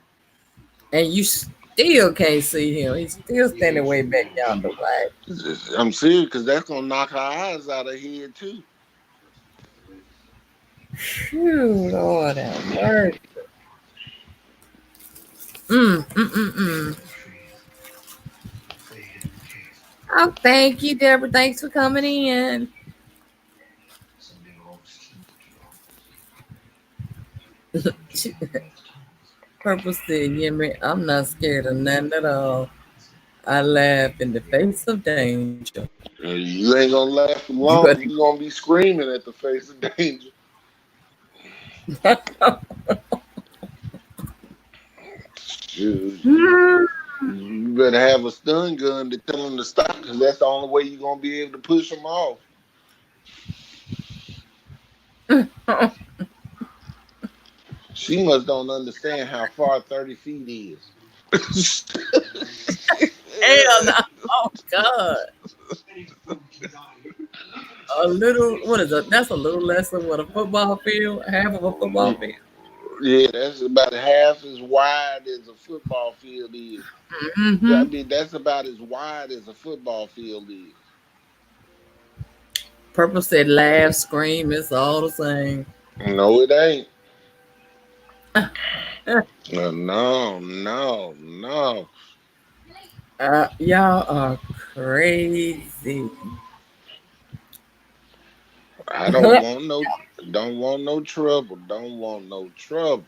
and you still can't see him. He's still standing way back down the way. I'm serious because that's gonna knock her eyes out of here too. Phew, Lord have mercy. Mm. Oh, thank you, Deborah. Thanks for coming in. Purple said, Yemi, I'm not scared of nothing at all. I laugh in the face of danger. You ain't gonna last You long. better. You gonna be screaming at the face of danger. Shoot. You better have a stun gun to tell them to stop, because that's the only way you're gonna be able to push them off. She must don't understand how far 30 feet is. Hell no. Oh God. A little. What is that? That's a little less than what a football field. Half of a football field. Yeah, that's about half as wide as a football field is. Mm-hmm. I mean, that's about as wide as a football field is. Purple said, "Laugh, scream. It's all the same." No, it ain't. No. Y'all are crazy. I don't want no trouble. Don't want no trouble.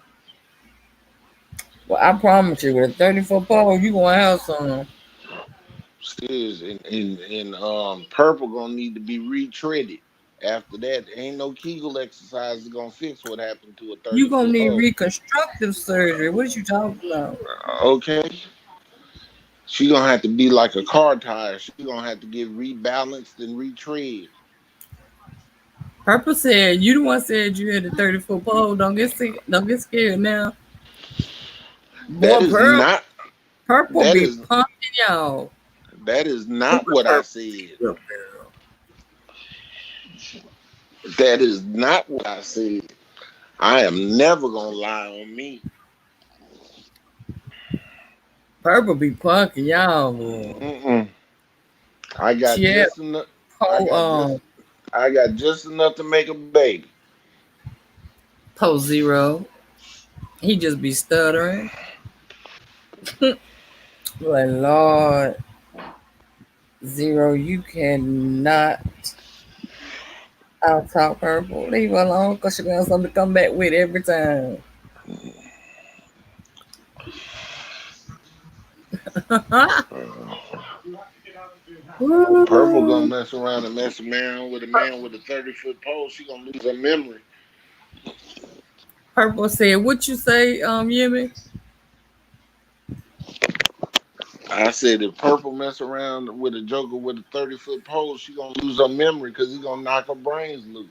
Well, I promise you, with a 30-foot pole, you gonna have some. Serious, and purple gonna need to be retreaded. After that, ain't no Kegel exercise gonna fix what happened to a You 30 gonna foot need pole. reconstructive surgery. What are you talking about? Okay. She gonna have to be like a car tire. She gonna have to get rebalanced and retread. Purple said, "You the one said you had a 30-foot pole. Don't get sick. Don't get scared now." That Boy, is not purple that be is punking y'all. that is not what I said. Purple. That is not what I said. I am never gonna lie on me. Purple be punking y'all. Boy. Mm-mm. I got She had just enough. I pole, got just. I got just enough to make a baby. pole zero. He just be stuttering. Like, Lord, zero, you cannot out talk purple. Leave her alone because she got something to come back with every time. Purple gonna mess around and mess around with a man with a 30-foot pole. She gonna lose her memory. Purple said, "What you say, Yemi?" I said if Purple mess around with a joker with a 30-foot pole, she gonna lose her memory because he gonna knock her brains loose.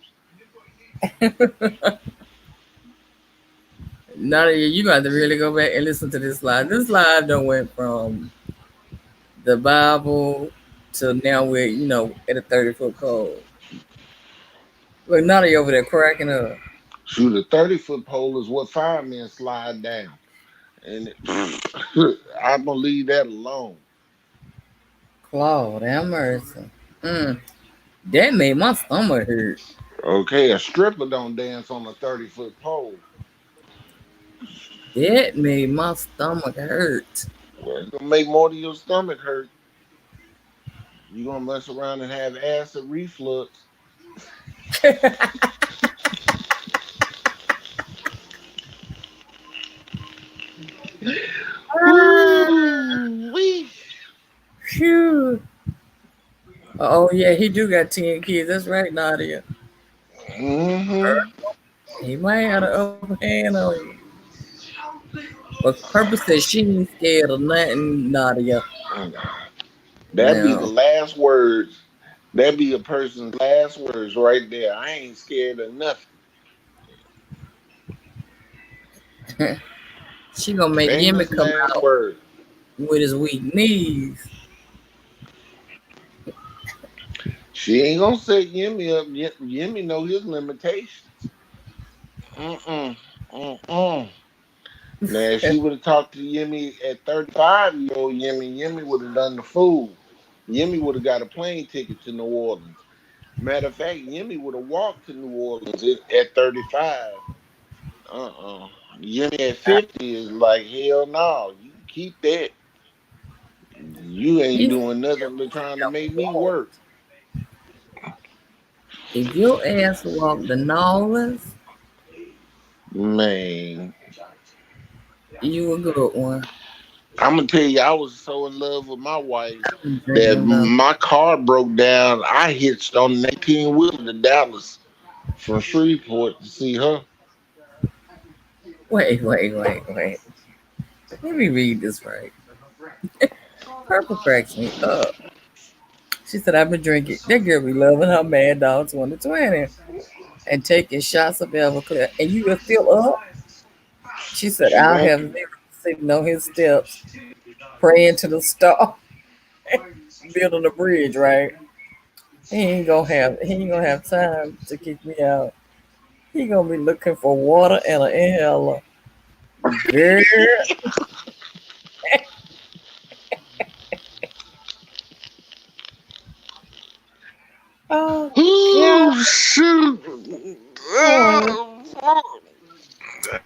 Nadia, you got to really go back and listen to this live. This live done went from the Bible to now we're, at a 30-foot pole. Look, Nadia over there cracking up. Shoot, a 30-foot pole is what firemen slide down. And I'm gonna leave that alone. Claude, have mercy. That made my stomach hurt. Okay, a stripper don't dance on a 30-foot pole. That made my stomach hurt. Well, it's gonna make more than your stomach hurt. You gonna mess around and have acid reflux. Phew. Oh yeah, he do got 10 kids. That's right, Nadia. Mm-hmm. He might have the upper hand on you. But Purple says she ain't scared of nothing, Nadia. That'd be the No. last words. That'd be a person's last words right there. I ain't scared of nothing. She gonna make Famous Yemi come last out word. with his weak knees. She ain't gonna set Yemi up. Yemi know his limitations. Mm-mm. Mm-mm. Now, if she would have talked to Yemi at 35-year-old Yemi would have done the fool. Yemi would have got a plane ticket to New Orleans. Matter of fact, Yemi would have walked to New Orleans at 35. Yemi at 50 is like, hell no. You keep that. You ain't He doing nothing but trying to make me work. If your ass walk the Nolans, Man. you a good one. I'm gonna tell you, I was so in love with my wife that my car broke down. I hitched on an 18-wheeler to Dallas from Shreveport to see her. Wait. Let me read this right. Purple cracks me up. She said, I've been drinking. That girl be loving her Mad Dog 2020 and taking shots of Everclear. And you are still up? She said, She I'll want have to. Zero sitting on his steps, praying to the star, building a bridge, right? He ain't gonna have time to kick me out. He gonna be looking for water and an inhaler. Girl. Oh God. Oh shoot! Oh,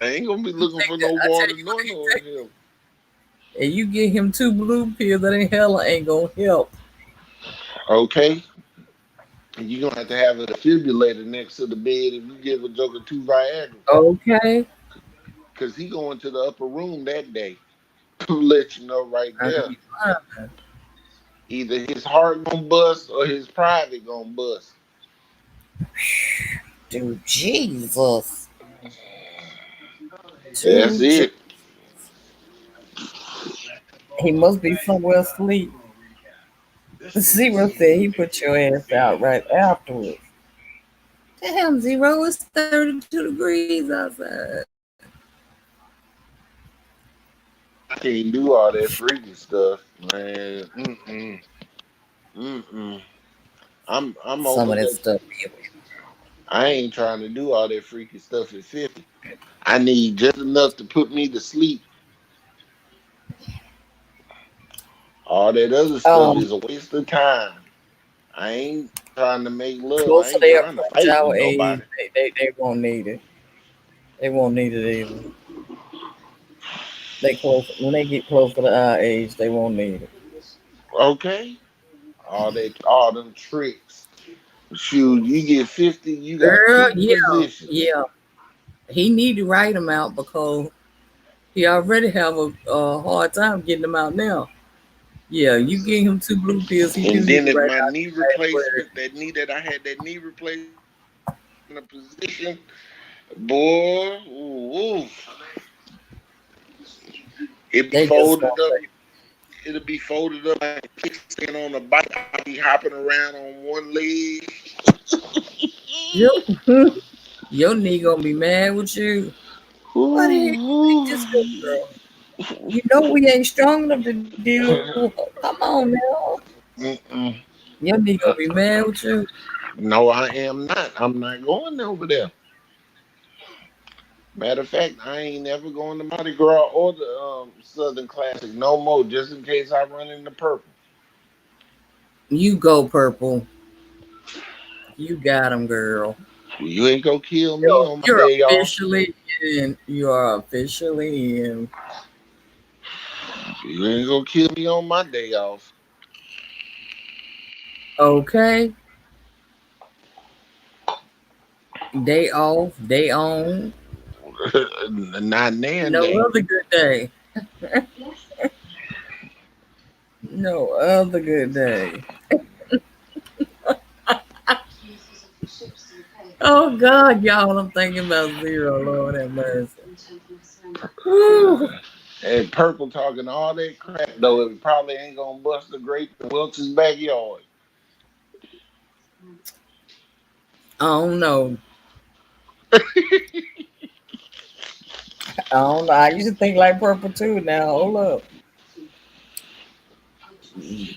I ain't gonna be looking for no I tell water, you what he no take. him. And you get him 2 blue pills, that inhaler ain't gonna help. Okay, and you gonna have a defibrillator next to the bed if you give a joker 2 Viagra, Okay. cause he going to the upper room that day. Let you know right I there. be fine. Either his heart gonna bust or his private gonna bust. Dude, Jesus. That's Dude, it. he must be somewhere asleep. Zero said he put your ass out right afterwards. Damn, Zero, it's 32 degrees outside. I can't do all that freaky stuff, man. Mm-mm. I'm Some over of that that. stuff. I ain't trying to do all that freaky stuff at 50. I need just enough to put me to sleep. All that other stuff Um, is a waste of time. I ain't trying to make love. I close to ain't their trying to crunch fight with hour age, nobody. they won't need it. They won't need it either. They close when they get close to the our age, they won't need it. Okay? All them tricks. Shoot, you get 50, you got Girl, two yeah, positions. yeah. He need to write them out because he already have a hard time getting them out now. Yeah, you give him 2 blue pills, he do And need then to if write my out knee the last word. replacement, that knee that I had, that knee replacement in a position, boy, ooh, it be They just folded gonna up. say, It'll be folded up like a kickstand on a bike. I'll be hopping around on one leg. Your, your knee gonna be mad with you. Why the heck you think Ooh, this good girl? You know we ain't strong enough to deal with her. Come on now. Mm-mm. Your knee gonna be mad with you. No, I am not. I'm not going over there. Matter of fact, I ain't never going to Mardi Gras or the Southern Classic no more, just in case I run into purple. You go purple. You got him, girl. You ain't gonna kill me on my You're day off. officially in. You are officially in. You ain't gonna kill me on my day off. Okay. Day off, day on. Not nan No day. other good day. No other good day. Oh God, y'all! I'm thinking about Zero. Lord have mercy. Whew. And purple talking all that crap though, it probably ain't gonna bust a grape in Wilkes' backyard. I don't know. I don't know. I used to think like purple too. Now hold up.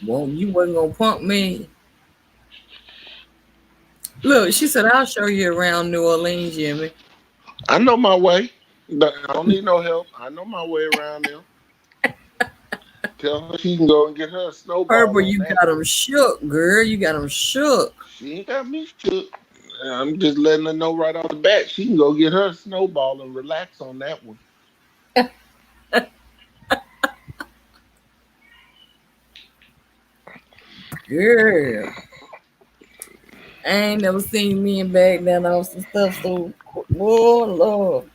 Well, you wasn't gonna punk me. Look, she said I'll show you around New Orleans, Jimmy. I know my way. I don't need no help. I know my way around there. Tell her she can go and get her a snowball Purple, on you that got one. them shook, girl. You got them shook. She ain't got me shook. I'm just letting her know right off the bat. She can go get her a snowball and relax on that one. Girl, I ain't never seen me and back down off some stuff. So, oh Lord,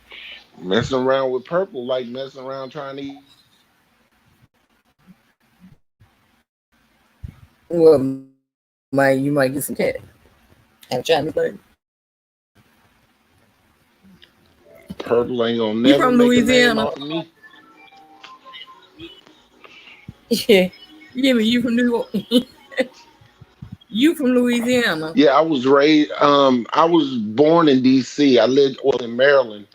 Messing around with purple like messing around trying to eat. well, you might get some cat. Have Chinese food. Purple ain't gonna You never from make a name Louisiana? off of me. Yeah. Yeah, but you from New York. You from Louisiana. Yeah, I was raised. I was born in D.C. I lived well in Maryland,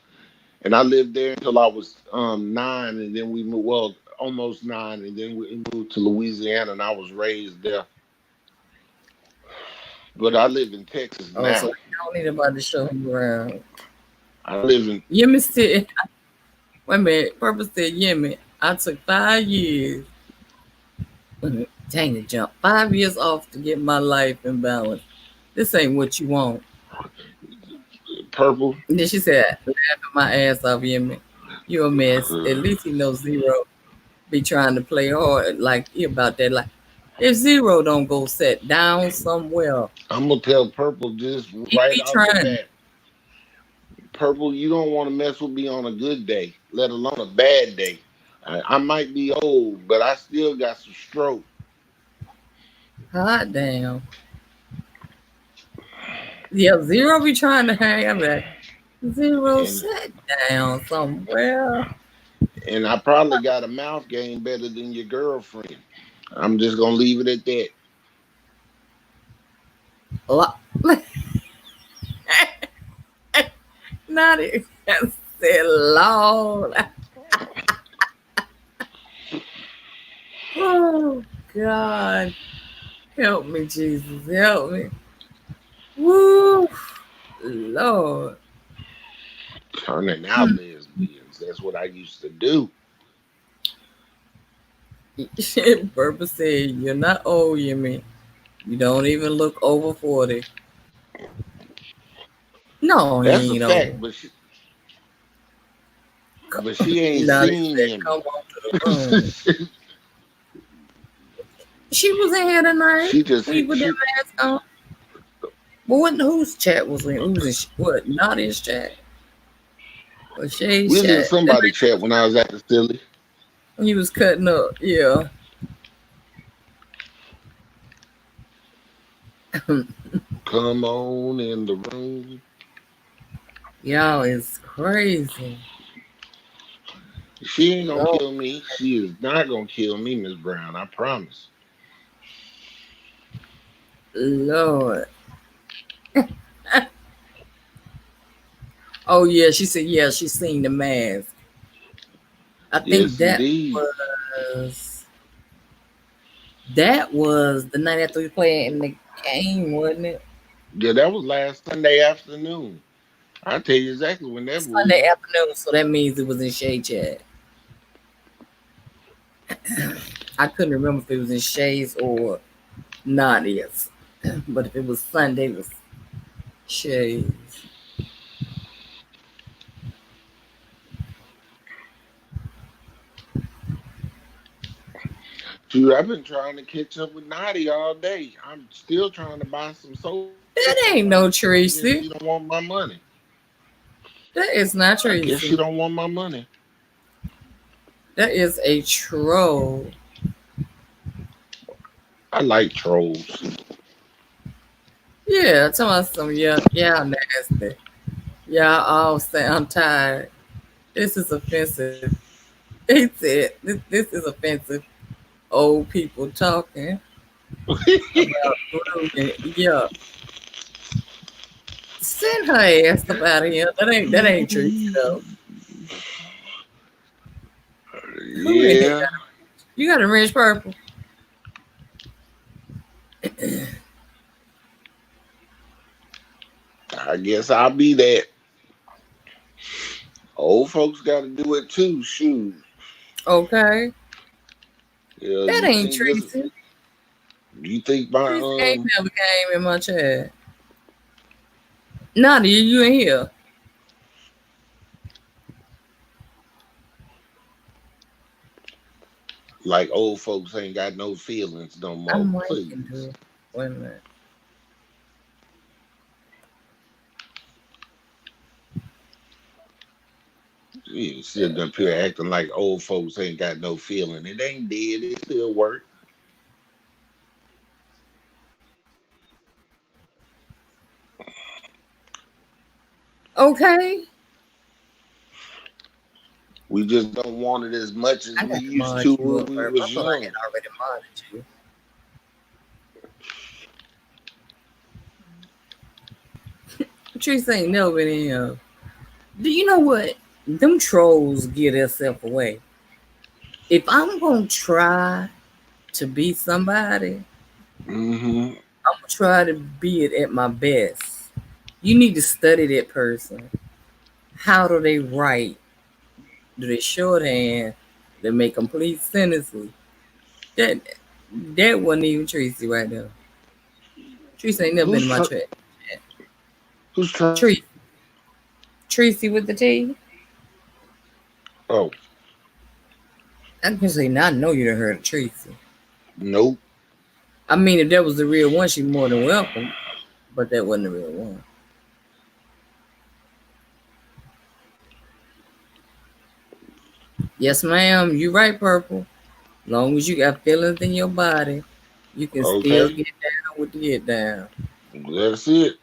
and I lived there until I was 9, and then we moved. Well, almost 9, and then we moved to Louisiana, and I was raised there. But I live in Texas Oh, so now. you don't need nobody to show you around. I live in. Yemi said, wait a minute, Purple said, Yemi, I took 5 years. Wait a minute, dang it, jump. 5 years off to get my life in balance. This ain't what you want. Purple. And then she said, laughing my ass off, Yemi. You a mess. At least he knows Zero be trying to play hard like he about that. Like, if Zero don't go sit down somewhere, I'm gonna tell Purple just he right be off the trying. bat. Purple, you don't want to mess with me on a good day, let alone a bad day. I might be old, but I still got some stroke. Hot damn. Yeah, Zero be trying to hang. I'm like, Zero, And sit down somewhere. and I probably got a mouth game better than your girlfriend. I'm just gonna leave it at that. Lo- Not even said Lord. Oh God. Help me, Jesus. Help me. Woo. Lord. Turning out lesbians. That's what I used to do. Purpose said, you're not old, you mean. You don't even look over 40. No, That's he a ain't fact, old. but she ain't Not seen said, him. come on to the room. She was in here tonight. She just We put that mask on. But what, whose chat was in? Who was in? What? Nadia's chat? Or we Shay's was in chat? That somebody chat when I was at the silly. when he was cutting up. Yeah. Come on in the room. Y'all is crazy. She ain't gonna Lord. kill me. She is not gonna kill me, Miss Brown. I promise. Lord. Oh yeah, she said yeah, she seen the mask. I think Yes, indeed. that was the night after we played in the game, wasn't it? Yeah, that was last Sunday afternoon. I'll tell you exactly when that Sunday was. afternoon, so that means it was in Shay chat. I couldn't remember if it was in Shay's or Nadia's. But if it was Sunday, it was Shay's. Dude, I've been trying to catch up with Nadia all day. I'm still trying to buy some soap from That her. ain't no I guess she Tracy. don't want my money. That is not I guess she Tracy. don't want my money. That is a troll. I like trolls. Yeah, tell us some yeah, nasty. Y'all all sound tired. This is offensive. He said this is offensive. Old people talking about grooming. Yeah. Send her ass up out of here. That ain't Tracy though. Who the hell? Yeah, You got a orange purple. I guess I'll be that. Old folks got to do it too. Shoot. Okay. Yeah, That ain't Tracy. you think my Tracy ain't never came in my chat. Nadia, you in here. like old folks ain't got no feelings no more, I'm waiting please. to. Wait a minute. You sitting up here acting like old folks ain't got no feeling. It ain't dead. It still work. Okay. We just don't want it as much as I we got to used mod to you when up, we Herb. I was thought I young. had already modded you. Patrice ain't never been in here. Do you know what? Them trolls give themselves away. If I'm gonna try to be somebody, Mm-hmm. I'm gonna try to be it at my best. You need to study that person. How do they write? Do they shorthand? They make complete sentences. That that wasn't even Tracy right there. Tracy ain't never been in Who's my tr- track. who's trying? Tracy, Tracy with the T. Oh, I can say now I know you done heard of Tracy. nope. I mean, if that was the real one, she's more than welcome. But that wasn't the real one. Yes, ma'am. You right, Purple. Long as you got feelings in your body, you can still Okay, get down with the get down. that's it.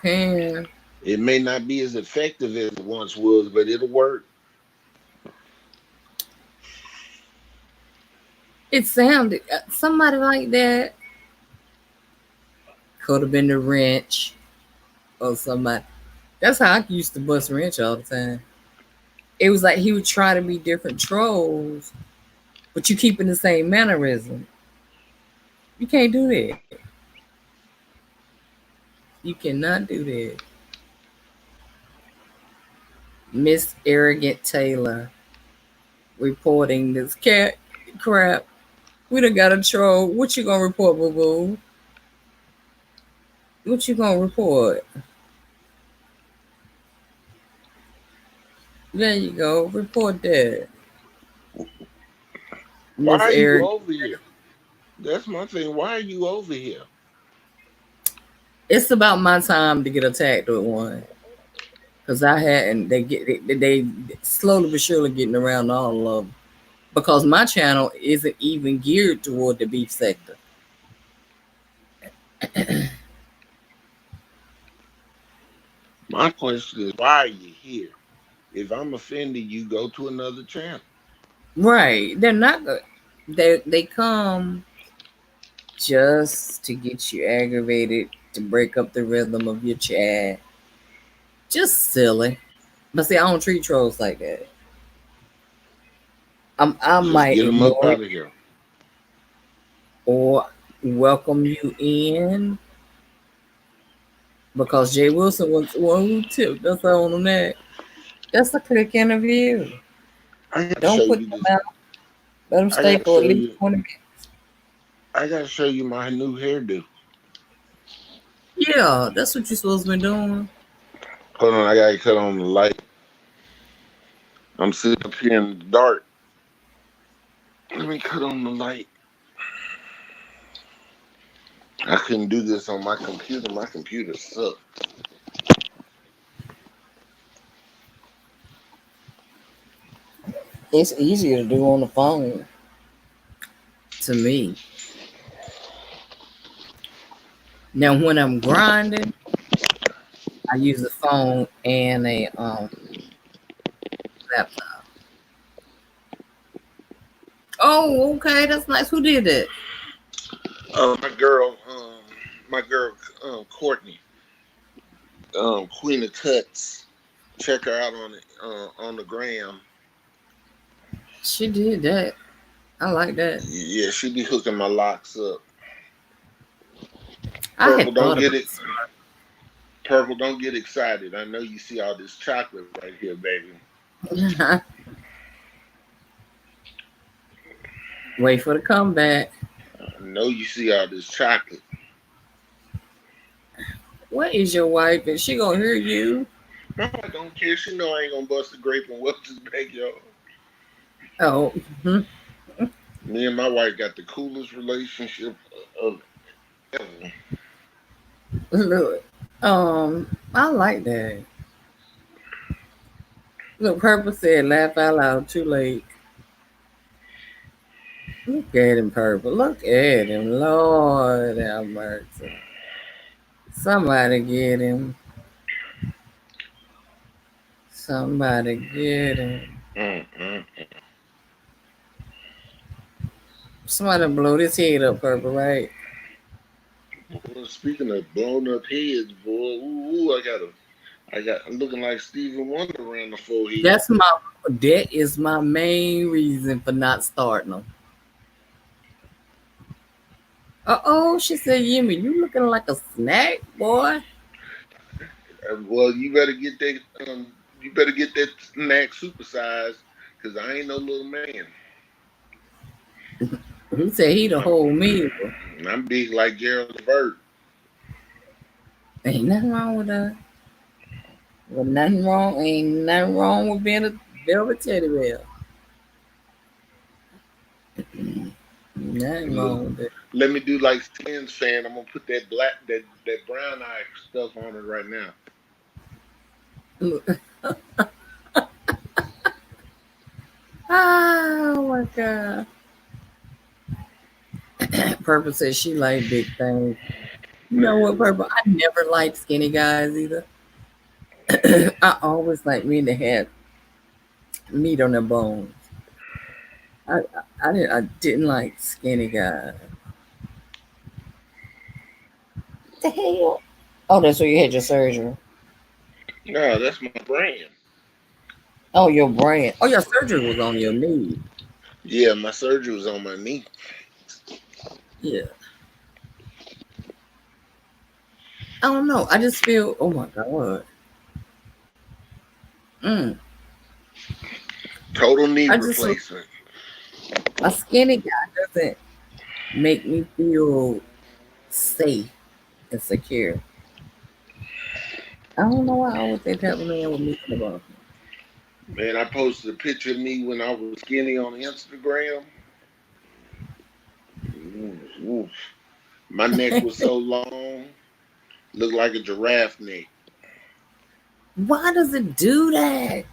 Can. It may not be as effective as it once was, but it'll work. It sounded somebody like that could have been the wrench or somebody. That's how I used to bust wrench all the time. It was like he would try to be different trolls, but you keeping the same mannerism. You can't do that. You cannot do that. Miss Arrogant Taylor reporting this cat crap. We done got a troll. What you gonna report, boo boo? What you gonna report? There you go. Report that. Why Miss are you Eric. over here? That's my thing. Why are you over here? It's about my time to get attacked with one. Cause I hadn't. They slowly but surely getting around all of them. Because my channel isn't even geared toward the beef sector. My question is, why are you here? If I'm offended, you go to another channel. Right. They're not good. They come just to get you aggravated, to break up the rhythm of your chat. Just silly. But see, I don't treat trolls like that. I Just might get them up ignore out it of here. or welcome you in because Jay Wilson was the one who tipped us on that. That's a quick interview. I gotta show Don't put you them this. out. Let them I stay gotta for at show least you. 20 minutes. I gotta show you my new hairdo. Yeah, that's what you're supposed to be doing. Hold on, I gotta cut on the light. I'm sitting up here in the dark. Let me cut on the light. I couldn't do this on my computer. My computer sucked. It's easier to do on the phone to me. Now, when I'm grinding, I use a phone and a laptop. Oh, okay, that's nice. Who did that? My girl, Courtney, Queen of Cuts. Check her out on the gram. She did that. I like that. Yeah, she be hooking my locks up. I Purple, had don't thought get about it. Purple, don't get excited. I know you see all this chocolate right here, baby. it. Wait for the comeback. I know you see all this chocolate. What is your wife? And she gonna hear you? No, I don't care. She know I ain't gonna bust a grape in Welch's backyard. Oh, Me and my wife got the coolest relationship of ever. look. I like that. Look, Purple said, "Laugh out loud." Too late. Look at him, Purple. Look at him. Lord have mercy. Somebody get him. Somebody get him. Mm-mm. Somebody blow this head up, Purple, right? Well, speaking of blown up heads, boy, ooh, I'm looking like Stevie Wonder around the forehead. That is my main reason for not starting them. Uh-oh, she said, Yimmy, you looking like a snack, boy. Well, you better get that snack supersized, cause I ain't no little man. He said he the I'm, whole meal. I'm big like Gerald Levert. Ain't nothing wrong with that. Well, ain't nothing wrong with being a velvet teddy bear. Nothing Look, wrong with that. let me do like Skins fan. I'm gonna put that brown eye stuff on it right now. Look. Oh my god. Purple says she like big things. You know what, Purple? I never liked skinny guys either. I always like men that had meat on their bones. I I didn't like skinny guys. The hell? Oh, that's where you had your surgery. No, that's my brand. Oh, your brand. Oh, your surgery was on your knee. Yeah, my surgery was on my knee. Yeah. I don't know. I just feel. Oh my god. Mm. Total knee I just replacement. a skinny guy doesn't make me feel safe and secure. I don't know why I always think that man with me in the bone. Man, I posted a picture of me when I was skinny on Instagram. Oof, oof. My neck was so long, looked like a giraffe neck. Why does it do that?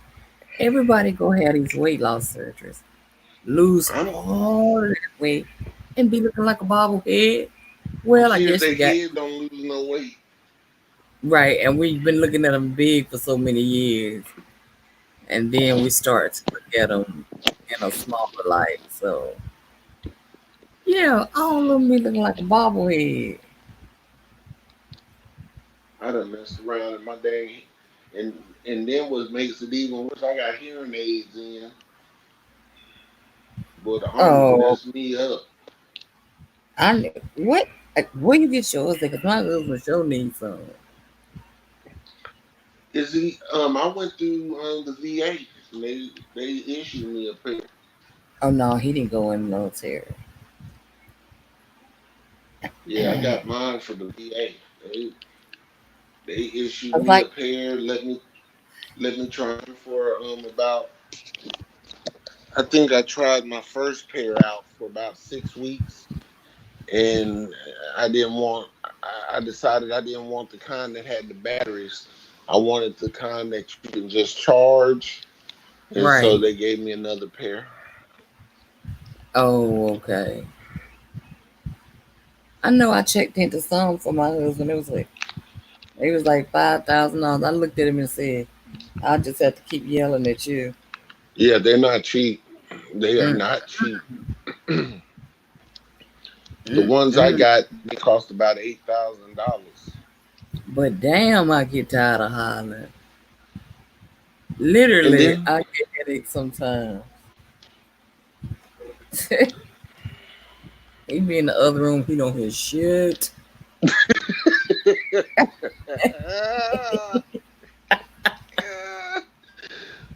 Everybody go have these weight loss surgeries, lose I'm all of that weight, and be looking like a bobblehead. Well, I see if guess their you got head don't lose no weight. right, and we've been looking at them big for so many years, and then we start to look at them in a smaller light. So yeah, all of them be looking like a bobblehead. I done messed around in my day, and then what makes it even worse, I got hearing aids in, but the armor Oh, messed me up. what? Where you get yours? Because my husband sure needs some. Is he? I went through the VA. And they issued me a pair. Oh no, he didn't go in the military. Yeah, I got mine for the VA. They I issued was me a like, pair. Let me try them for about. I think I tried my first pair out for about 6 weeks, and I didn't want. I decided I didn't want the kind that had the batteries. I wanted the kind that you can just charge, and so right. they gave me another pair. Oh, okay. I know I checked into some for my husband. It was like $5,000. I looked at him and said, I just have to keep yelling at you. Yeah, they're not cheap. They are Mm, not cheap. The mm, ones I mm. got, they cost about $8,000. But damn, I get tired of hollering. And Literally, then I get headaches sometimes. He be in the other room, he don't hear shit.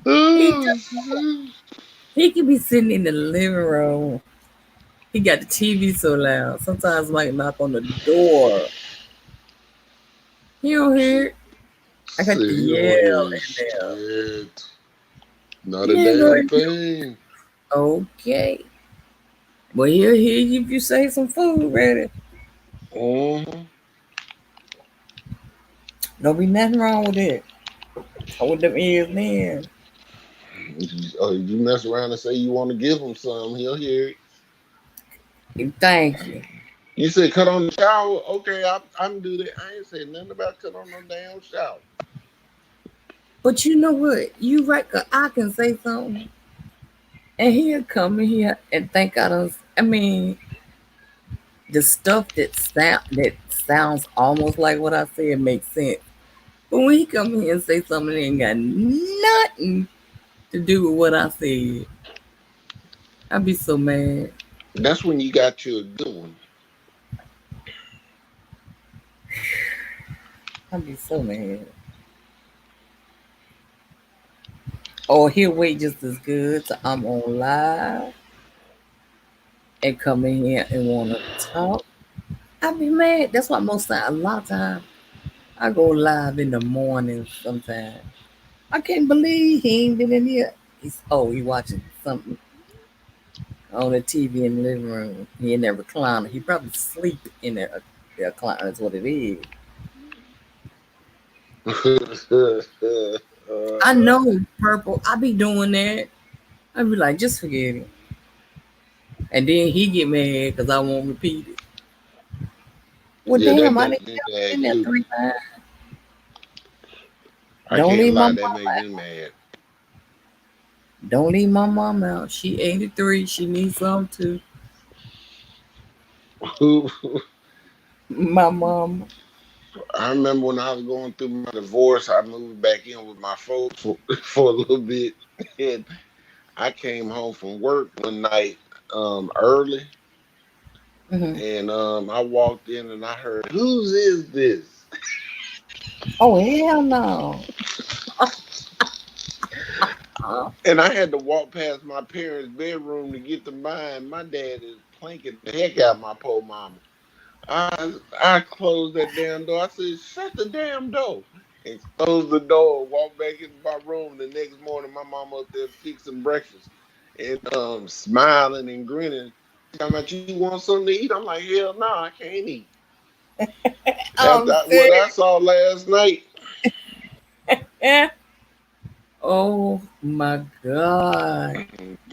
He he could be sitting in the living room. He got the TV so loud. Sometimes might knock on the door. He don't hear it. I got to see, you don't yell hear in there. shit. Not a damn Nigga, thing. okay. Well, he'll hear you if you say some food ready. Mm-hmm. Don't be nothing wrong with it. Hold them ears in. You mess around and say you want to give him some, he'll hear it. Thank you. You say cut on the shower, okay, I'm do that. I ain't saying nothing about cut on no damn shower. But you know what? You right, 'cause I can say something, and he'll come in here and think I don't. I mean, the stuff that sounds almost like what I said makes sense. But when he come in here and say something that ain't got nothing to do with what I said, I'd be so mad. That's when you got you a good one. I'd be so mad. Or he'll wait just as good till I'm on live and come in here and want to talk. I'd be mad. That's why most time, a lot of time, I go live in the morning sometimes. I can't believe he ain't been in here. He watching something on the TV in the living room. He in that recliner. He probably sleep in that recliner. That's what it is. I know, Purple. I be doing that. I be like, just forget it. And then he get mad because I won't repeat it. Well, Yeah, that damn, I makes didn't me tell you mad in there too. 3 times. I Don't can't leave my lie, that mom makes out. me mad. Don't leave my mom out. She 83. She needs some too. My mom. I remember when I was going through my divorce, I moved back in with my folks for a little bit. And I came home from work one night early, Hmm. and I walked in and I heard, "Whose is this?" Oh, hell no. Uh, And I had to walk past my parents' bedroom to get to mine. My dad is planking the heck out of my poor mama. I closed that damn door. I said, "Shut the damn door," and closed the door. Walked back into my room. The next morning, my mama up there fixing breakfast and smiling and grinning. Talking about, "You want something to eat?" I'm like, "Hell no, I can't eat." After I'm what I serious. saw last night, Oh my God.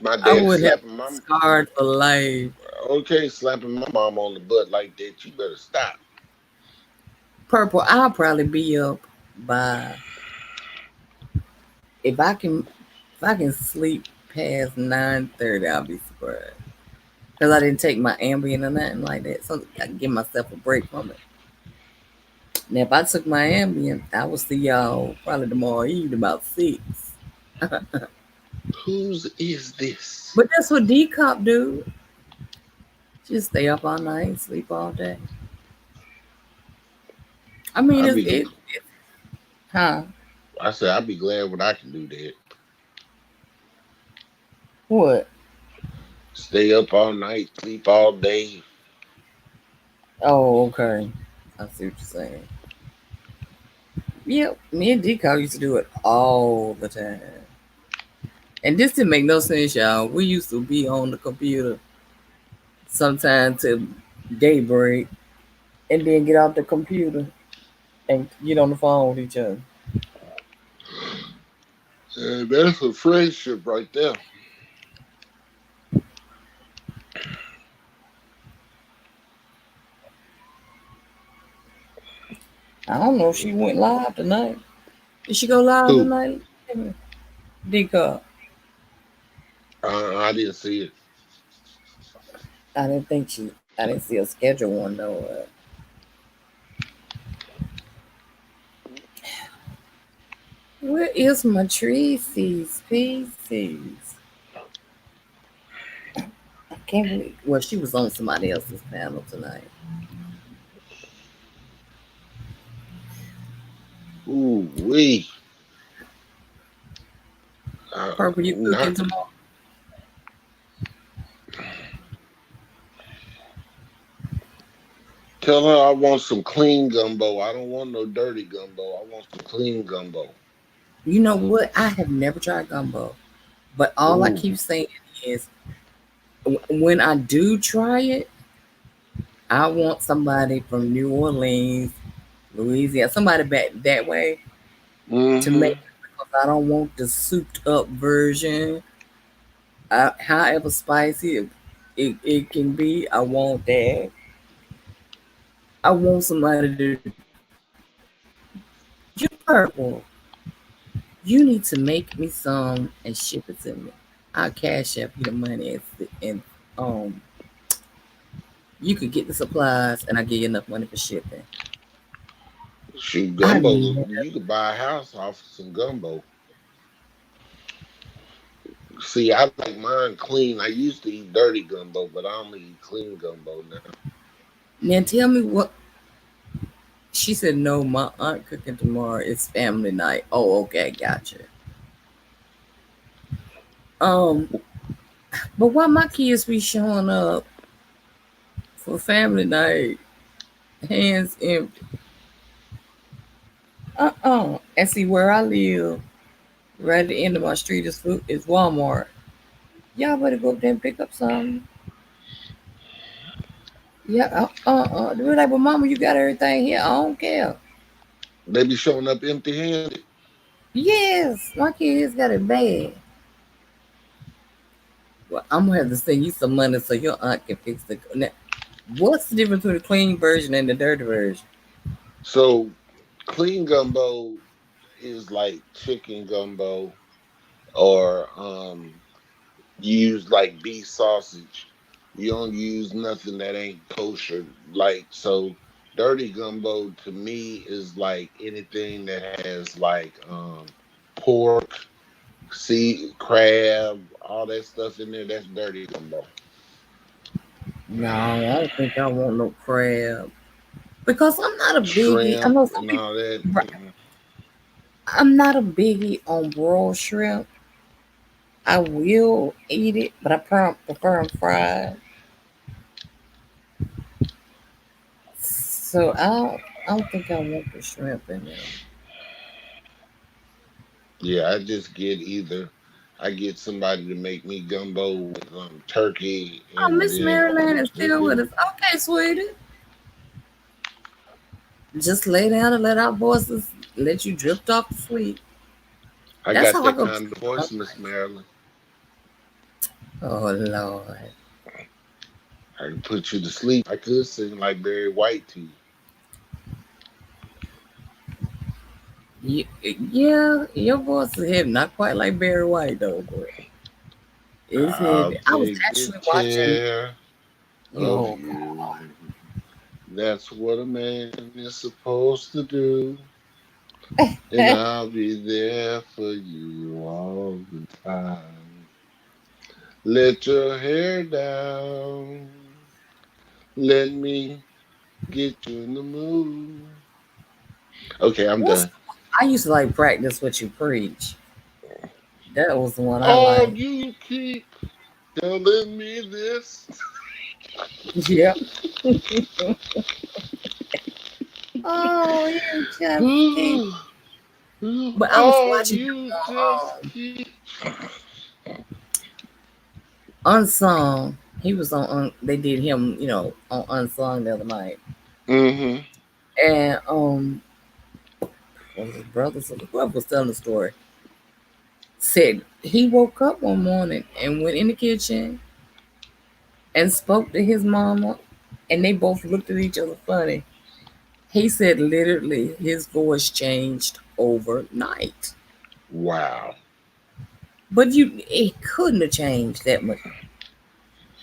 my I daddy would have slapping been my scarred for life. okay, slapping my mom on the butt like that. You better stop. Purple, I'll probably be up by if I can if I can sleep past 9:30, I'll be surprised. Because I didn't take my Ambien or nothing like that. So I can give myself a break from it. Now if I took my Ambien, I will see y'all probably tomorrow evening about 6. Whose is this? But that's what D Cop do. Just stay up all night, sleep all day. I mean I it's be, huh? I said, I'd be glad when I can do that. What? Stay up all night, sleep all day. Oh, okay. I see what you're saying. Yep, me and Decal used to do it all the time. And this didn't make no sense, y'all. We used to be on the computer sometime till daybreak and then get off the computer and get on the phone with each other. That's a friendship right there. I don't know if she went live tonight. Did she go live Who? tonight? Decal. I didn't see it. I didn't see a schedule one though. Where is my Tracy's Pieces? I can't believe. Well, she was on somebody else's panel tonight. Ooh, wee. Purple, you cooking Not tomorrow? tell her I want some clean gumbo. I don't want no dirty gumbo. I want some clean gumbo. You know what? I have never tried gumbo, but all I Ooh. keep saying is when I do try it, I want somebody from New Orleans, Louisiana, somebody back that way to make Mm-hmm. it because I don't want the souped up version. However spicy it can be, I want that. I want somebody to. You purple. You need to make me some and ship it to me. I'll cash up you the money and um you could get the supplies and I give you enough money for shipping. Shoot, I gumbo. need You could buy a house off of some gumbo. See, I like mine clean. I used to eat dirty gumbo, but I only eat clean gumbo now. now tell me what she said. No, my aunt cooking tomorrow. It's family night. Oh, okay, gotcha. Um, but why my kids be showing up for family night hands empty? And see where I live, right at the end of my street is Walmart. Y'all better go up there and pick up something. Yeah, They're like, but mama, you got everything here. I don't care. They be showing up empty-handed. Yes, my kids got it bad. Well, I'm gonna have to send you some money so your aunt can fix the. Now, what's the difference between the clean version and the dirty version? So clean gumbo is like chicken gumbo, or you use like beef sausage. You don't use nothing that ain't kosher. Like, so dirty gumbo to me is like anything that has like pork, sea crab, all that stuff in there. That's dirty gumbo. No, I don't think I want no crab because I'm not a biggie. I Shrimp know some and people. all that. Right, I'm not a biggie on broiled shrimp. I will eat it, but I prefer them fried. So I don't think I want the shrimp in there. Yeah, I just get either I get somebody to make me gumbo with turkey Oh, and Miss then Maryland is still with chicken. us. Okay, sweetie. Just lay down and let our voices let you drift off to sleep. I That's got how I that go to kind of sleep. voice, Miss Maryland. Oh Lord. I can put you to sleep. I could sing like Barry White to you. Yeah, your voice is heavy. Not quite like Barry White though, but it's I'll heavy. I was take actually good watching. care of Yo, you. That's what a man is supposed to do. And I'll be there for you all the time. Let your hair down. Let me get you in the mood. Okay, I'm what's done. I used to like practice what you preach. That was the one I Oh, like. you keep telling me this. Yeah. Oh, you just keep. But I was Oh, watching you just him keep. Unsung. He was on. They did him, on Unsung the other night, Mm-hmm. and one of his brothers or whoever was telling the story said he woke up one morning and went in the kitchen and spoke to his mama, and they both looked at each other funny. He said literally his voice changed overnight. Wow. But it couldn't have changed that much.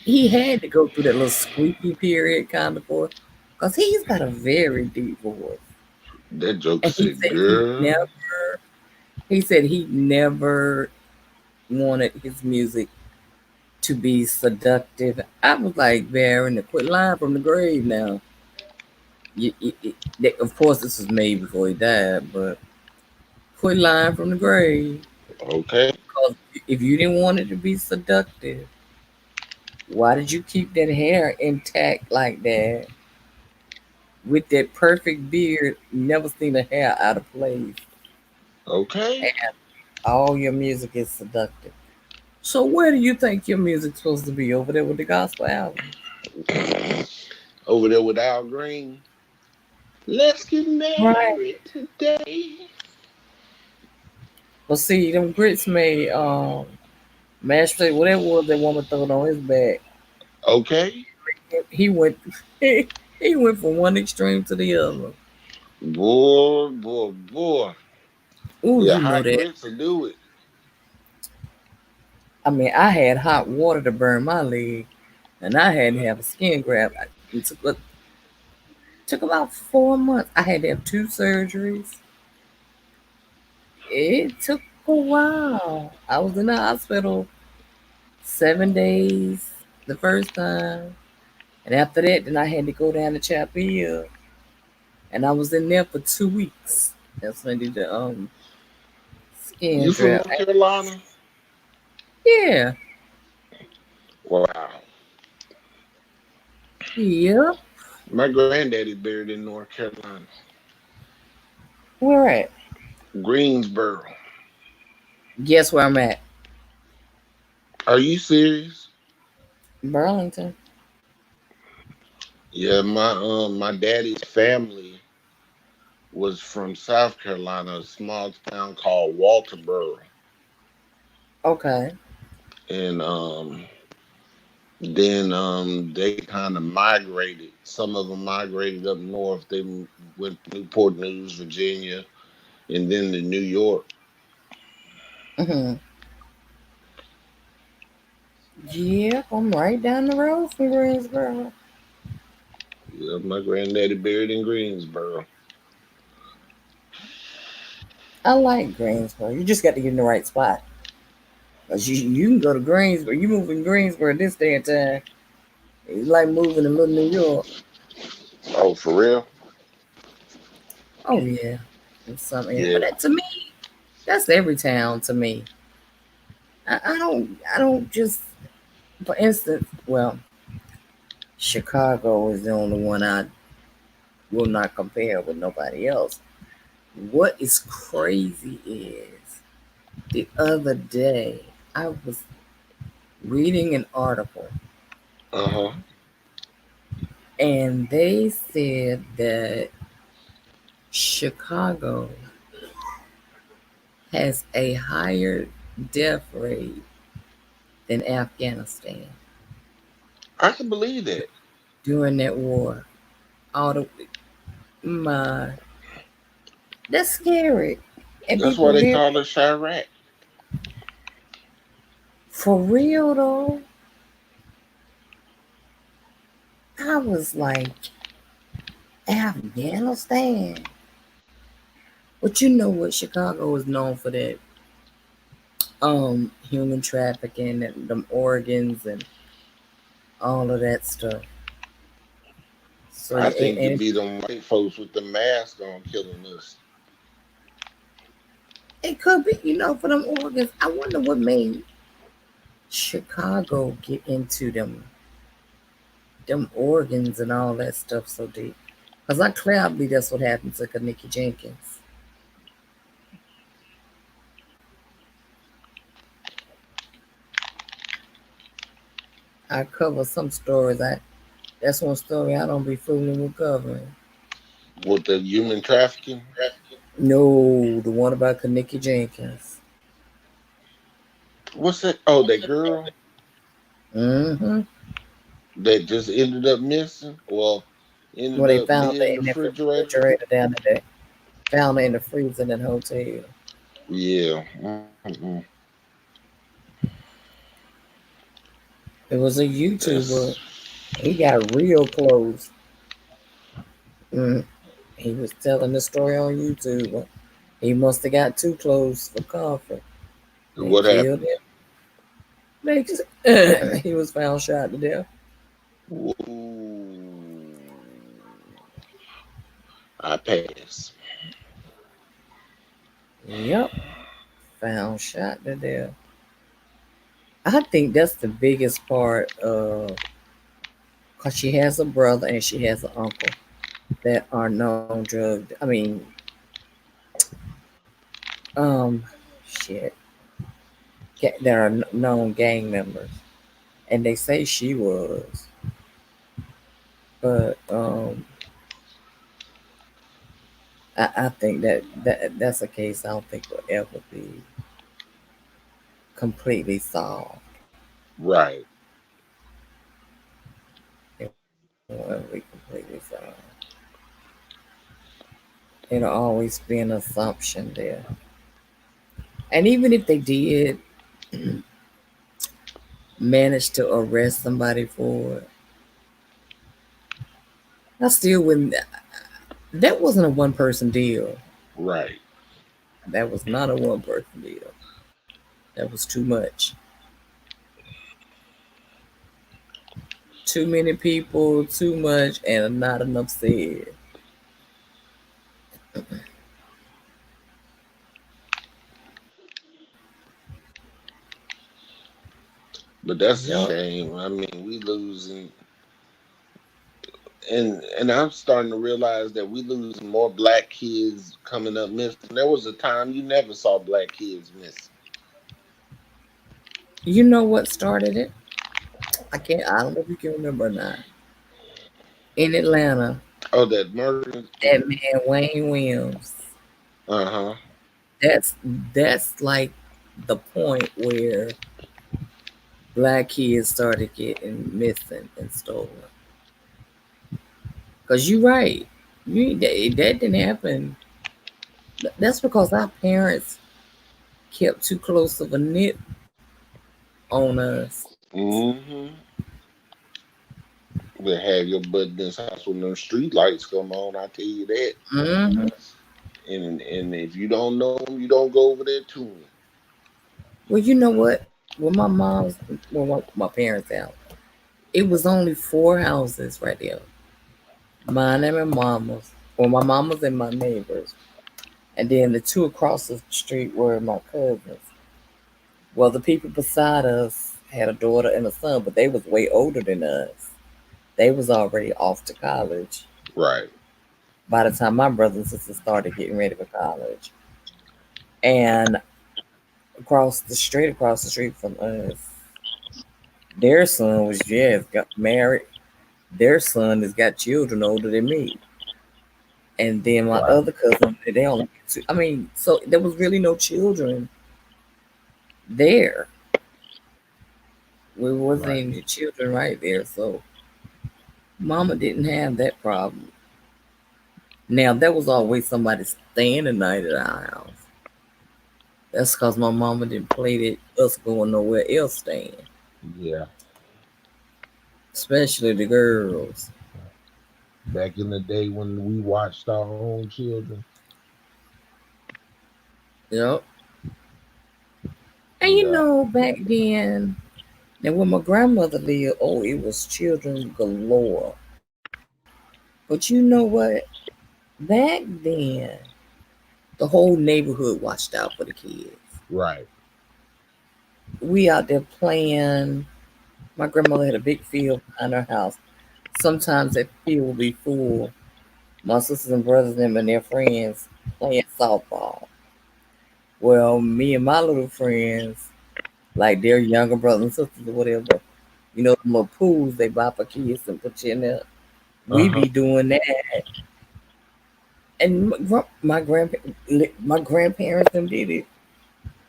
He had to go through that little squeaky period kind of for because he's got a very deep voice. That joke And said, girl. he said he never wanted his music to be seductive. I was like, Baron, to quit lying from the grave now. Of course, this was made before he died, but quit lying from the grave. Okay. Because if you didn't want it to be seductive, why did you keep that hair intact like that? With that perfect beard, never seen a hair out of place. Okay. And all your music is seductive. So where do you think your music's supposed to be? Over there with the gospel album? Over there with Al Green. Let's get Right. married today. But see, them grits made mashed potato, whatever it was that woman throwed on his back. Okay. He went he went from one extreme to the other. Boy, boy, boy. Ooh, Yeah, you know hot that. grits will do it. I mean, I had hot water to burn my leg, and I had to have a skin graft. It took about 4 months. I had to have two surgeries. It took a while. I was in the hospital 7 days the first time, and after that, then I had to go down to Chapel Hill, and I was in there for 2 weeks. That's when I did the skin You from graft. North Carolina? Yeah, Wow. yep. My granddaddy buried in North Carolina. Where at? Greensboro. Guess where I'm at? Are you serious? Burlington. Yeah, my daddy's family was from South Carolina, a small town called Walterboro. Okay. And then they kind of migrated. Some of them migrated up north. They went to Newport News, Virginia, and then to New York. Hmm. Yep, I'm right down the road from Greensboro. Yeah, my granddaddy buried in Greensboro. I like Greensboro. You just got to get in the right spot. Cause you can go to Greensboro. You move in Greensboro this day and time. It's like moving to Little New York. Oh, for real? Oh yeah, it's something. But Yeah. that, to me, that's every town to me. I don't just. For instance, well, Chicago is the only one I will not compare with nobody else. What is crazy is the other day I was reading an article Uh huh. and they said that Chicago has a higher death rate than Afghanistan I can believe that. during that war. All the my that's scary. And That's why people they live call it Chirac. for real though. I was like, Afghanistan. But you know what? Chicago is known for that human trafficking and them organs and all of that stuff. So I think it and be them white folks with the mask on killing us. it could be, for them organs. I wonder what made Chicago get into them organs and all that stuff so deep. Cause I clearly that's what happened to Kaniki Jenkins. I cover some stories. That's one story I don't be fooling with covering. With the human trafficking. No, the one about Kaniki Jenkins. What's that? Oh, that girl Mm-hmm. that just ended up missing. Well, ended Well, they up found her being in that refrigerator. refrigerator down there. Found her in the freezer in that hotel. Yeah. Mm-mm. It was a YouTuber. That's He got real close. Mm. He was telling the story on YouTube. He must have got too close for comfort. They what killed happened. him. They just, he was found shot to death. Ooh, I pass. Yep, found shot to death. I think that's the biggest part of, because she has a brother and she has an uncle that are known drug. I mean, um, shit, that are known gang members, and they say she was, but I think that's a case I don't think will ever be completely solved. Right. It won't ever be completely solved. It'll always be an assumption there. And even if they did manage to arrest somebody for it, I still wouldn't. That wasn't a one person deal. Right. That was not a one person deal. That was too much. Too many people, too much, and not enough said. But that's a Yup. shame. I mean, we losing, and I'm starting to realize that we losing more black kids coming up missing. There was a time you never saw black kids missing. You know what started it? I can't. I don't know if you can remember or not. In Atlanta, Oh, that murder. that man Wayne Williams. Uh huh. That's like the point where black kids started getting missing and stolen. Cause you're right. That didn't happen. That's because our parents kept too close of a knit on us. Mm-hmm. But have your butt in this house when them street lights come on. I tell you that. Hmm. And if you don't know them, you don't go over there to them. Well, you know what? When my mom's, well, my parents' house, it was only four houses right there. Mine and my mama's. Well, my mama's and my neighbors. And then the two across the street were my cousins. Well, the people beside us had a daughter and a son, but they was way older than us. They was already off to college Right. by the time my brothers and sisters started getting ready for college. And across the street from us, their son was just got married. Their son has got children older than me. And then my Right. other cousin, they only two. I mean, so there was really no children there. We wasn't Right. any children right there, so mama didn't have that problem. Now there was always somebody staying the night at our house. That's because my mama didn't play that us going nowhere else staying, Yeah. especially the girls. Back in the day when we watched our own children. Yep. And Yeah. back then, now when my grandmother lived, oh, it was children galore. But you know what? Back then, the whole neighborhood watched out for the kids. Right. We out there playing. My grandmother had a big field behind her house. Sometimes that field would be full. My sisters and brothers them and their friends playing softball. Well, me and my little friends, like their younger brothers and sisters or whatever, them little pools they buy for kids and put you in there. Uh We huh. be doing that, and my grandparents them did it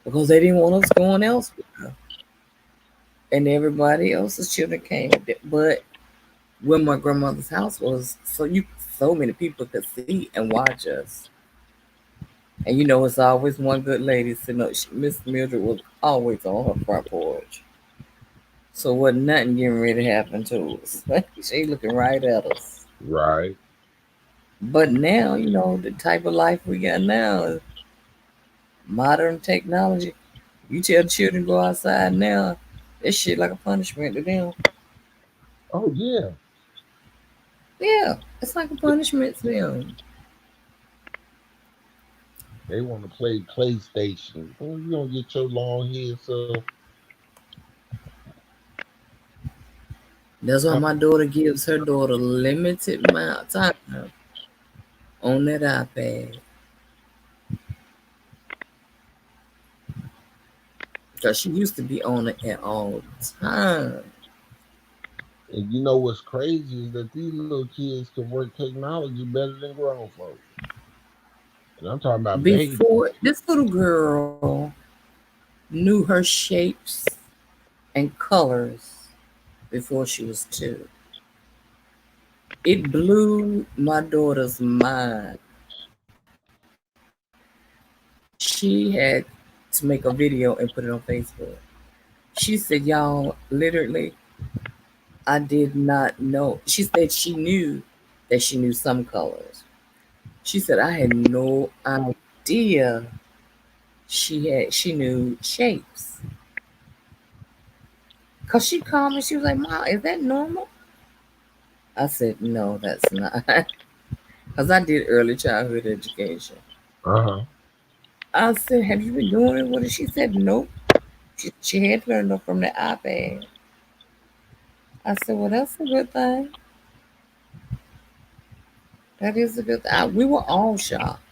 because they didn't want us going elsewhere, and everybody else's children came. But when my grandmother's house was, so many people could see and watch us. And it's always one good lady sitting up. Miss Mildred was always on her front porch. So wasn't nothing getting ready to happen to us. She looking right at us. Right. But now, the type of life we got now is modern technology. You tell children go outside now, that shit like a punishment to them. Oh yeah. Yeah, it's like a punishment to them. They want to play PlayStation. Oh, you don't get your long hair, so That's why huh? my daughter gives her daughter limited amount of time on that iPad. Because she used to be on it at all time. And you know what's crazy is that these little kids can work technology better than grown folks. And I'm talking about babies. Before, this little girl knew her shapes and colors before she was two. It blew my daughter's mind. She had to make a video and put it on Facebook. She said, y'all, literally, I did not know. She said she knew that she knew some colors. She said, I had no idea she knew shapes. Cause she called me, she was like, Mom, is that normal? I said, no, that's not. Cause I did early childhood education. Uh-huh. I said, have you been doing it with her? She said, nope. She had learned it from the iPad. I said, well, that's a good thing. That is a good thing. We were all shocked.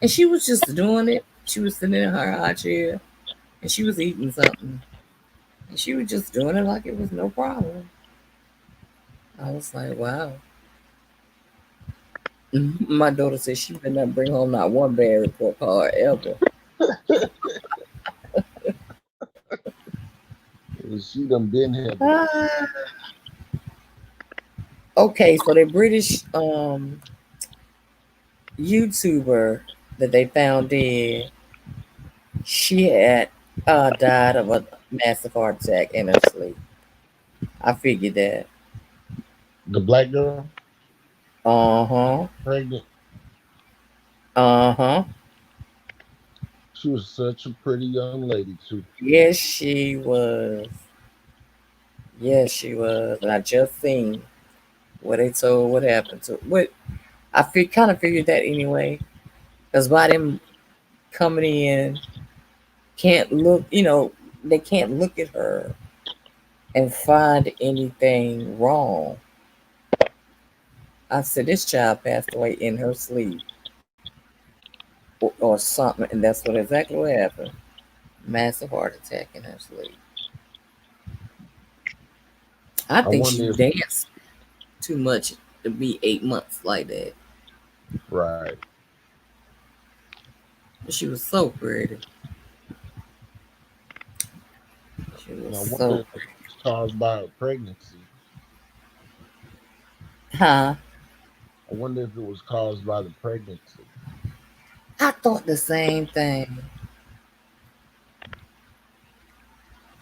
And she was just doing it. She was sitting in her high chair and she was eating something. And she was just doing it like it was no problem. I was like, wow. My daughter said she better not bring home not one bad report card ever. She done been here. Ah. Okay, so the British YouTuber that they found dead, she had died of a massive heart attack in her sleep. I figured that. The black girl, Uh-huh. pregnant. Uh-huh. She was such a pretty young lady too. Yes, she was. Yes, she was. And I just seen what they told what happened to what kind of figured that anyway. Because by them coming in, can't look, they can't look at her and find anything wrong. I said, this child passed away in her sleep or something. And that's exactly what happened. Massive heart attack in her sleep. I think she wonder if danced too much to be 8 months like that. right. But she was so pretty. She And was I so wonder if pretty. it's caused by a pregnancy. Huh? I wonder if it was caused by the pregnancy. I thought the same thing.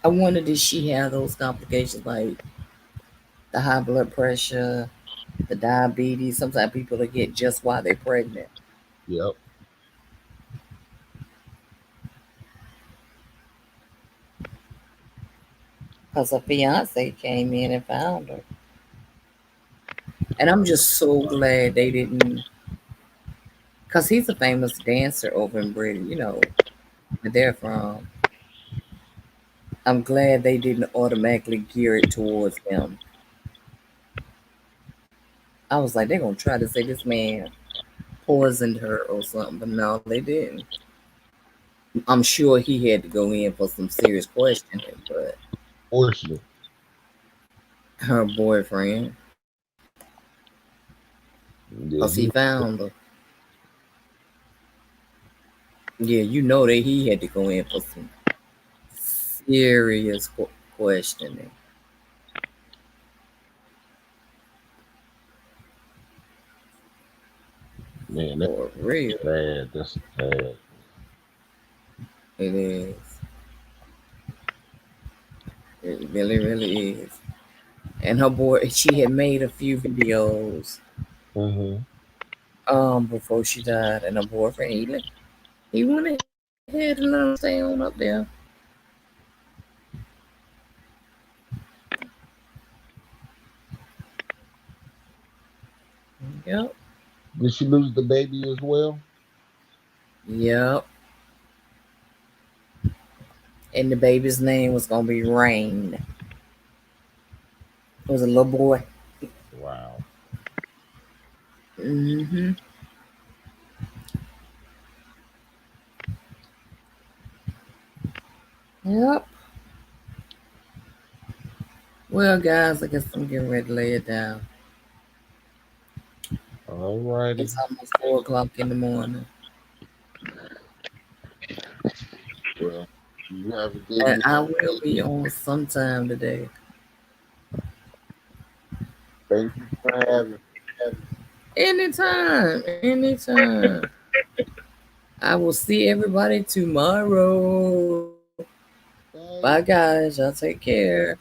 I wondered did she have those complications like the high blood pressure, the diabetes. Sometimes people will get just while they're pregnant. Yep. Because her fiance came in and found her. And I'm just so glad they didn't. Because he's a famous dancer over in Britain, where they're from. I'm glad they didn't automatically gear it towards him. I was like, they're going to try to say this man poisoned her or something, but no, they didn't. I'm sure he had to go in for some serious questioning, but Fortunate. her boyfriend, Yeah, because he found her. Yeah, that he had to go in for some serious questioning. man, that's For real. bad. That's bad. It is. It really, really is. And her boy, she had made a few videos Mm-hmm. before she died, and her boyfriend, he went ahead and let him stay on up there. Yep. Did she lose the baby as well? Yep. And the baby's name was gonna be Rain. It was a little boy. Wow. Mm-hmm. Yep. Well, guys, I guess I'm getting ready to lay it down. All righty. It's almost 4 o'clock in the morning, Well, you have a good and night. I will be on sometime today. Thank you for having me. Anytime, anytime. I will see everybody tomorrow. Bye, Bye. guys. Y'all take care.